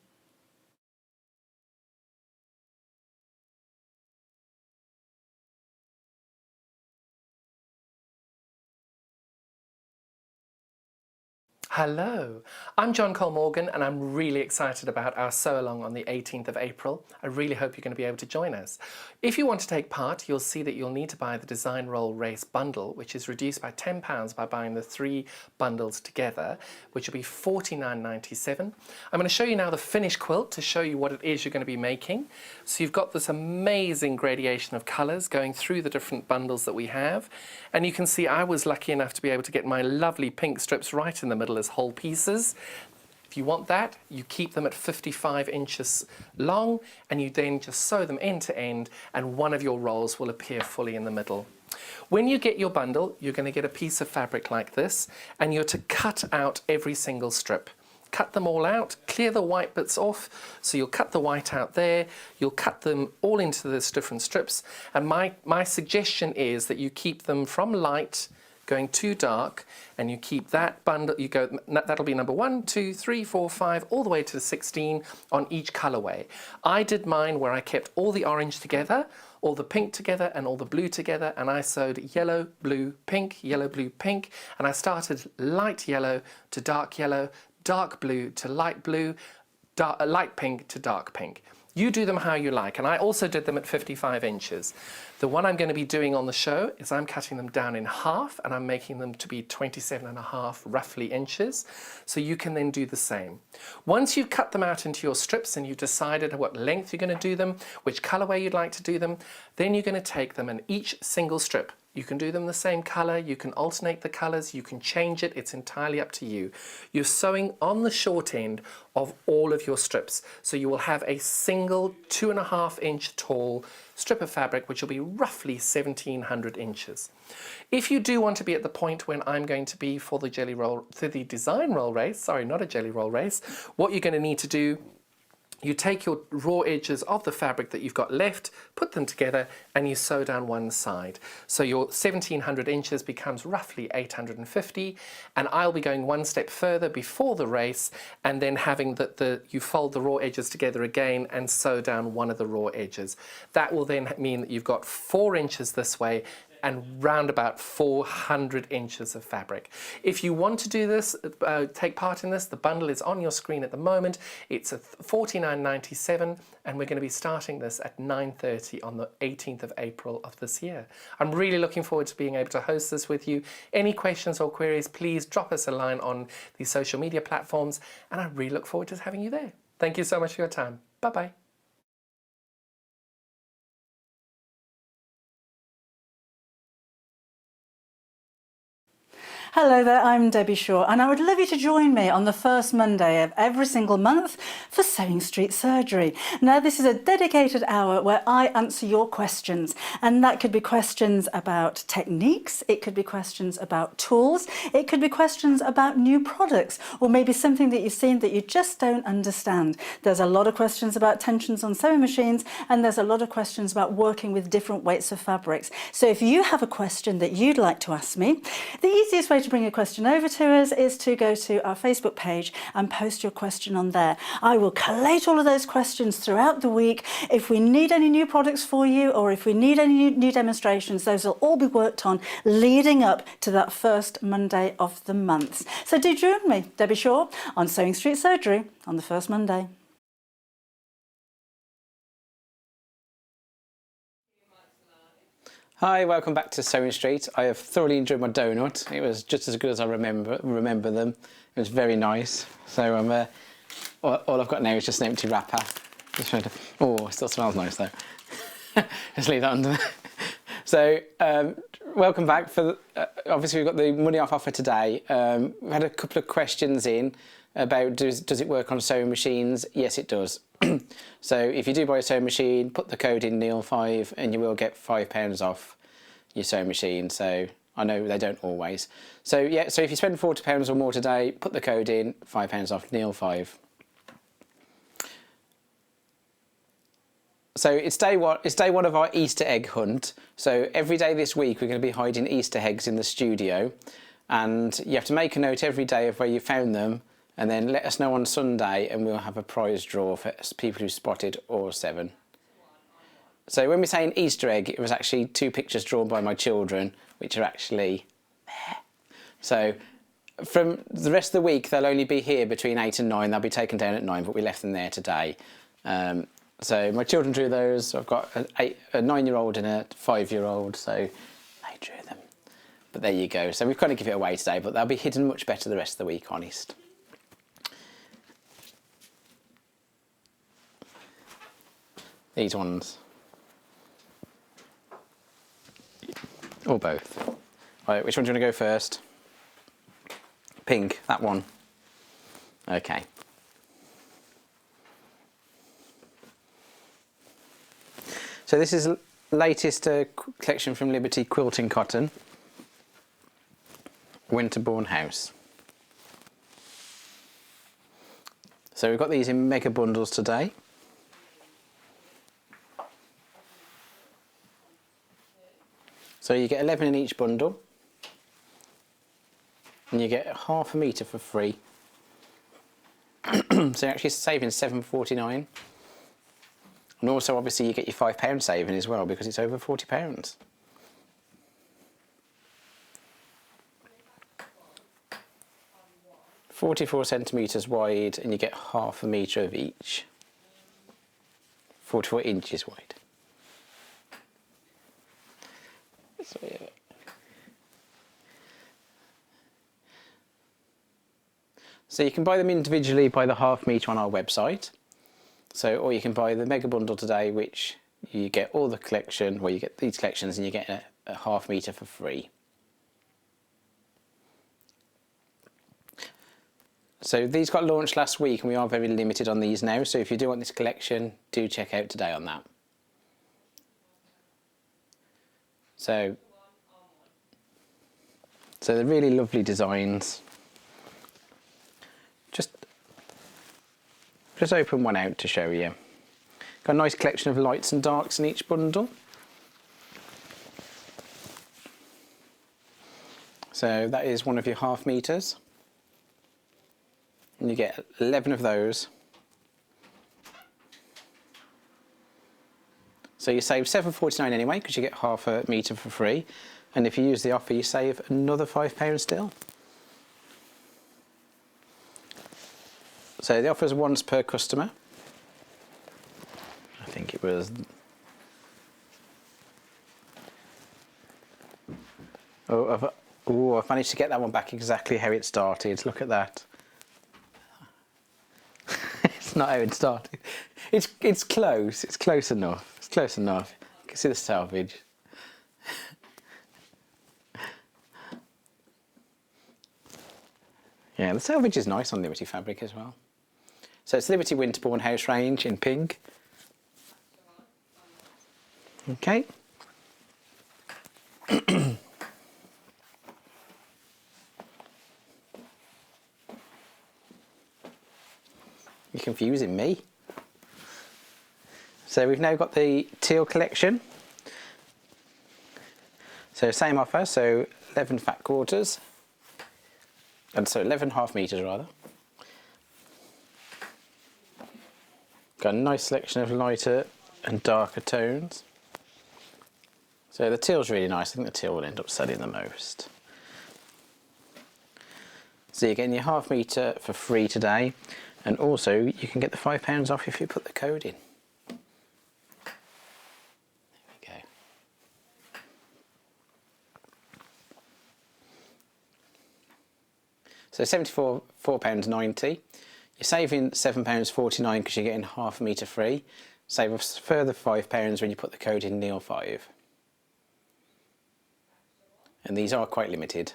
Hello, I'm John Cole Morgan and I'm really excited about our sew along on the 18th of April. I really hope you're going to be able to join us. If you want to take part, you'll see that you'll need to buy the Design Roll Race bundle, which is reduced by £10 by buying the 3 bundles together, which will be $49.97. I'm going to show you now the finished quilt to show you what it is you're going to be making. So you've got this amazing gradation of colours going through the different bundles that we have. And you can see I was lucky enough to be able to get my lovely pink strips right in the middle as whole pieces. If you want that, you keep them at 55 inches long and you then just sew them end to end and one of your rolls will appear fully in the middle. When you get your bundle, you're going to get a piece of fabric like this and you're to cut out every single strip. Cut them all out, clear the white bits off, so you'll cut the white out there, you'll cut them all into these different strips, and my suggestion is that you keep them from light going to dark, and you keep that bundle, that'll be number 1, 2, 3, 4, 5, all the way to 16 on each colourway. I did mine where I kept all the orange together, all the pink together and all the blue together, and I sewed yellow, blue, pink, and I started light yellow to dark yellow, dark blue to light blue, light pink to dark pink. You do them how you like, and I also did them at 55 inches. The one I'm going to be doing on the show is I'm cutting them down in half and I'm making them to be 27.5 roughly inches, so you can then do the same. Once you've cut them out into your strips and you've decided what length you're going to do them, which colourway you'd like to do them, then you're going to take them and each single strip, you can do them the same colour, you can alternate the colours, you can change it, it's entirely up to you. You're sewing on the short end of all of your strips, so you will have a single 2.5 inch tall strip of fabric which will be roughly 1700 inches. If you do want to be at the point when I'm going to be for the design roll race, sorry, not a jelly roll race, what you're going to need to do, you take your raw edges of the fabric that you've got left, put them together, and you sew down one side. So your 1700 inches becomes roughly 850, and I'll be going one step further before the race, and then having you fold the raw edges together again and sew down one of the raw edges. That will then mean that you've got 4 inches this way, and round about 400 inches of fabric. If you want to do this, take part in this, the bundle is on your screen at the moment. It's $49.97 and we're going to be starting this at 9:30 on the 18th of April of this year. I'm really looking forward to being able to host this with you. Any questions or queries, please drop us a line on the social media platforms and I really look forward to having you there. Thank you so much for your time. Bye-bye. Hello there, I'm Debbie Shaw and I would love you to join me on the first Monday of every single month for Sewing Street Surgery. Now this is a dedicated hour where I answer your questions, and that could be questions about techniques, it could be questions about tools, it could be questions about new products, or maybe something that you've seen that you just don't understand. There's a lot of questions about tensions on sewing machines and there's a lot of questions about working with different weights of fabrics. So if you have a question that you'd like to ask me, the easiest way to bring a question over to us is to go to our Facebook page and post your question on there. I will collate all of those questions throughout the week. If we need any new products for you or if we need any new demonstrations, those will all be worked on leading up to that first Monday of the month. So do join me, Debbie Shaw, on Sewing Street Surgery on the first Monday. Hi, welcome back to Sewing Street. I have thoroughly enjoyed my donut. It was just as good as I remember them. It was very nice. So all I've got now is just an empty wrapper. Oh, it still smells nice though. Just leave that under. So welcome back. Obviously we've got the money off offer today. We've had a couple of questions in about does it work on sewing machines? Yes, it does. So if you do buy a sewing machine, put the code in Neil5 and you will get £5 off your sewing machine. So I know they don't always. So yeah, so if you spend £40 or more today, put the code in, £5 off, Neil5. So it's day one of our Easter egg hunt. So every day this week we're going to be hiding Easter eggs in the studio, and you have to make a note every day of where you found them, and then let us know on Sunday, and we'll have a prize draw for people who spotted all 7. So when we say an Easter egg, it was actually 2 pictures drawn by my children, which are actually there. So from the rest of the week, they'll only be here between 8 and 9. They'll be taken down at 9, but we left them there today. So my children drew those. I've got a 9-year-old and a 5-year-old, so they drew them. But there you go. So we've got to give it away today, but they'll be hidden much better the rest of the week, honest. These ones. Or both. All right, which one do you want to go first? Pink, that one. Okay. So this is the latest collection from Liberty Quilting Cotton. Winterbourne House. So we've got these in mega bundles today. So you get 11 in each bundle, and you get half a metre for free. So you're actually saving £7.49. And also obviously you get your £5 saving as well, because it's over £40. £44cm wide, and you get half a metre of each. 44 inches wide. So, yeah. So you can buy them individually by the half metre on our website. So, or you can buy the mega bundle today, which you get all the collection, well, you get these collections and you get a half metre for free. So these got launched last week, and we are very limited on these now. So if you do want this collection, do check out today on that. So they're really lovely designs. Just open one out to show you. Got a nice collection of lights and darks in each bundle. So that is one of your half metres. And you get 11 of those. So you save £7.49 anyway, because you get half a metre for free. And if you use the offer, you save another £5 still. So the offer is once per customer. I think it was... I've managed to get that one back exactly how it started. Look at that. It's not how it started. It's close. It's close enough. It's close enough. You can see the salvage. Yeah, the salvage is nice on Liberty fabric as well. So it's Liberty Winterbourne House range in pink. Okay. You're confusing me. So we've now got the teal collection. So same offer, so 11 fat quarters. And so 11 half metres rather. Got a nice selection of lighter and darker tones. So the teal's really nice. I think the teal will end up selling the most. So you're getting your half metre for free today, and also you can get the £5 off if you put the code in. There we go. So £74.90. You're saving £7.49 because you're getting half a metre free. Save a further £5 when you put the code in NEIL5. And these are quite limited.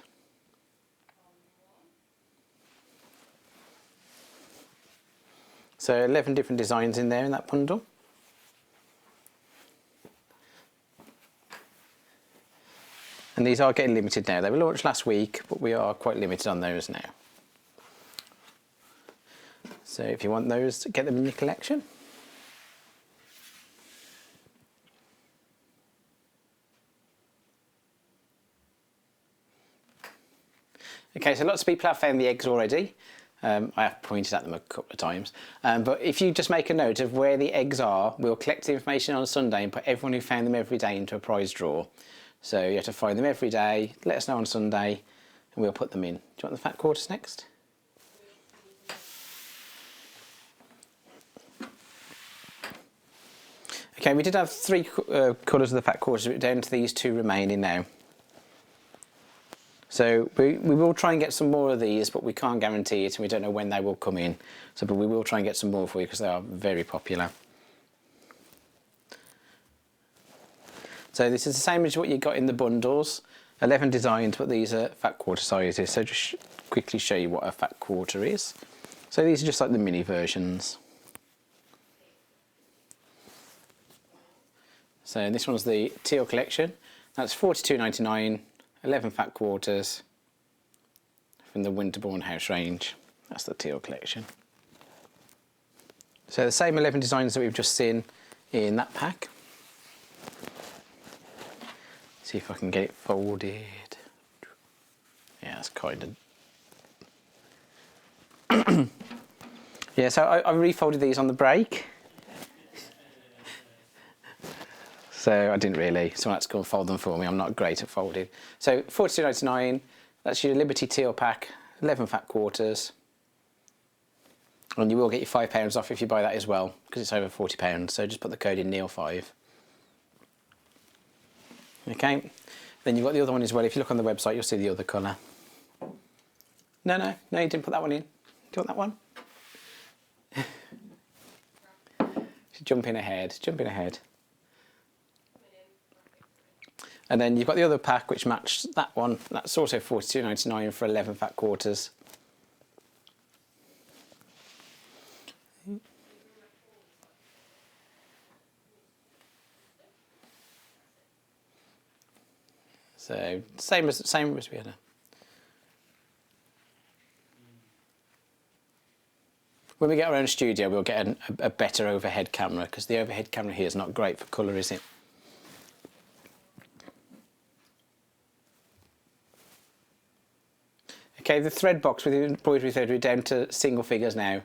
So 11 different designs in there in that bundle. And these are getting limited now. They were launched last week, but we are quite limited on those now. So if you want those, get them in your collection. Okay, so lots of people have found the eggs already. I have pointed at them a couple of times. But if you just make a note of where the eggs are, we'll collect the information on Sunday and put everyone who found them every day into a prize draw. So you have to find them every day, let us know on Sunday, and we'll put them in. Do you want the fat quarters next? Okay, we did have 3 colours of the fat quarters, but down to these 2 remaining now. So we will try and get some more of these, but we can't guarantee it and we don't know when they will come in. So, but we will try and get some more for you because they are very popular. So this is the same as what you got in the bundles. 11 designs, but these are fat quarter sizes. So just quickly show you what a fat quarter is. So these are just like the mini versions. So this one's the teal collection. That's £42.99. 11 fat quarters from the Winterbourne house range. That's the teal collection. So the same 11 designs that we've just seen in that pack. See if I can get it folded. Yeah, it's kind of... Yeah, so I refolded these on the break. So I didn't really, someone had to go and fold them for me. I'm not great at folding. So £42.99, that's your Liberty Teal pack, 11 fat quarters. And you will get your £5 off if you buy that as well, because it's over £40. So just put the code in NEIL5. Okay, then you've got the other one as well. If you look on the website, you'll see the other colour. No, you didn't put that one in. Do you want that one? Jumping ahead. And then you've got the other pack which matched that one. That's also £42.99 for 11 fat quarters. So same as we had. When we get our own studio, we'll get a better overhead camera because the overhead camera here is not great for colour, is it? Okay, the thread box with the embroidery thread, we're down to single figures now.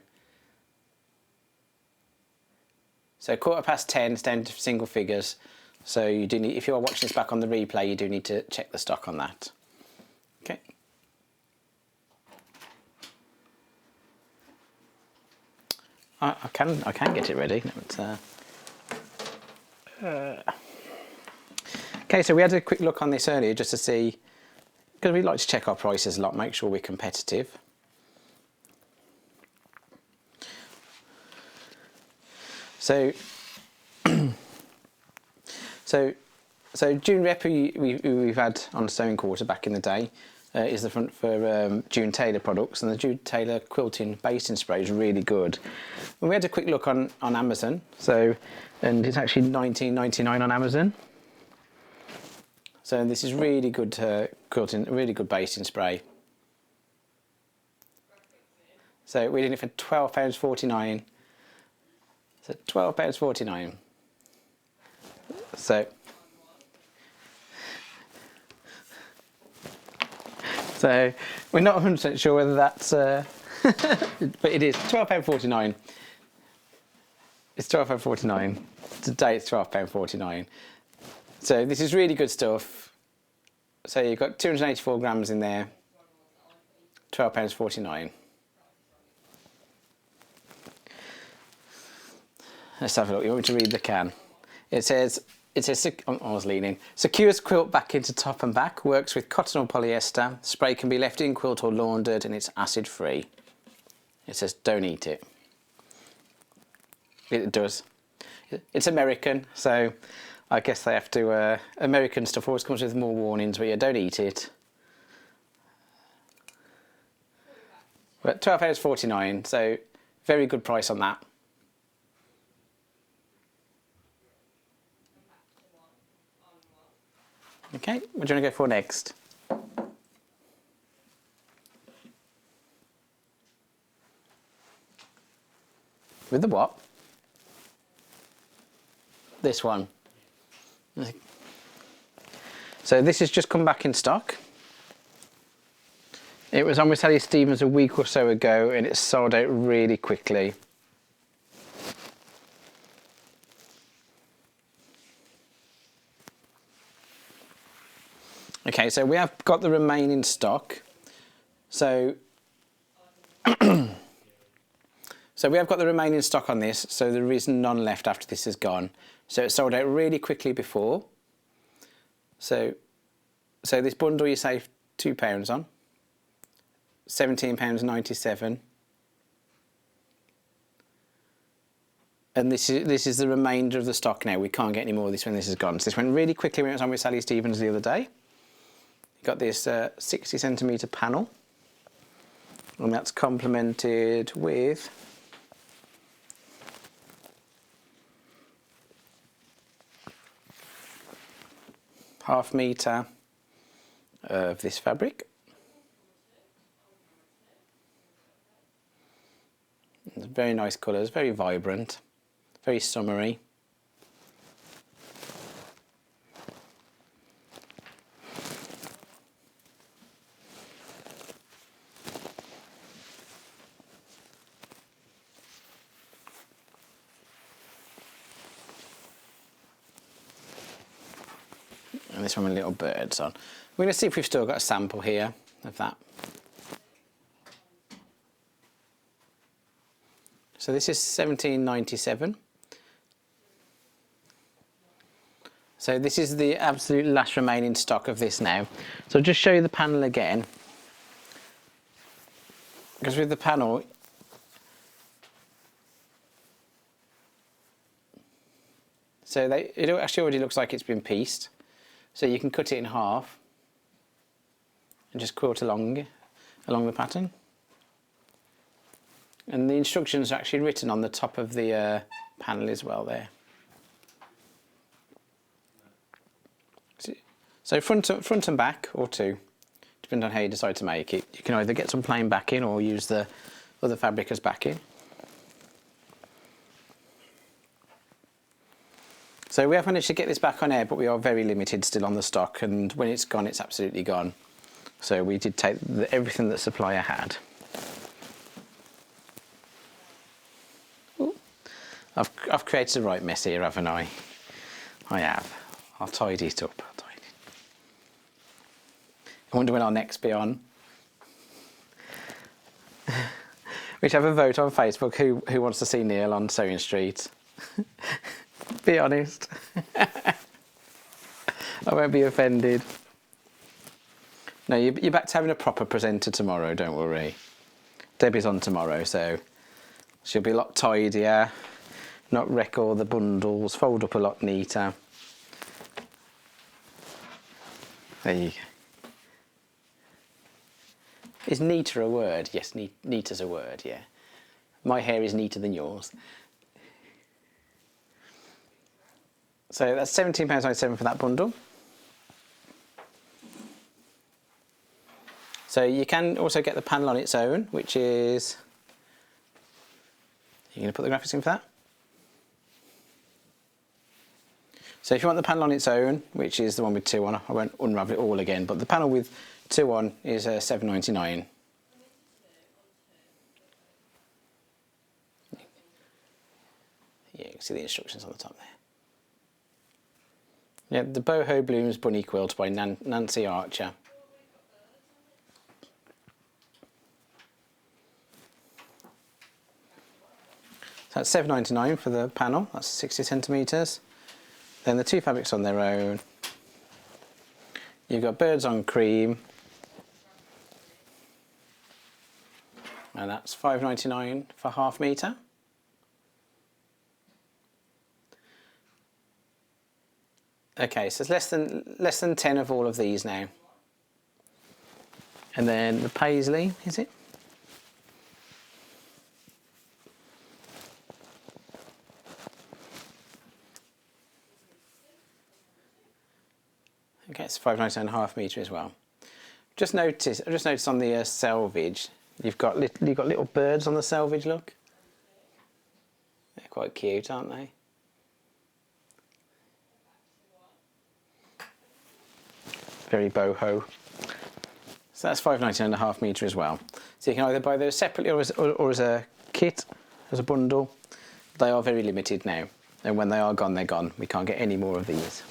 So 10:15, it's down to single figures. So you do need, if you are watching this back on the replay, you do need to check the stock on that. Okay. I can get it ready. Okay, so we had a quick look on this earlier just to see, because we like to check our prices a lot, make sure we're competitive. So, so June rep we've had on Sewing Quarter back in the day is the front for June Taylor products, and the June Taylor quilting basting spray is really good. And we had a quick look on Amazon, and it's actually $19.99 on Amazon. So this is really good quilting, really good basting spray. So we're doing it for £12.49. So £12.49. So we're not 100% sure whether that's, but it is £12.49. It's £12.49. Today it's £12.49. So this is really good stuff. So you've got 284 grams in there, £12.49. Let's have a look. You want me to read the can? It says It says, I was leaning. Secures quilt back into top and back. Works with cotton or polyester. Spray can be left in quilt or laundered, and it's acid free. It says don't eat it. It does. It's American, so I guess they have to. American stuff always comes with more warnings, but yeah, don't eat it. But £12.49, so very good price on that. Okay, what do you want to go for next? With the what? This one. So this has just come back in stock. It was on with Sally Stevens a week or so ago and it sold out really quickly. Okay, so we have got the remaining stock. So, so we have got the remaining stock on this, so there is none left after this is gone. So it sold out really quickly before. So this bundle you save £2 on. £17.97. And this is the remainder of the stock now. We can't get any more of this when this is gone. So this went really quickly when it was on with Sally Stevens the other day. Got this 60cm panel, and that's complemented with ½ metre of this fabric. It's very nice colours, very vibrant, very summery. And this one with little birds on. We're going to see if we've still got a sample here of that. So this is £17.97. So this is the absolute last remaining stock of this now. So I'll just show you the panel again. Because with the panel, so it actually already looks like it's been pieced. So you can cut it in half and just quilt along the pattern. And the instructions are actually written on the top of the panel as well there. So front and back, or two, depending on how you decide to make it. You can either get some plain backing or use the other fabric as backing. So we have managed to get this back on air, but we are very limited still on the stock, and when it's gone, it's absolutely gone. So we did take everything that supplier had. Ooh. I've created a right mess here, haven't I? I have. I'll tidy it up. I wonder when our next be on. We should have a vote on Facebook who wants to see Neil on Sewing Street. Be honest. I won't be offended. No, you're back to having a proper presenter tomorrow, don't worry. Debbie's on tomorrow, so she'll be a lot tidier, not wreck all the bundles, fold up a lot neater. There you go. Is neater a word? Yes, neater's a word, yeah. My hair is neater than yours. So that's £17.97 for that bundle. So you can also get the panel on its own, which is... You're going to put the graphics in for that? So if you want the panel on its own, which is the one with 2 on, I won't unravel it all again, but the panel with 2 on is £7.99. Yeah, you can see the instructions on the top there. Yeah, the Boho Blooms Bunny Quilt by Nancy Archer. So that's £7.99 for the panel, that's 60 centimetres. Then the two fabrics on their own. You've got Birds on Cream, and that's £5.99 for half metre. Okay, so it's less than 10 of all of these now. And then the Paisley, is it? Okay, it's £5.99 half metre as well. I just noticed on the selvage, you've got little birds on the selvage. Look, they're quite cute, aren't they? Very boho. So that's £5.99 half metre as well. So you can either buy those separately or as a kit, as a bundle. They are very limited now, and when they are gone, they're gone. We can't get any more of these.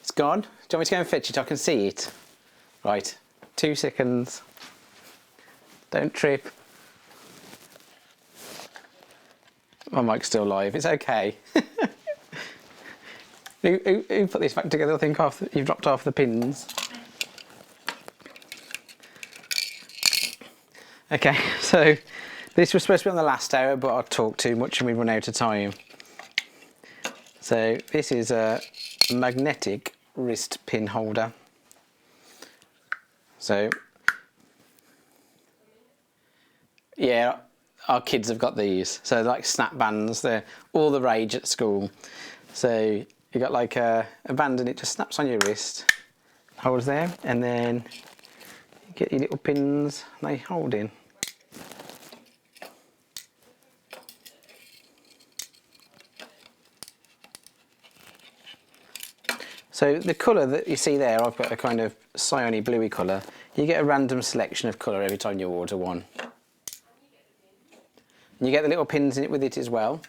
It's gone. Do you want me to go and fetch it? I can see it. Right, 2 seconds. Don't trip. My mic's still live. It's okay. Who put this back together? I think you've dropped half the pins. Okay, so this was supposed to be on the last hour, but I talked too much and we run out of time. So this is a magnetic wrist pin holder. So yeah, our kids have got these. So they're like snap bands. They're all the rage at school. So you got like a band and it just snaps on your wrist, holds there, and then you get your little pins and they hold in. So the colour that you see there, I've got a kind of cyany bluey colour. You get a random selection of colour every time you order one. And you get the little pins in it with it as well.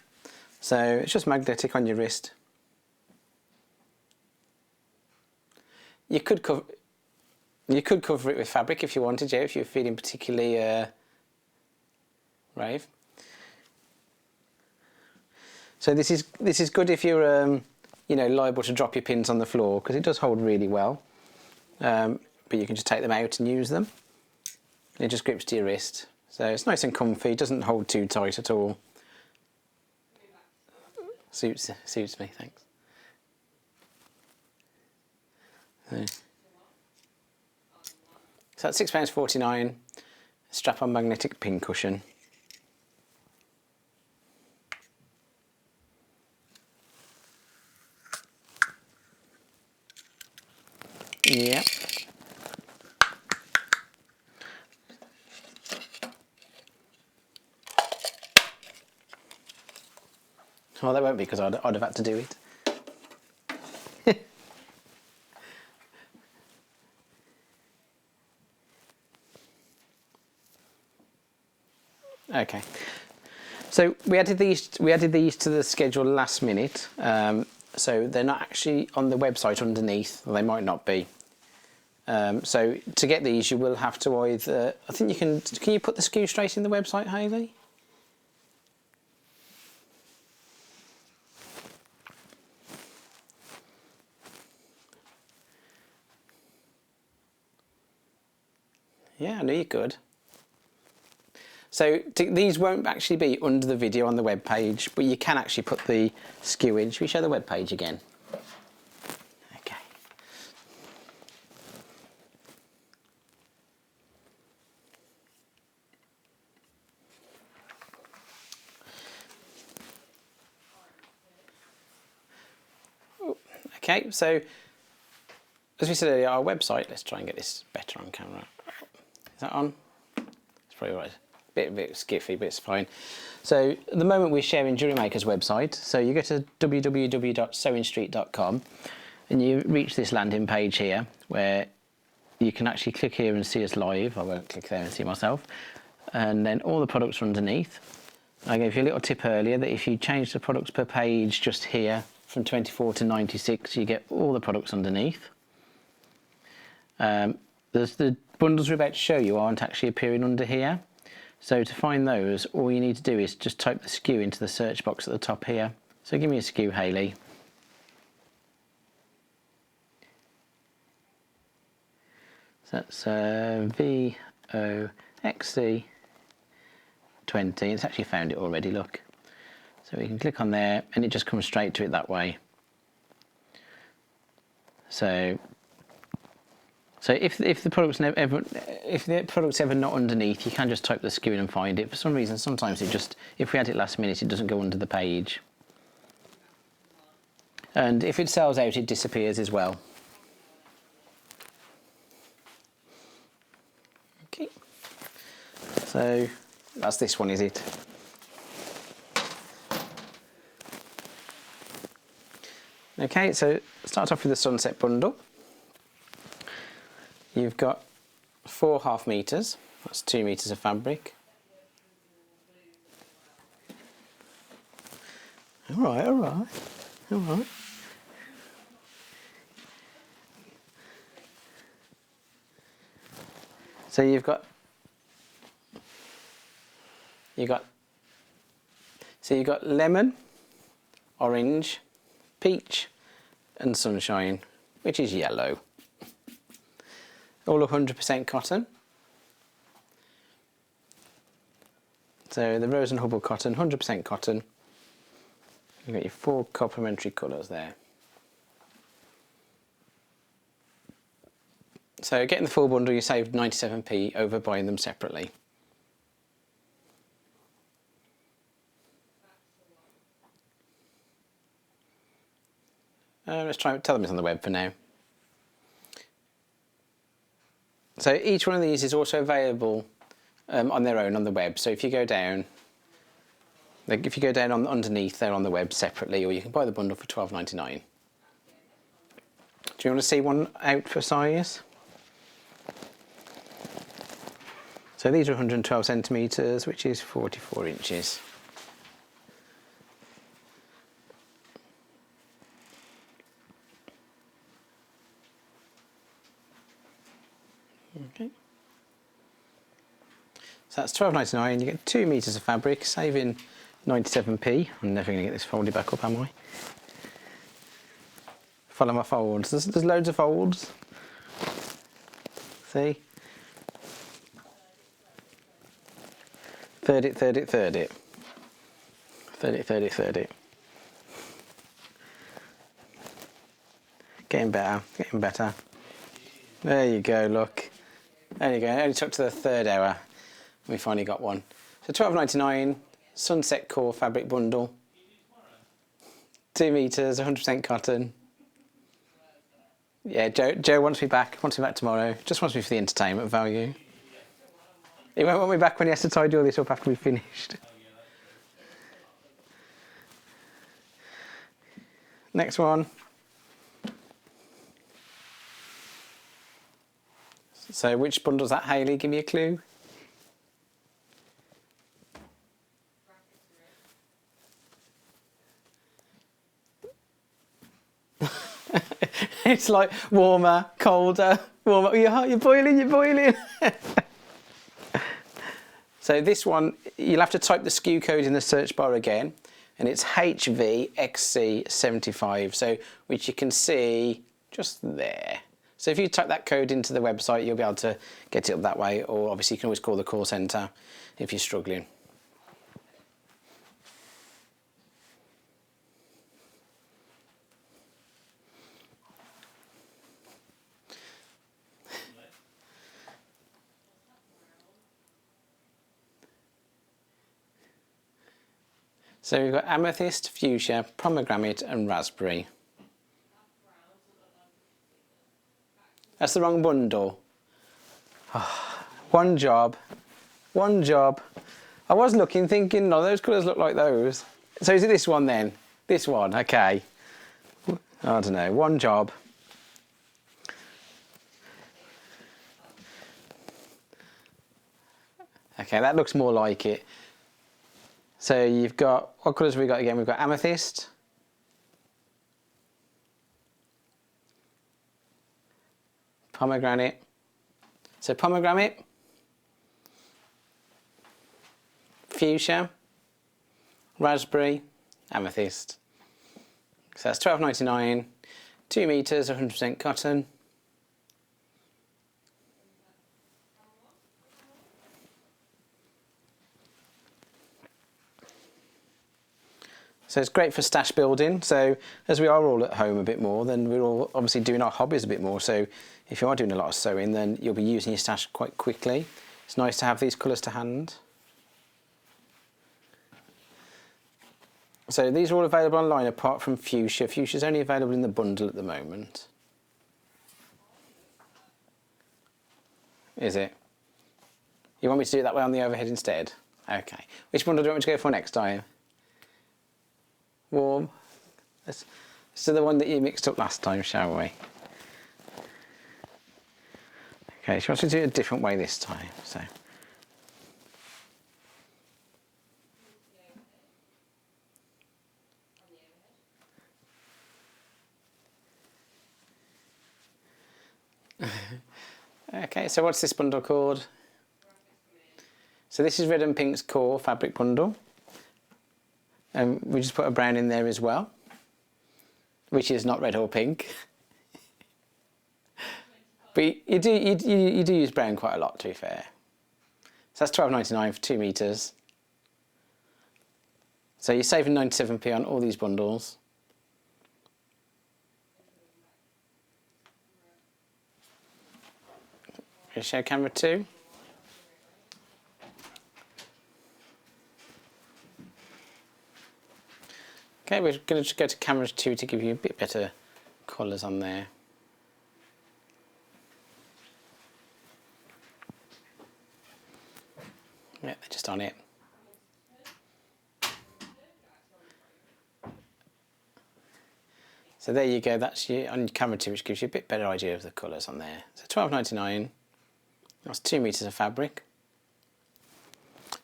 So it's just magnetic on your wrist. You could cover it with fabric if you wanted, yeah, if you're feeling particularly rave. So this is good if you're you know, liable to drop your pins on the floor, because it does hold really well. But you can just take them out and use them. It just grips to your wrist. So it's nice and comfy, it doesn't hold too tight at all. Suits me, thanks. So that's £6.49, strap-on magnetic pin cushion. Yeah. Well, that won't be, because I'd have had to do it. Okay. So we added these to the schedule last minute. So they're not actually on the website underneath. Well, they might not be. So to get these, you will have to either, I think you can you put the SKU straight in the website, Hayley? Yeah, I knew you could. So these won't actually be under the video on the web page, but you can actually put the SKU in. Should we show the web page again? Okay. Okay, so as we said earlier, our website, let's try and get this better on camera. Is that on? It's probably right. Bit skiffy, but it's fine. So at the moment we're sharing Jewellery Maker's website. So you go to www.sewingstreet.com and you reach this landing page here where you can actually click here and see us live. I won't click there and see myself. And then all the products are underneath. I gave you a little tip earlier that if you change the products per page just here from 24 to 96, you get all the products underneath. The bundles we're about to show you aren't actually appearing under here. So to find those, all you need to do is just type the SKU into the search box at the top here. So give me a SKU, Hayley. So that's VOXC20. It's actually found it already, look. So we can click on there and it just comes straight to it that way. So if the product's ever not underneath, you can just type the SKU in and find it. For some reason, sometimes it just, if we add it last minute, it doesn't go under the page. And if it sells out, it disappears as well. Okay. So that's this one, is it? Okay, so start off with the Sunset bundle. You've got 4 half meters, that's 2 meters of fabric. All right. So you've got lemon, orange, peach and sunshine, which is yellow. All 100% cotton. So the Rose and Hubble cotton, 100% cotton. You've got your 4 complementary colours there. So getting the full bundle, you saved 97p over buying them separately. Let's try and tell them it's on the web for now. So each one of these is also available on their own on the web. So if you go down, underneath, they're on the web separately, or you can buy the bundle for £12.99. Do you want to see one out for size? So these are 112 centimetres, which is 44 inches. Okay. So that's £12.99. You get 2 meters of fabric, saving 97p. I'm never going to get this folded back up, am I? Follow my folds. There's loads of folds. See? Third it. Getting better. There you go, look. There you go, it only took to the 3rd hour and we finally got one. So £12.99, Sunset Core fabric bundle. 2 meters, 100% cotton. Yeah, Joe wants me back tomorrow. Just wants me for the entertainment value. He won't want me back when he has to tidy all this up after we've finished. Next one. So which bundle's that, Hayley? Give me a clue. It's like warmer, colder, warmer. You're boiling. So this one, you'll have to type the SKU code in the search bar again, and it's HVXC75, so which you can see just there. So if you type that code into the website, you'll be able to get it up that way, or obviously you can always call the call centre if you're struggling. So we've got amethyst, fuchsia, pomegranate and raspberry. That's the wrong bundle. Oh, one job. I was looking, thinking, no, those colours look like those. So is it this one then? This one, okay. I don't know, one job. Okay, that looks more like it. So you've got, what colours have we got again? We've got amethyst. Pomegranate. So pomegranate. fuchsia, raspberry, amethyst. So that's £12.99, 2 metres, 100% cotton. So it's great for stash building. So as we are all at home a bit more, then we're all obviously doing our hobbies a bit more. So if you are doing a lot of sewing, then you'll be using your stash quite quickly. It's nice to have these colours to hand. So these are all available online apart from fuchsia. Fuchsia is only available in the bundle at the moment. Is it? You want me to do it that way on the overhead instead? Okay. Which bundle do you want me to go for next time? Warm. Let's do the one that you mixed up last time, shall we? Okay, she wants to do it a different way this time. So. Okay, so what's this bundle called? So this is Red and Pink's core fabric bundle. And we just put a brown in there as well, which is not red or pink. But you do use brown quite a lot, to be fair. So that's £12.99 for 2 metres. So you're saving 97p on all these bundles. Show camera 2. Okay, we're going to just go to camera 2 to give you a bit better colours on there. Yeah, they're just on it. So there you go, that's you on camera 2, which gives you a bit better idea of the colours on there. So £12.99, that's 2 metres of fabric.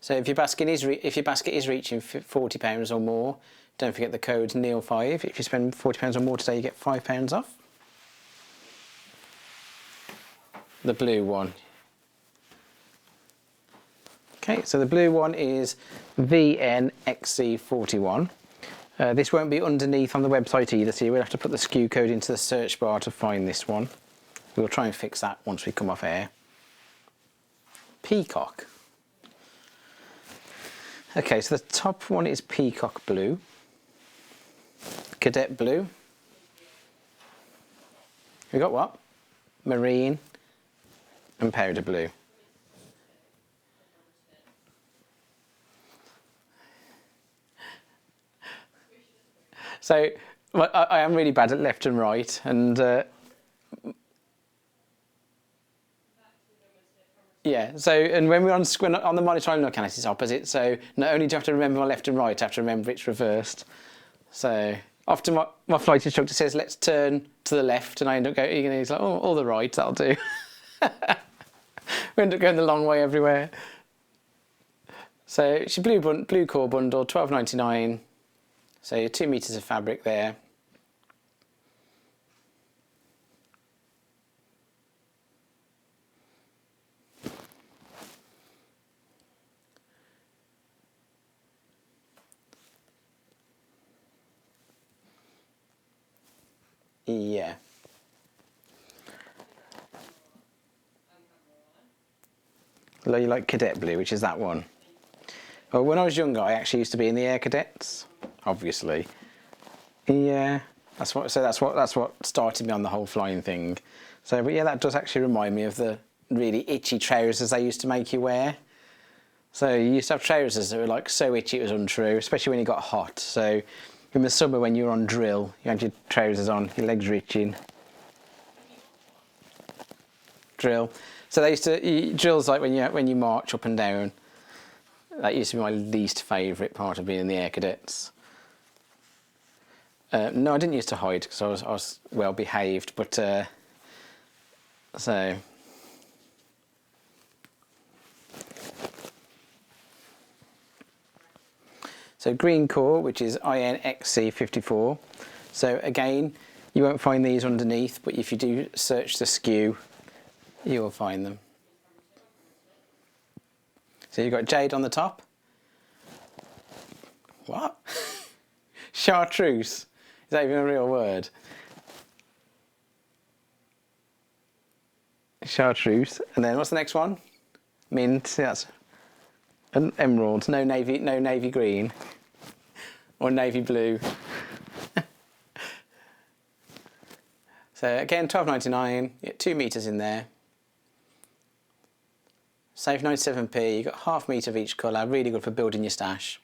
So if your basket is reaching £40 or more, don't forget the code NEIL5. If you spend £40 or more today, you get £5 off. The blue one. Okay, so the blue one is VNXC41. This won't be underneath on the website either, so you will have to put the SKU code into the search bar to find this one. We'll try and fix that once we come off air. Peacock. Okay, so the top one is peacock blue, cadet blue. We got what? Marine and powder blue. So well, I am really bad at left and right, and yeah. So and when we're on the monitor, I'm looking at it's opposite. So not only do I have to remember my left and right, I have to remember it's reversed. So often my flight instructor says, "Let's turn to the left," and I end up going. He's like, "Oh, all the right, that'll do." We end up going the long way everywhere. So it's a blue core bundle, £12.99. So your 2 metres of fabric there. Yeah. You like cadet blue, which is that one. Well, when I was younger, I actually used to be in the Air Cadets. Obviously, yeah, that's what started me on the whole flying thing. So, but yeah, that does actually remind me of the really itchy trousers they used to make you wear. So you used to have trousers that were like so itchy it was untrue, especially when it got hot. So in the summer when you were on drill, you had your trousers on, your legs were itching. Drill. So they used to drill's like when you march up and down. That used to be my least favourite part of being in the Air Cadets. No, I didn't used to hide because I was well behaved, but so green core, which is INXC54. So again, you won't find these underneath, but if you do search the SKU, you will find them. So you've got jade on the top, What? Chartreuse. Is that even a real word? Chartreuse. And then what's the next one? Mint. That's an emerald. No navy green. Or navy blue. So again, £12.99. You get 2 metres in there. Save 97p. You've got half metre of each colour. Really good for building your stash.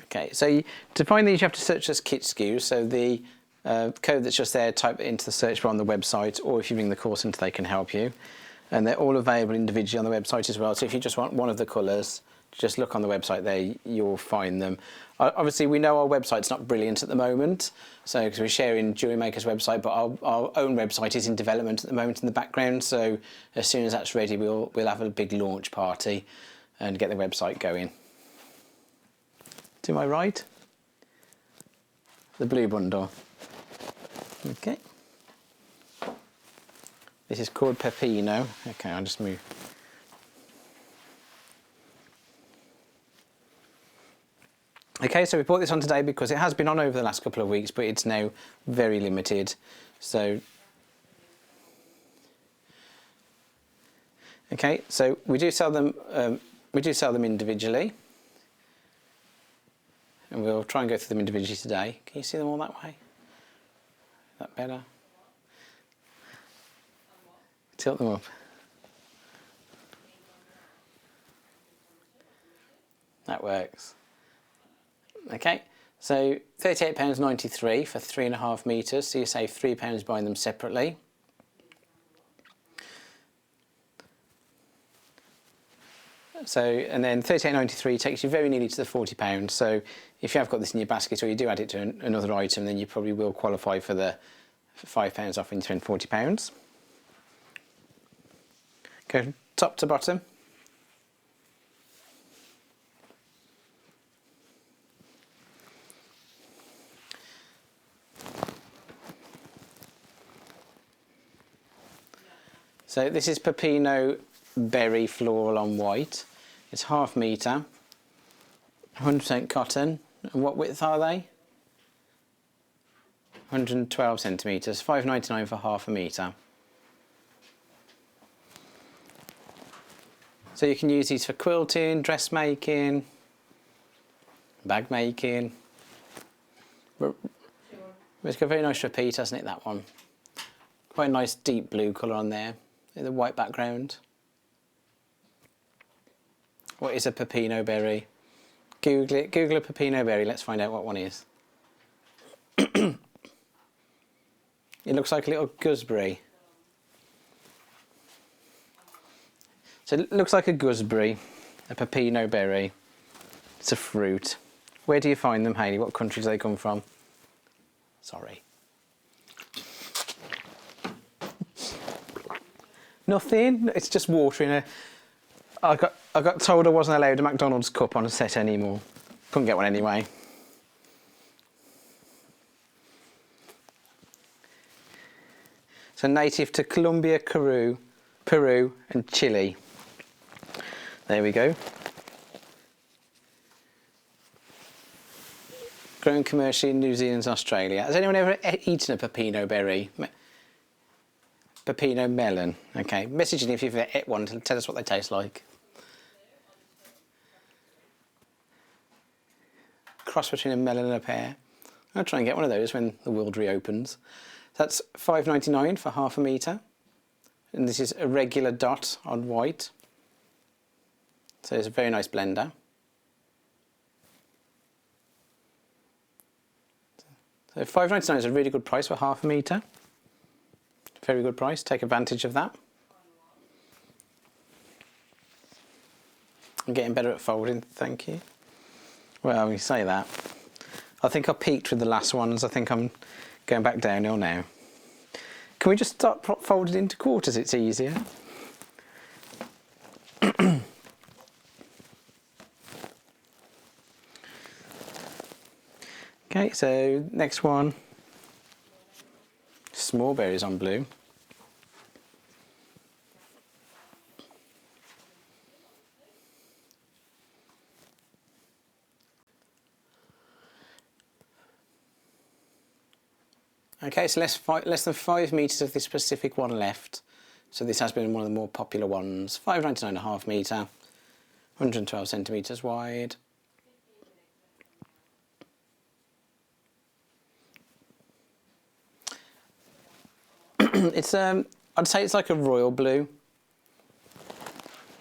Okay, so to find these you have to search as kit SKUs, so the code that's just there, type it into the search bar on the website, or if you ring the call centre they can help you. And they're all available individually on the website as well, so if you just want one of the colours, just look on the website there, you'll find them. Obviously we know our website's not brilliant at the moment, so because we're sharing Jewellery Maker's website, but our own website is in development at the moment in the background, so as soon as that's ready we'll have a big launch party and get the website going. To my right, the blue bundle. Okay. This is called Pepino. Okay, I'll just move. Okay, so we brought this on today because it has been on over the last couple of weeks, but it's now very limited. So, okay, so we do sell them. Individually. And we'll try and go through them individually today. Can you see them all that way? Is that better? Tilt them up. That works. Okay, so £38.93 for 3.5 metres, so you save £3 buying them separately. So, and then £38.93 takes you very nearly to the £40. So if you have got this in your basket or you do add it to another item, then you probably will qualify for the £5 off when you spend £40. Go top to bottom. So this is Pepino Berry Floral on white. It's half metre, 100% cotton. And what width are they? 112 centimetres, £5.99 for half a metre. So you can use these for quilting, dressmaking, bag making. It's got a very nice repeat, hasn't it, that one? Quite a nice deep blue colour on there, the white background. What is a Pepino berry? Google it. Google a Pepino berry. Let's find out what one is. It looks like a little gooseberry. So it looks like a gooseberry, a Pepino berry. It's a fruit. Where do you find them, Hayley? What country do they come from? Sorry. Nothing. It's just water in a. I got told I wasn't allowed a McDonald's cup on a set anymore. Couldn't get one anyway. So native to Colombia, Peru and Chile. There we go. Grown commercially in New Zealand and Australia. Has anyone ever eaten a Pepino berry? Pepino melon. Okay, message in if you've ever ate one to tell us what they taste like. Cross between a melon and a pear. I'll try and get one of those when the world reopens. That's £5.99 for half a metre. And this is a regular dot on white. So it's a very nice blender. So £5.99 is a really good price for half a metre. Very good price, take advantage of that. I'm getting better at folding, thank you. Well, you say that. I think I peaked with the last ones. I think I'm going back downhill now. Can we just start folding into quarters? It's easier. Okay, so next one. small berries on blue. Okay, so less than 5 metres of this specific one left. So this has been one of the more popular ones. 599.5 metre, 112 centimetres wide. It's I'd say it's like a royal blue.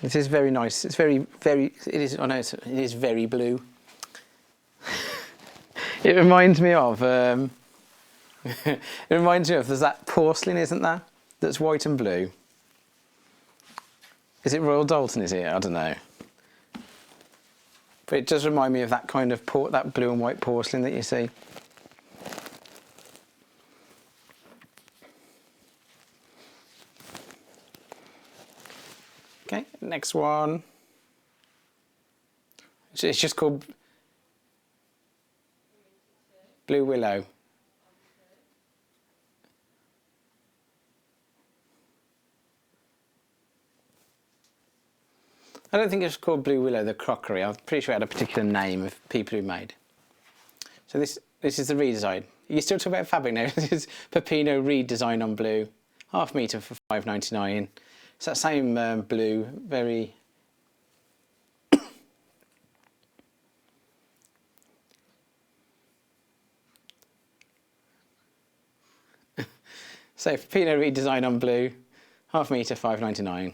This is very nice. It's very it is. I know it is very blue. It reminds me of it reminds me of, there's that porcelain, isn't there? That's white and blue. Is it Royal Doulton, is it? I don't know. But it does remind me of that kind of that blue and white porcelain that you see. Okay, next one. It's just called Blue Willow. I don't think it's called Blue Willow, the crockery. I'm pretty sure it had a particular name of people who made. So this is the redesign. You still talk about fabric now. This is Peppino redesign on blue. 1/2 metre for £5.99. It's that same blue, very... So Peppino redesign on blue, 1/2 metre, £5.99.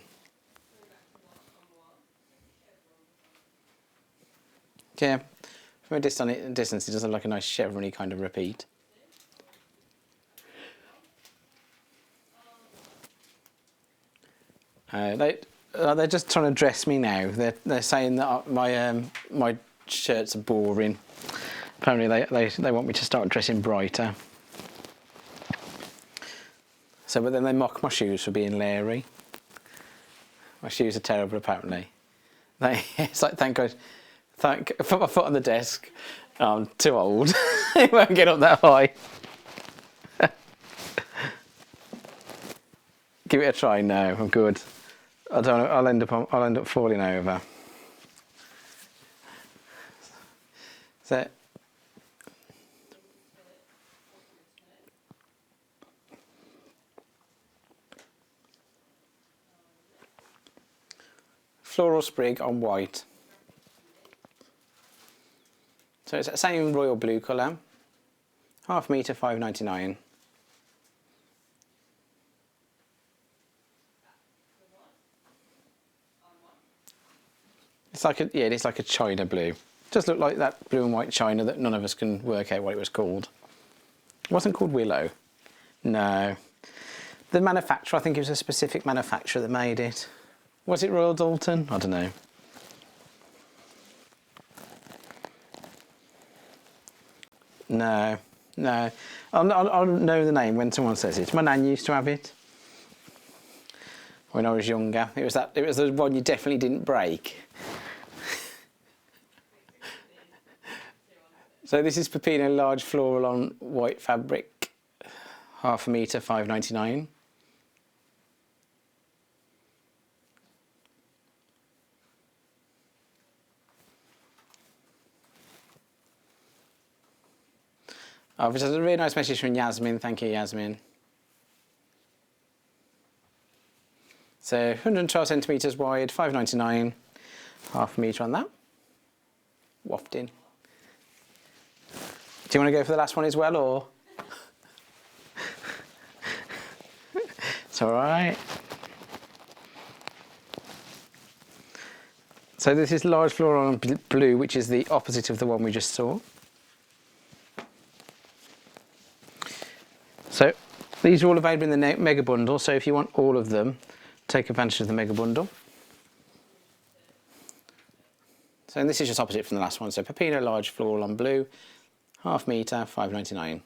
Yeah, from a distance it does look like a nice chevron-y kind of repeat. They're just trying to dress me now. They're saying that my shirts are boring. Apparently they want me to start dressing brighter. So, but then they mock my shoes for being Larry. My shoes are terrible, apparently. It's like, thank God. I put my foot on the desk. I'm too old. It won't get up that high. Give it a try. No, I'm good. I don't. I'll end up falling over. So. Floral sprig on white. So it's the same royal blue colour, 1/2 metre, £5.99. It's like it is like a china blue. It does look like that blue and white china that none of us can work out what it was called. It wasn't called willow. No. The manufacturer, I think it was a specific manufacturer that made it. Was it Royal Doulton? I don't know. No. I'll know the name when someone says it. My nan used to have it when I was younger. It was the one you definitely didn't break. So this is Peppino large floral on white fabric, 1/2 metre, £5.99. Oh, which is a really nice message from Yasmin. Thank you, Yasmin. So 112 centimetres wide, £5.99, 1/2 metre on that. Wafting. Do you want to go for the last one as well, or? It's all right. So this is large floral on blue, which is the opposite of the one we just saw. So these are all available in the mega bundle, so if you want all of them, take advantage of the mega bundle. So this is just opposite from the last one. So Peppino large floral on blue, 1/2 metre, £5.99.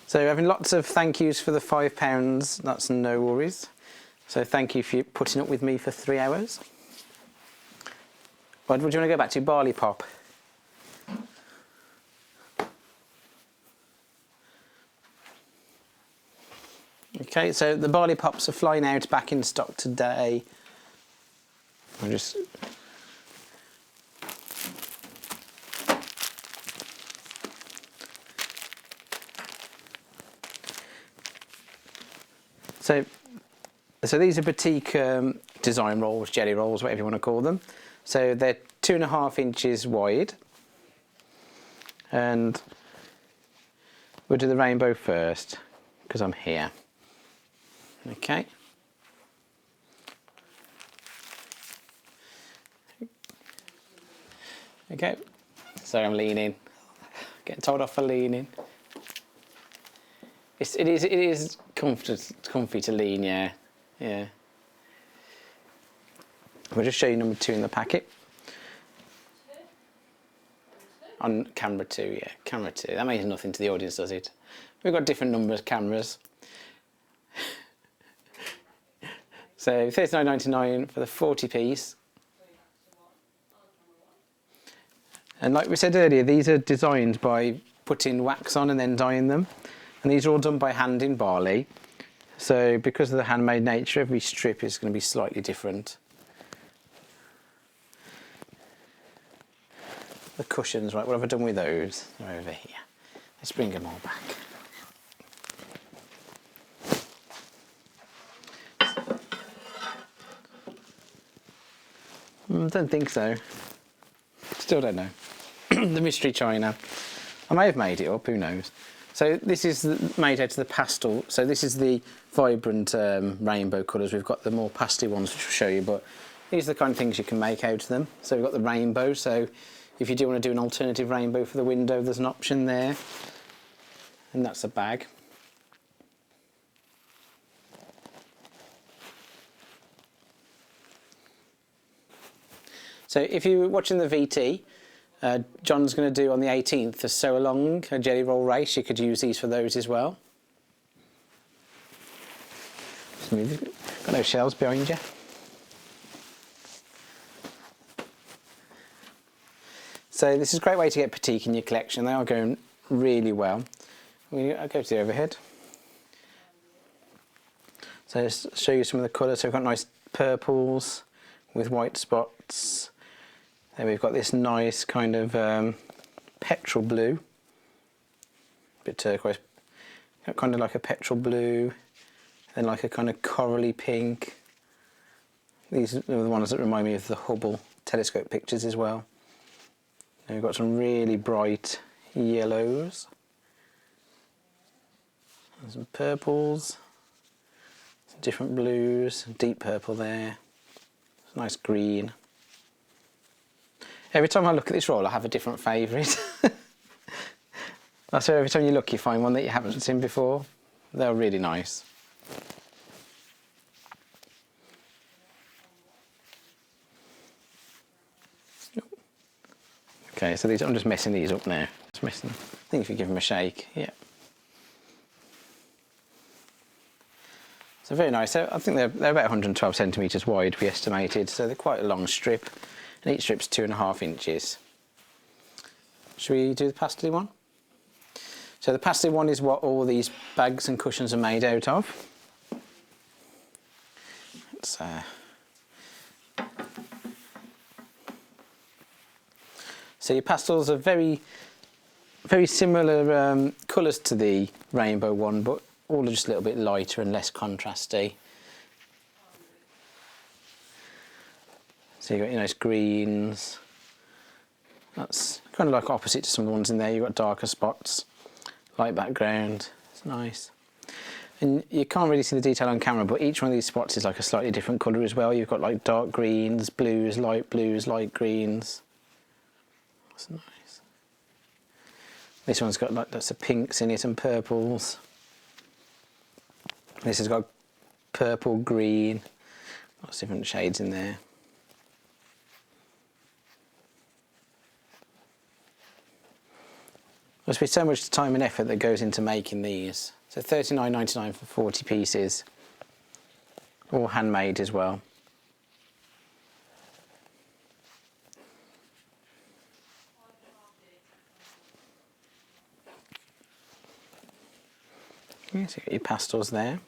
So we're having lots of thank yous for the £5. That's no worries. So thank you for putting up with me for 3 hours. What do you want to go back to? Barley Pop. Okay, so the Barley Pops are flying out back in stock today. I'll just... So these are boutique design rolls, jelly rolls, whatever you want to call them. So they're 2.5 inches wide. And we'll do the rainbow first, because I'm here. Okay. Okay. So I'm leaning. Getting told off for leaning. It is comfy to lean, yeah. Yeah. We'll just show you number 2 in the packet. On camera 2, yeah, camera 2. That means nothing to the audience, does it? We've got different numbers cameras. So $39.99 for the 40 piece. And like we said earlier, these are designed by putting wax on and then dyeing them. And these are all done by hand in Barley. So because of the handmade nature, every strip is going to be slightly different. The cushions, right, what have I done with those? They're over here. Let's bring them all back. Don't think so. Still don't know. The mystery china. I may have made it up, who knows. So this is made out of the pastel. So this is the vibrant rainbow colours. We've got the more pastel ones, which I'll show you, but these are the kind of things you can make out of them. So we've got the rainbow. So if you do want to do an alternative rainbow for the window, there's an option there. And that's a bag. So if you're watching the VT, John's going to do on the 18th a sew along, a jelly roll race. You could use these for those as well. Got no shells behind you. So this is a great way to get petite in your collection. They are going really well. I'll go to the overhead. So let's show you some of the colours. So we've got nice purples with white spots. Then we've got this nice kind of petrol blue, bit turquoise, kind of like a petrol blue, and like a kind of corally pink. These are the ones that remind me of the Hubble telescope pictures as well. And we've got some really bright yellows, and some purples, some different blues, deep purple there, some nice green. Every time I look at this roll, I have a different favourite. So every time you look, you find one that you haven't seen before. They're really nice. Okay, so these, I'm just messing these up now. Just messing. I think if you give them a shake, yeah. So very nice. So I think they're about 112 centimetres wide, we estimated. So they're quite a long strip. And each strip's 2.5 inches. Should we do the pastel one? So the pastel one is what all these bags and cushions are made out of. So your pastels are very similar colours to the rainbow one, but all are just a little bit lighter and less contrasty. So you've got your nice greens. That's kind of like opposite to some of the ones in there. You've got darker spots, light background. It's nice. And you can't really see the detail on camera, but each one of these spots is like a slightly different colour as well. You've got like dark greens, blues, light greens. That's nice. This one's got like lots of pinks in it and purples. This has got purple, green, lots of different shades in there. Must be so much time and effort that goes into making these. So $39.99 for 40 pieces, all handmade as well. Yeah, so you've got your pastels there.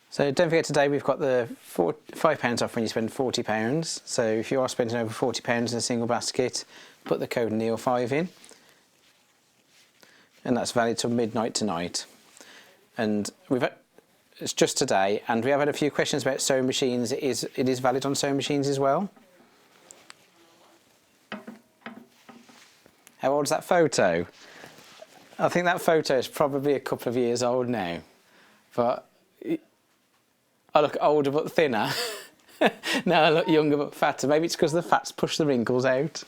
So don't forget today we've got the £5 off when you spend £40. So if you are spending over £40 in a single basket, put the code NEIL5 in. And that's valid till midnight tonight. And it's just today, and we have had a few questions about sewing machines. It is valid on sewing machines as well. How old is that photo? I think that photo is probably a couple of years old now, but I look older but thinner. Now I look younger but fatter. Maybe it's because the fats push the wrinkles out.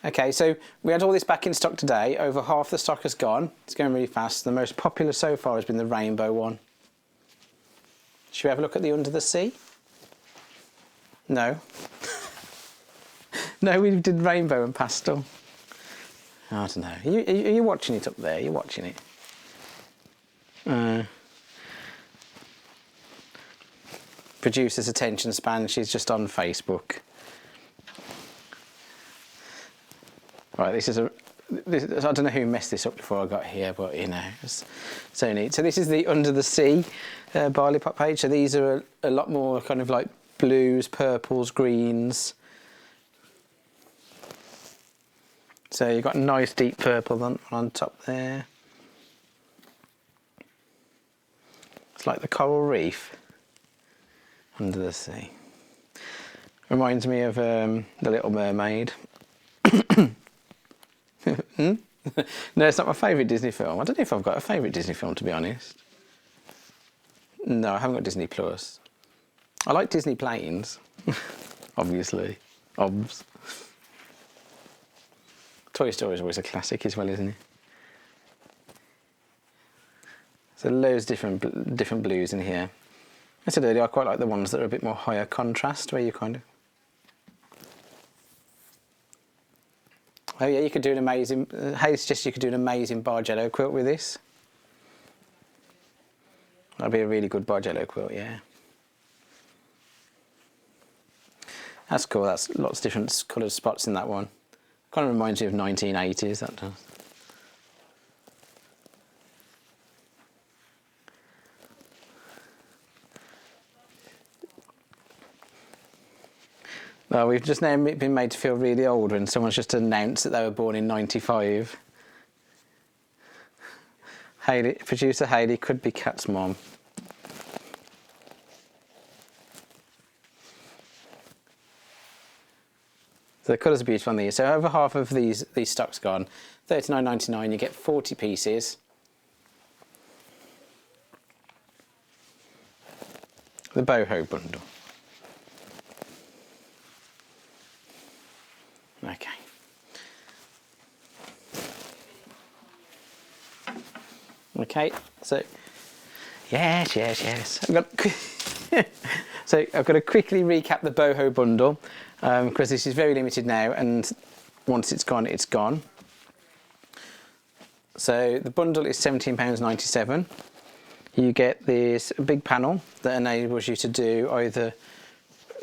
Okay, so we had all this back in stock today. Over half the stock has gone. It's going really fast. The most popular so far has been the rainbow one. Should we have a look at the under the sea? No. No, we did rainbow and pastel. I don't know. Are you watching it up there? Are you watching it? Producer's attention span, she's just on Facebook. Right, this I don't know who messed this up before I got here, but you know, it's so neat. So this is the Under the Sea Barley Pop page. So these are a lot more kind of like blues, purples, greens. So you've got a nice deep purple on top there. It's like the coral reef under the sea. Reminds me of The Little Mermaid. No, it's not my favourite Disney film. I don't know if I've got a favourite Disney film, to be honest. No, I haven't got Disney Plus. I like Disney planes, obviously. Obs. Toy Story is always a classic as well, isn't it? So loads of different blues in here. I said earlier, I quite like the ones that are a bit more higher contrast, where you kind of... Oh yeah, you could do an amazing... Hay suggests you could do an amazing Bargello quilt with this. That'd be a really good Bargello quilt, yeah. That's cool, that's lots of different coloured spots in that one. Kind of reminds me of 1980s, that does. Well, we've just now been made to feel really old when someone's just announced that they were born in 95. Producer Hayley could be Kat's mom. So the colours are beautiful on these. So over half of these stocks gone. $39.99, you get 40 pieces. The boho bundle. Okay. Okay, so yes. So I've got to quickly recap the boho bundle because this is very limited now, and once it's gone, it's gone. So the bundle is £17.97. You get this big panel that enables you to do either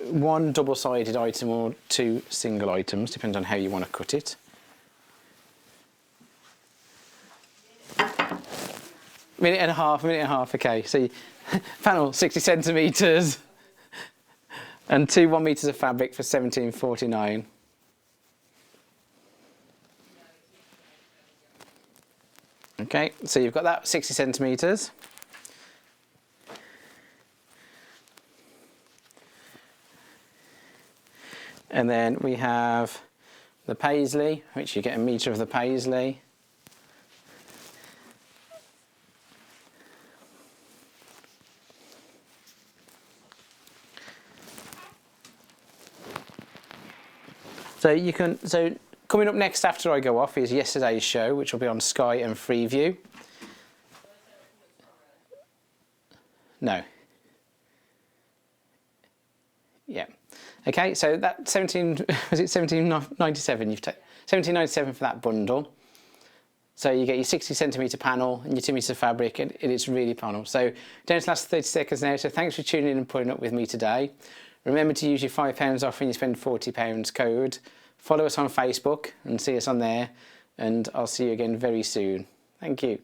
one double-sided item or two single items, depending on how you want to cut it. Minute and a half, okay. So panel 60 centimetres and 1 meters of fabric for £17.49. Okay, so you've got that 60 centimetres. And then we have the Paisley, which you get 1 metre of the Paisley. So coming up next after I go off is yesterday's show, which will be on Sky and Freeview. No. Yeah. Okay, so that was it 17.97? You've taken 17.97 for that bundle. So you get your 60cm panel and your 2 metre fabric, and it's really panel. So down to the last 30 seconds now, so thanks for tuning in and putting up with me today. Remember to use your £5 off when you spend £40 code. Follow us on Facebook and see us on there, and I'll see you again very soon. Thank you.